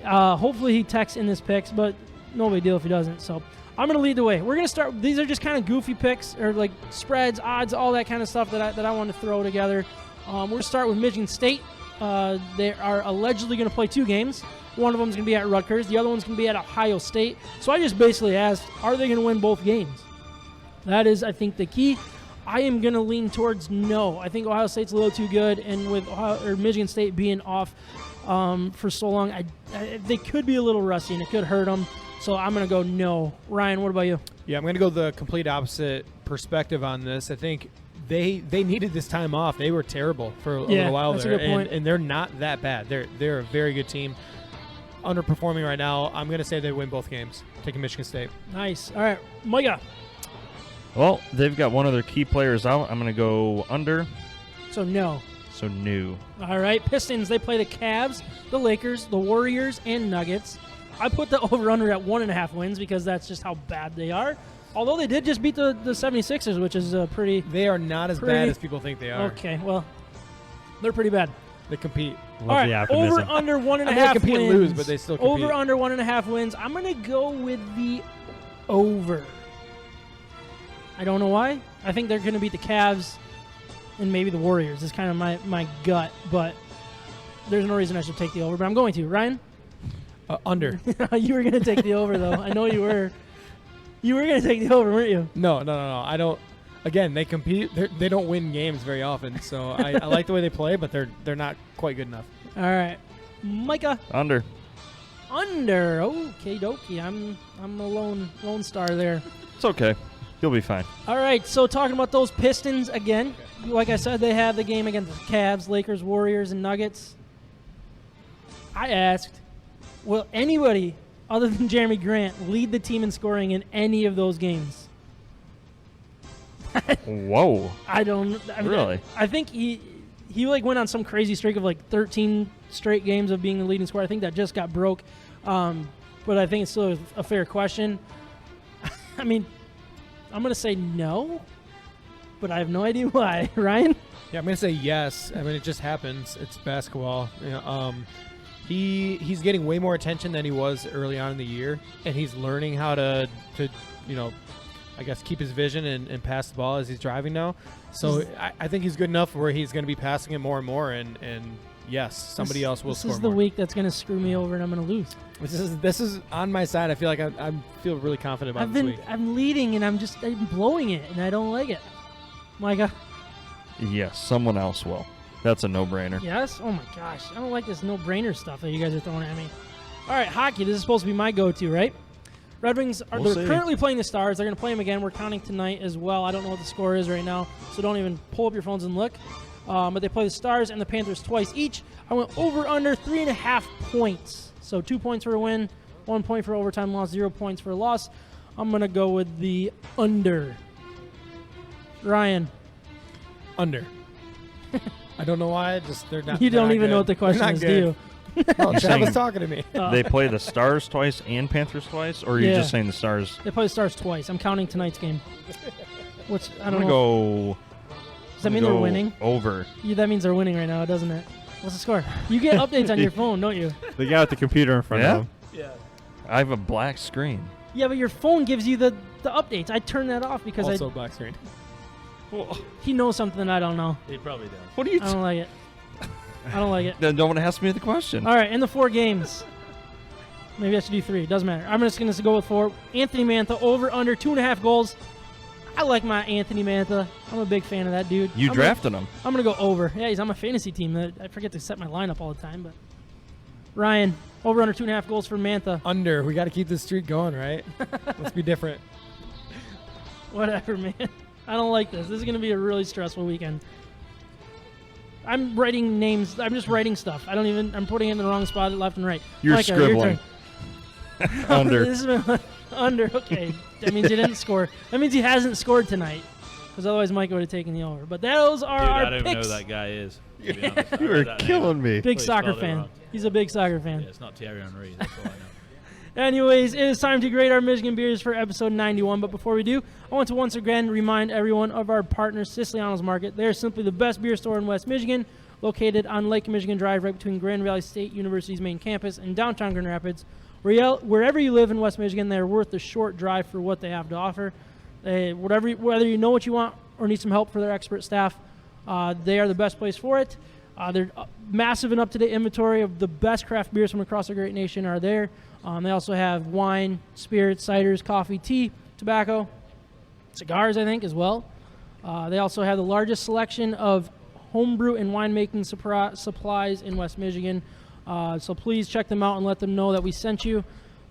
Hopefully he texts in this picks, but no big deal if he doesn't. So I'm going to lead the way. We're going to start. These are just kind of goofy picks, or like spreads, odds, all that kind of stuff that I want to throw together. We're going to start with Michigan State. They are allegedly going to play 2 games. One of them is going to be at Rutgers. The other one's going to be at Ohio State. So I just basically asked, are they going to win both games? That is, I think, the key. I am going to lean towards no. I think Ohio State's a little too good, and with Michigan State being off for so long, they could be a little rusty, and it could hurt them. So I'm going to go no. Ryan, what about you? Yeah, I'm going to go the complete opposite perspective on this. I think they needed this time off. They were terrible for a little while that's there, a good point. And they're not that bad. They're a very good team. Underperforming right now. I'm going to say they win both games. Taking Michigan State. Nice. All right, Micah. Well, they've got one of their key players out. I'm going to go under. So no. So new. All right, Pistons. They play the Cavs, the Lakers, the Warriors, and Nuggets. I put the over-under at 1.5 wins because that's just how bad they are. Although they did just beat the 76ers, which is pretty... They are not as bad as people think they are. Okay, well, they're pretty bad. They compete. All right, over under 1.5 they compete wins. And lose, but they still compete. Over under 1.5 wins. I'm going to go with the over. I don't know why. I think they're going to beat the Cavs and maybe the Warriors. It's kind of my gut, but there's no reason I should take the over, but I'm going to. Ryan? Under. You were going to take the over, though. I know you were. You were going to take the over, weren't you? No. I don't. Again, they compete. They don't win games very often, so I like the way they play, but they're not quite good enough. All right, Micah. Under. Okay, dokie. I'm a lone star there. It's okay. You'll be fine. All right, so talking about those Pistons again. Like I said, they have the game against the Cavs, Lakers, Warriors, and Nuggets. I asked, will anybody other than Jeremy Grant lead the team in scoring in any of those games? Whoa. Really? I think he went on some crazy streak of 13 straight games of being the leading scorer. I think that just got broke. But I think it's still a fair question. I mean, I'm going to say no, but I have no idea why. Ryan? Yeah, I'm going to say yes. I mean, it just happens. It's basketball. he's getting way more attention than he was early on in the year, and he's learning how to I guess keep his vision and pass the ball as he's driving now. So I think he's good enough where he's going to be passing it more and more, and yes, somebody else will score more. This is the week that's going to screw me over, and I'm going to lose. This is on my side. I feel like I feel really confident about this week. I'm leading, and I'm blowing it, and I don't like it. Micah? Yes, someone else will. That's a no-brainer. Yes? Oh, my gosh. I don't like this no-brainer stuff that you guys are throwing at me. All right, hockey. This is supposed to be my go-to, right? Red Wings, they're currently playing the Stars. They're going to play them again. We're counting tonight as well. I don't know what the score is right now, so don't even pull up your phones and look. But they play the Stars and the Panthers twice each. I went over under 3.5 points. So 2 points for a win, 1 point for overtime loss, 0 points for a loss. I'm going to go with the under. Ryan. Under. I don't know why. They're not. You don't even good. know what the question is, do you? Oh, You're Chad was saying talking to me. They play the Stars twice and Panthers twice, or are you Yeah. just saying the Stars? They play the Stars twice. I'm counting tonight's game. Which I I'm don't gonna know. go. Does that mean they're winning? Over. Yeah, that means they're winning right now, doesn't it? What's the score? You get updates on your phone, don't you? The guy with the computer in front of him. Yeah. I have a black screen. Yeah, but your phone gives you the updates. I turn that off because Also black screen. he knows something I don't know. He probably does. What are you? I don't like it. I don't like it. Then don't ask me the question. All right, in the 4 games. Maybe I should do 3. Doesn't matter. I'm just going to go with 4. Anthony Mantha, over, under, 2.5 goals. I like my Anthony Mantha. I'm a big fan of that dude. You drafted him. I'm going to go over. Yeah, he's on my fantasy team. I forget to set my lineup all the time. But Ryan, over, under, 2.5 goals for Mantha. Under. We got to keep this streak going, right? Let's be different. Whatever, man. I don't like this. This is going to be a really stressful weekend. I'm writing names. I'm just writing stuff. I'm putting it in the wrong spot, left and right. You're Micah, scribbling. Your turn. Under. This is under. Okay. That means he didn't score. That means he hasn't scored tonight. Because otherwise Mike would have taken the over. But those are Dude, our I don't even know picks. who that guy is. To be honest. I You read are that killing name. me. Big Please soccer spelled it fan. wrong. He's a big soccer fan. Yeah, it's not Thierry Henry. That's all I know. Anyways, it is time to grade our Michigan beers for episode 91. But before we do, I want to once again remind everyone of our partner, Siciliano's Market. They are simply the best beer store in West Michigan, located on Lake Michigan Drive, right between Grand Valley State University's main campus and downtown Grand Rapids. Wherever you live in West Michigan, they're worth the short drive for what they have to offer. Whether you know what you want or need some help for their expert staff, they are the best place for it. They're massive and up-to-date inventory of the best craft beers from across the great nation are there. They also have wine, spirits, ciders, coffee, tea, tobacco, cigars, I think, as well. They also have the largest selection of homebrew and winemaking supplies in West Michigan. So please check them out and let them know that we sent you.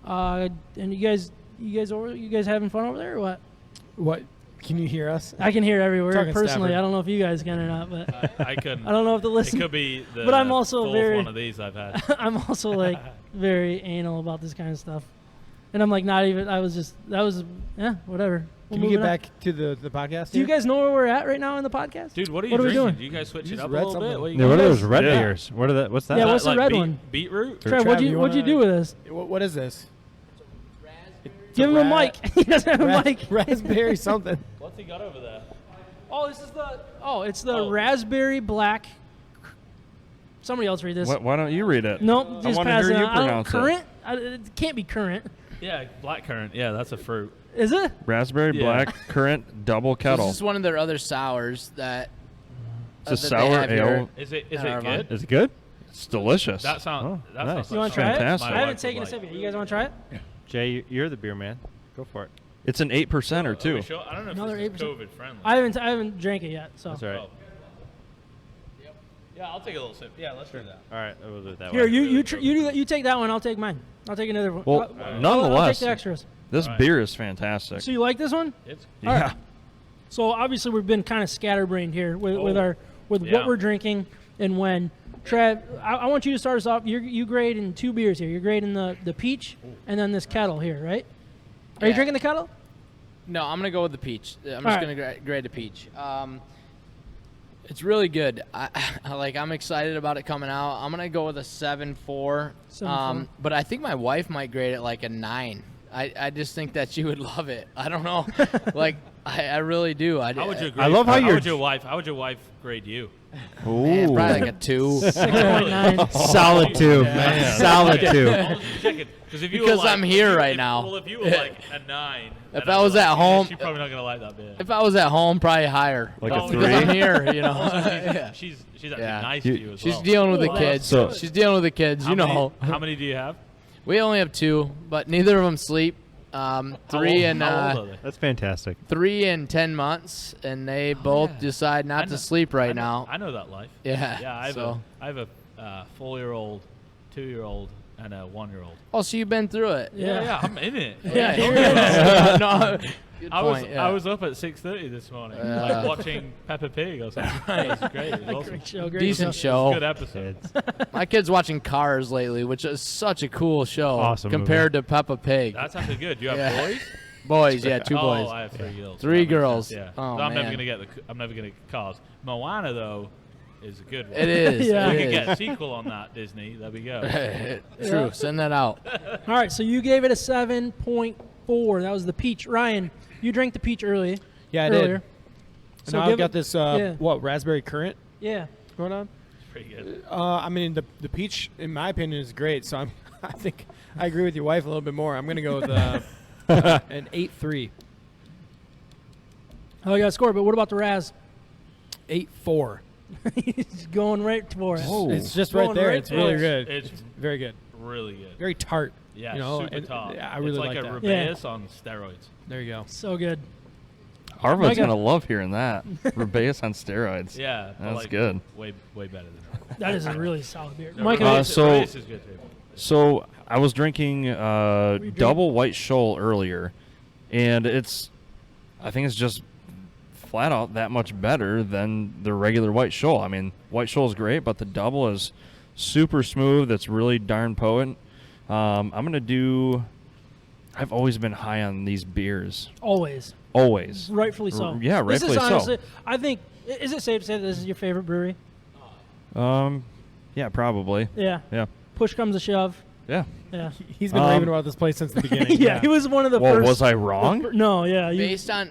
And you guys having fun over there or what? What? Can you hear us? I can hear every word. Talking Personally, Stafford. I don't know if you guys can or not, but I couldn't. I don't know if the It listen. could be the But I'm also fourth very- one of these I've had. I'm also like very anal about this kind of stuff, and I'm like not even. Whatever. Can we get back to the podcast? Do you here? guys know where we're at right now in the podcast? Dude, what are you What are we drinking? doing? Do you guys switch You it just up a read little bit? something. What do you Yeah, what are guys- those red Yeah. beers? What's that? Yeah, what's the like red beet- one? Beetroot? Trev, what'd you wanna- do with this? What is this? Give him a mic. He doesn't have a mic. Raspberry something. What's he got over there? Oh, it's the Oh. raspberry black. Somebody else read this. Why don't you read it? Nope, I just want to pass hear it you on. I don't- pronounce currant? It can't be current. Yeah, blackcurrant. Yeah, that's a fruit. Is it? it. Raspberry, Yeah. black, currant, double kettle. This is one of their other sours that. It's a that they sour have here. ale. Is it Arvon. good? Is it good? It's delicious. That sounds. Oh, that nice. sounds You want like to try Fantastic. it? my I haven't wife taken a would sip like. yet. You guys want to try it? Jay, you're the beer man. Go for it. It's an 8%er Are we too. sure? I don't know if Another this is 8%. COVID friendly. I haven't drank it yet. So That's all right. Oh. Yeah, I'll take a little sip. Yeah, let's do that. All right, we'll do it that here, way. you do that. You take that one. I'll take mine. I'll take another one. Well, I'll take nonetheless, the extras. this All right. beer is fantastic. So you like this one? It's All right. Yeah. So obviously we've been kind of scatterbrained here with Oh. what Yeah. we're drinking and when. Trev, I want you to start us off. You grading 2 beers here. You're grading the peach and then this kettle here, right? Are you Yeah. drinking the kettle? No, I'm gonna go with the peach. I'm just right. gonna grade the peach. It's really good. I'm excited about it coming out. I'm gonna go with a 7.4. 7.4. But I think my wife might grade it like a 9. I just think that you would love it. I don't know. Like, I really do. How would you grade? I love how How would your wife grade you? Man, probably like a 2. 6.9. Solid 2, man. Solid 2. Because I'm here right now. Well, if you were like a 9. If I was at home, she's probably not gonna like that beer. If I was at home, probably higher. Like a 3? Because I'm here, you know. Yeah. She's actually nice to you as well. She's dealing with the kids. So- She's dealing with the kids, you know. How many do you have? We only have 2, but neither of them sleep. 3 and How old are they? That's fantastic. 3 and 10 months, and they both decide not to sleep right now. I know that life. Yeah. Yeah, I have a 4-year-old, 2-year-old, and a 1-year-old. Oh, so you've been through it. Yeah, I'm in it. Yeah, here no, good I point, I was up at 6:30 this morning, like watching Peppa Pig or something. It was great. It was awesome. Great show, great Decent show. show. Good episode. My kid's watching Cars lately, which is such a cool show Awesome compared to Peppa Pig. That's actually good. You have Yeah. boys? Boys, yeah, 2 boys. Oh, I have 3 girls. 3 That makes girls. sense, Yeah. Oh, So I'm never man. gonna get I'm never gonna get Cars. Moana though is a good one. It is. Yeah. We it could is. get a sequel on that, Disney. There we go. True. Send that out. All right, so you gave it a 7.4. That was the peach. Ryan, you drank the peach earlier. Yeah, I earlier. did. So So now give I've got it- this, yeah. raspberry currant Yeah. going on? Pretty good. I mean, the peach, in my opinion, is great. So I think I agree with your wife a little bit more. I'm going to go with an 8.3. Oh, I got a score, but what about the Raz? 8.4. He's going right for it. Whoa. It's just Going right there. right It's to really it. good. It's Very good. really good. Very tart. Yeah, you know, super and- tart. I really it's like like a that. Rubeus on steroids. There you go. So good. Arvo's Micah. going to love hearing that. Rubeus on steroids. Yeah, but That's like, good. Way better than that. That is a really solid beer. No, Micah, Rubeus- so- Rubeus is good too. So I was drinking you drinking? double white shoal earlier, and I think it's just flat out that much better than the regular white shoal. I mean, white shoal is great, but the double is super smooth. It's really darn potent. I'm gonna do. I've always been high on these beers. always. Always. Rightfully so. Yeah, This rightfully is so. honestly, I think, is it safe to say that this is your favorite brewery? Yeah, probably. Yeah. Yeah. Push comes to shove. Yeah. Yeah. He's been raving about this place since the beginning. yeah, he was one of the Well, first. was I wrong? No, yeah. You,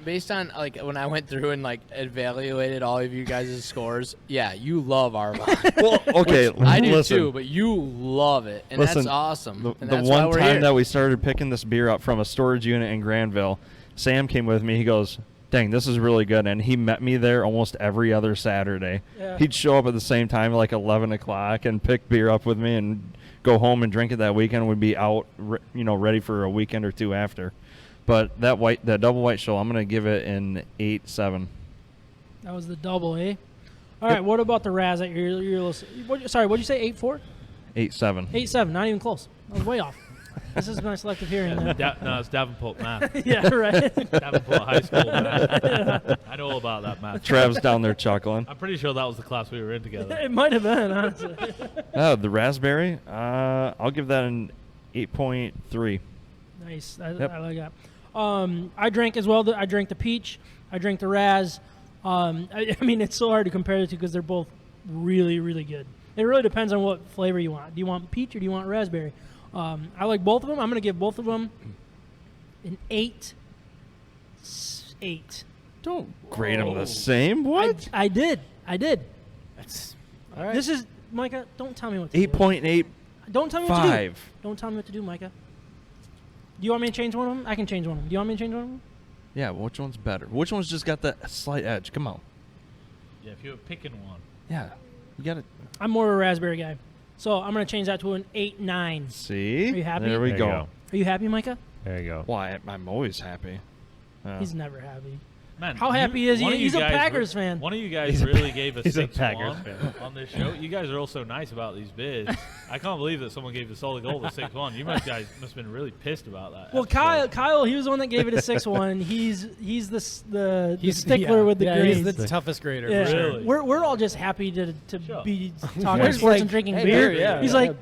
Based on like when I went through and like evaluated all of you guys' scores, yeah, you love Arvon. Well, okay. I do listen. too, but you love it, and Listen, that's awesome. The and that's one why we're time here. that we started picking this beer up from a storage unit in Granville, Sam came with me. He goes, dang, this is really good. And he met me there almost every other Saturday. Yeah. He'd show up at the same time, like 11 o'clock, and pick beer up with me and go home and drink it that weekend. We'd be out, ready for a weekend or two after. But that double white shoal, I'm going to give it an 8.7. that was the double, eh? All right, what about the Raz that you're listening? Sorry, what'd you say, 8.4? 8.7. 8.7, not even close. I was way off. This is my selective hearing. No, it's Davenport math. yeah, right. Davenport High School math. I know all about that math. Trav's down there chuckling. I'm pretty sure that was the class we were in together. It might have been, honestly. The raspberry, I'll give that an 8.3. Nice. Yep. I like that. I drank as well. I drank the peach. I drank the Raz. I mean, it's so hard to compare the two because they're both really, really good. It really depends on what flavor you want. Do you want peach or do you want raspberry? I like both of them. I'm going to give both of them an 8. Don't grade them the same. What? I did. That's all right. This is, Micah, don't tell me what to do. 8.85. Don't tell me what to do. Don't tell me what to do, Micah. Do you want me to change one of them? I can change one of them. Do you want me to change one of them? Yeah, which one's better? Which one's just got that slight edge? Come on. Yeah, if you were picking one. Yeah. You got to I'm more of a raspberry guy. So I'm going to change that to an 8.9. see. Are you happy? There we There you go. go. Are you happy, Micah? There you go. Why? I'm always happy. He's never happy. Man, How happy is he? one of you He's a guys Packers fan. One of you guys really gave us he's a 6-1 Packers fan. on this show. You guys are all so nice about these beers. I can't believe that someone gave the solid gold a 6-1. You guys must have been really pissed about that. Well, episode. Kyle, he was the one that gave it a 6-1. He's the stickler with the grades. He's the toughest grader. Yeah. For sure. Really? We're all just happy to Sure. be talking Where's, sports like, and drinking hey, beer. beer, yeah. He's like,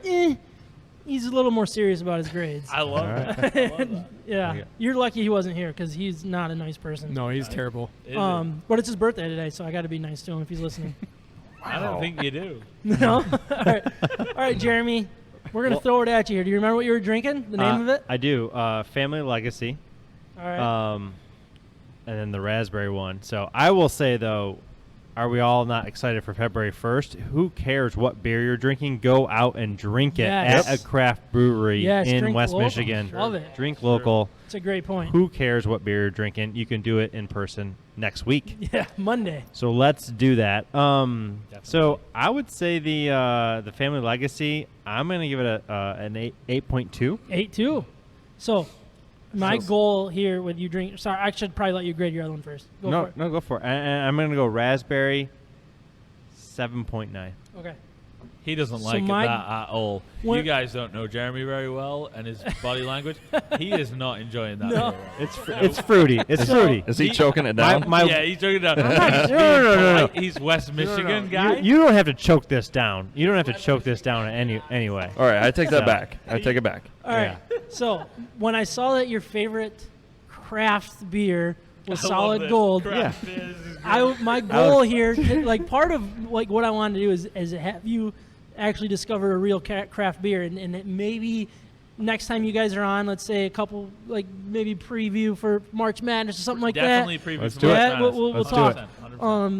he's a little more serious about his grades. I love that. I love that. Yeah, Yeah. you're lucky he wasn't here because he's not a nice person. No, he's terrible. Is it? But it's his birthday today, so I got to be nice to him if he's listening. I don't think you do. No, all right, Jeremy. We're going to throw it at you here. Do you remember what you were drinking? The name of it? I do. Family Legacy. All right. And then the raspberry one. So I will say, though, are we all not excited for February 1st? Who cares what beer you're drinking? Go out and drink it at a craft brewery in West local. Michigan. Love it. Drink local. It's a great point. Who cares what beer you're drinking? You can do it in person next week. Yeah, Monday. So let's do that. So I would say the Family Legacy, I'm going to give it an 8.2. 8.2. So my goal here with you drink. Sorry, I should probably let you grade your other one first. Go for it. No, go for it. I'm going to go raspberry 7.9. Okay. He doesn't like that at all. You guys don't know Jeremy very well and his body language. He is not enjoying that. No. It's fruity. It's fruity. Is he choking it down? Yeah, he's choking it down. No. He's West Michigan guy. You don't have to choke this down. You don't have to choke this down anyway. All right, I take that back. I take it back. All right. So when I saw that your favorite craft beer was Solid Gold, my goal here, like part of like what I wanted to do is have you actually discover a real craft beer, and maybe next time you guys are on, let's say a couple, like maybe preview for March Madness or something like Definitely that. preview Let's for do March it. Madness. We'll Let's talk. do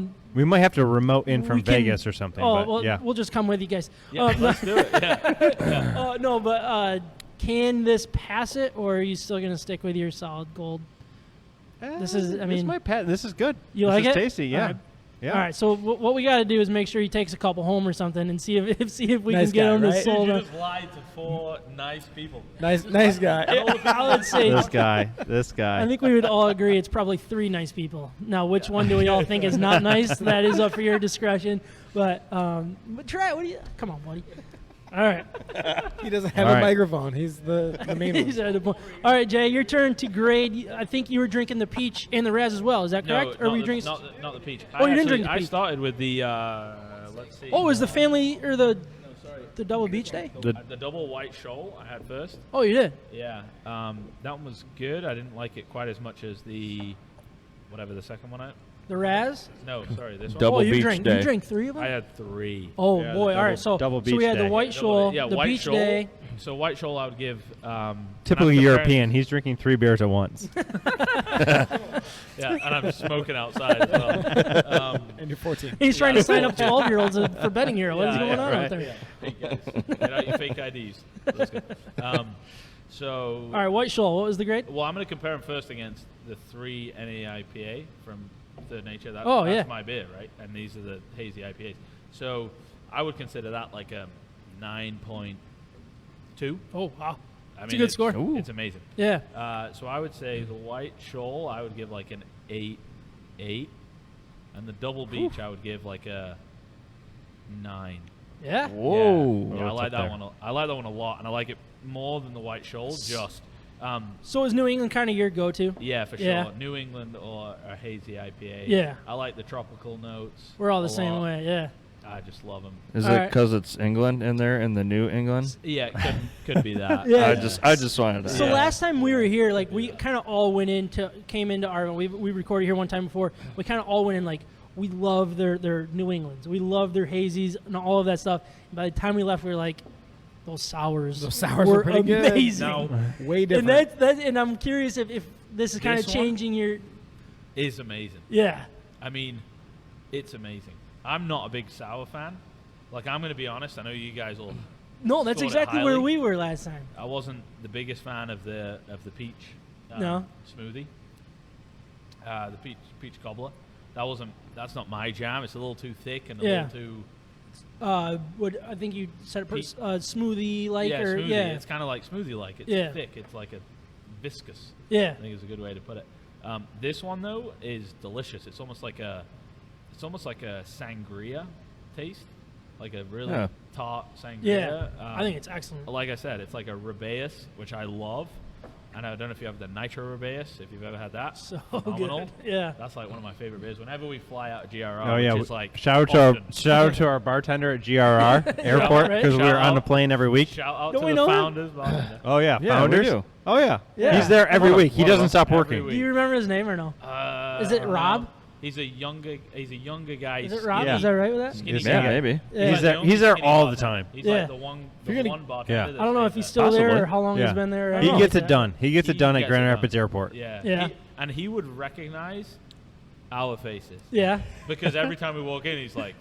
it. We might have to remote in from Vegas or something. Oh, but well, yeah. we'll just come with you guys. Yeah, let's do it. Yeah. No, but can this pass it, or are you still going to stick with your Solid Gold? This is, I mean, this is good. You this like is it? tasty, yeah. All right. Yeah. All right, so what we got to do is make sure he takes a couple home or something, and see if we Nice can get guy, him to right? sold You on. just lied to 4 nice people. Nice guy. I would say This guy. I think we would all agree it's probably 3 nice people. Now, which one do we all think is not nice? That is up for your discretion. But try it. What do you? Come on, buddy. All right. He doesn't have All a right. microphone. He's the main one. He's at the point. All right, Jay, your turn to grade. I think you were drinking the peach and the Raz as well. Is that correct? No, or were you not drinking? not the peach. Oh, you didn't drink the I peach. started with the, let's see. Oh, is the family or the double beach day? The double white shoal I had first. Oh, you did. Yeah. That one was good. I didn't like it quite as much as the, whatever the second one. The Raz. No, sorry, this one. Double Oh, you beach drank. day. You drank 3 of them. I had 3. Oh Yeah, boy! the All right, so double so beach we had day. the white shoal, the white beach shoal. day. So white shoal I would give. Typically and I'm European. He's drinking 3 beers at once. Yeah, and I'm smoking outside as well. And you're 14. He's trying to sign up 12-year-olds for Betting Hero. What is Yeah, going on right. out there? Yeah, fake guys. Get out your fake IDs. Let's go. So. All right, white shoal. What was the grade? Well, I'm going to compare them first against the 3 NAIPA from Third Nature. That's my beer, right? And these are the hazy IPAs. So I would consider that like a 9.2. Oh wow, I it's a good score. It's amazing. Yeah. So I would say the white shoal I would give like an 8, and the double beach I would give like a 9. Yeah. Whoa. Yeah, I it's like up that there. one. I like that one a lot, and I like it more than the white shoal. Just So is New England kind of your go-to? yeah, for sure. Yeah. New England or a hazy IPA. Yeah. I like the tropical notes. We're all the a same lot. way. Yeah. I just love them. Is All it right. because it's England in there in the New England? Yeah, it could be that. Yeah. I just wanted to. So Yeah. last time we were here, like we kind of all came into Arvon. We recorded here one time before. We kind of all went in like we love their New Englands. We love their hazies and all of that stuff. And by the time we left, we were like, those sours were pretty good. amazing. No, Way And different. and I'm curious if this is kind of This one? changing your. is amazing. Yeah. I mean, it's amazing. I'm not a big sour fan. Like, I'm going to be honest. I know you guys will. No, that's scored it exactly where highly. we were last time. I wasn't the biggest fan of the peach No. smoothie. The peach cobbler. That's not my jam. It's a little too thick and a Yeah. little too What I think you said Pete. smoothie like yeah, or smoothie. yeah. It's kind of like smoothie like. It's Yeah. thick. It's like a viscous. Yeah. I think is a good way to put it. This one though is delicious. It's almost like a sangria taste, like a really tart sangria. Yeah. I think it's excellent. Like I said, it's like a Rubaeus, which I love. And I don't know if you have the Nitro Rubaeus, if you've ever had that. So Phenomenal. good. Yeah. That's like one of my favorite beers. Whenever we fly out of GRR, Oh yeah, which is like shout out to our bartender at GRR Airport right? because we're Shout on the out. plane every week. shout out Don't to we the know him? founders. bartender. Oh yeah, Yeah, founders. we do. Oh yeah. Yeah. He's there every One of- week. He one of doesn't them. stop Every working. week. Do you remember his name or no? Is it Rob? He's a younger guy. Is it Rob? Yeah. Is that right with that? Skinny Yeah, guy. maybe. Yeah. He's there Skinny all the bartender. time. He's Yeah. like the one bartender. Yeah. I don't know if he's still Possibly. there or how long he's Yeah. been there. I He don't gets know. it done. He gets it done at gets Grand it done. Rapids Airport. Yeah. Yeah. And he would recognize our faces Yeah. because every time we walk in, he's like,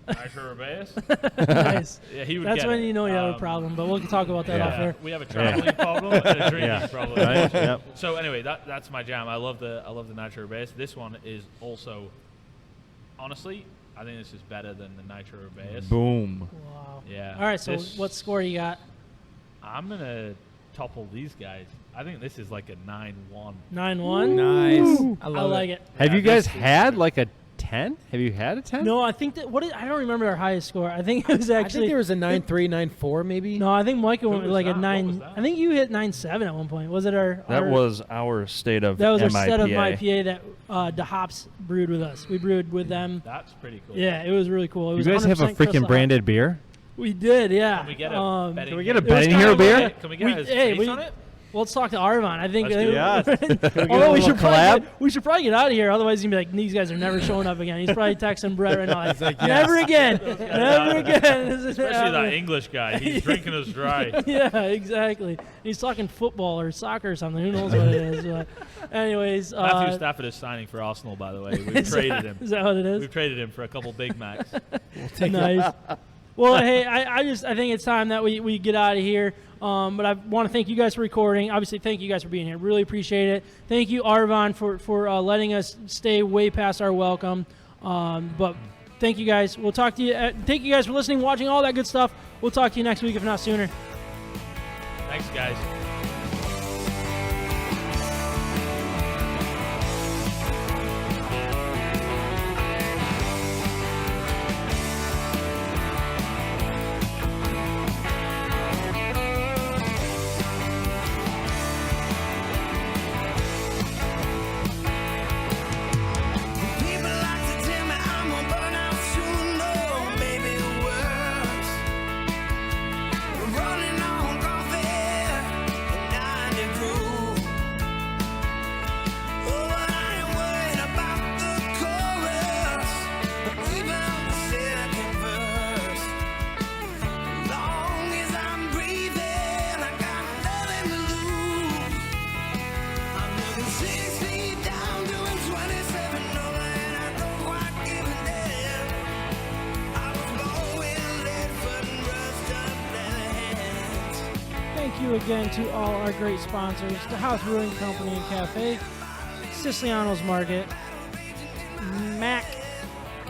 "Nitro Rebellious." Nice. Yeah, he would. That's get when it. you know you have a problem, but we'll talk about that Yeah. off air. We have a traveling problem and a drinking Yeah. problem. Right? Yep. So anyway, that's my jam. I love the Nitro Rebellious. This one is also, honestly, I think this is better than the Nitro Rebellious. Boom. Wow. Yeah. All right, so This- what score you got? I'm gonna topple these guys. I think this is like a 9-1. 9-1? Nice. I like it. Have Yeah, you guys this is had great. like a 10? Have you had a 10? No, I think that I don't remember our highest score. I think it was I actually think there was a 9-3, 9-4 maybe. No, I think Micah went was with like a that? What 9. was that? I think you hit 9.7 at one point. Was it our? That was our state of That was our MIPA. set of IPA that the hops brewed with us. We brewed with them. That's pretty cool. Yeah, it was really cool. It You was guys have a 100% Crystal freaking Hop. branded beer? We did, yeah. Can we get a betting Can we get a game? It was betting kind hero of beer? like Can we get his hey, face on it? Well, let's talk to Arvon. I think. Let's do that. Can we get Although a we little should collab? we should probably get out of here. Otherwise, he's gonna be like, these guys are never showing up again. He's probably texting Brett right now. Like, never again. Never again. This is Especially that happening. English guy. He's drinking us dry. Yeah, exactly. He's talking football or soccer or something. Who knows what it is? But anyways, Matthew Stafford is signing for Arsenal, by the way. We've traded him. Is that what it is? We've traded him for a couple Big Macs. Nice. Well, hey, I think it's time that we get out of here. But I want to thank you guys for recording. Obviously, thank you guys for being here. Really appreciate it. Thank you, Arvon, for letting us stay way past our welcome. But thank you guys. We'll talk to you. Thank you guys for listening, watching, all that good stuff. We'll talk to you next week, if not sooner. Thanks, guys. People like to tell me I'm gonna burn out soon, no, maybe worse. Running on coffee and 90 proof. Oh, but I ain't worried about the chorus, even the second verse. As long as I'm breathing, I got nothing to lose. I'm living 6 feet down, doing 27 over, and I don't quite give a damn. I was born with lead foot and rust up leather hands. Thank you again to all our great sponsors, the House Brewing Company and Cafe, Siciliano's Market, Mac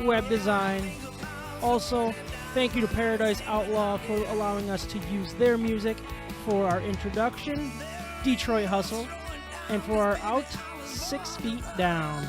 Web Design. Also, thank you to Paradise Outlaw for allowing us to use their music for our introduction, Detroit Hustle, and for our out 6 feet down.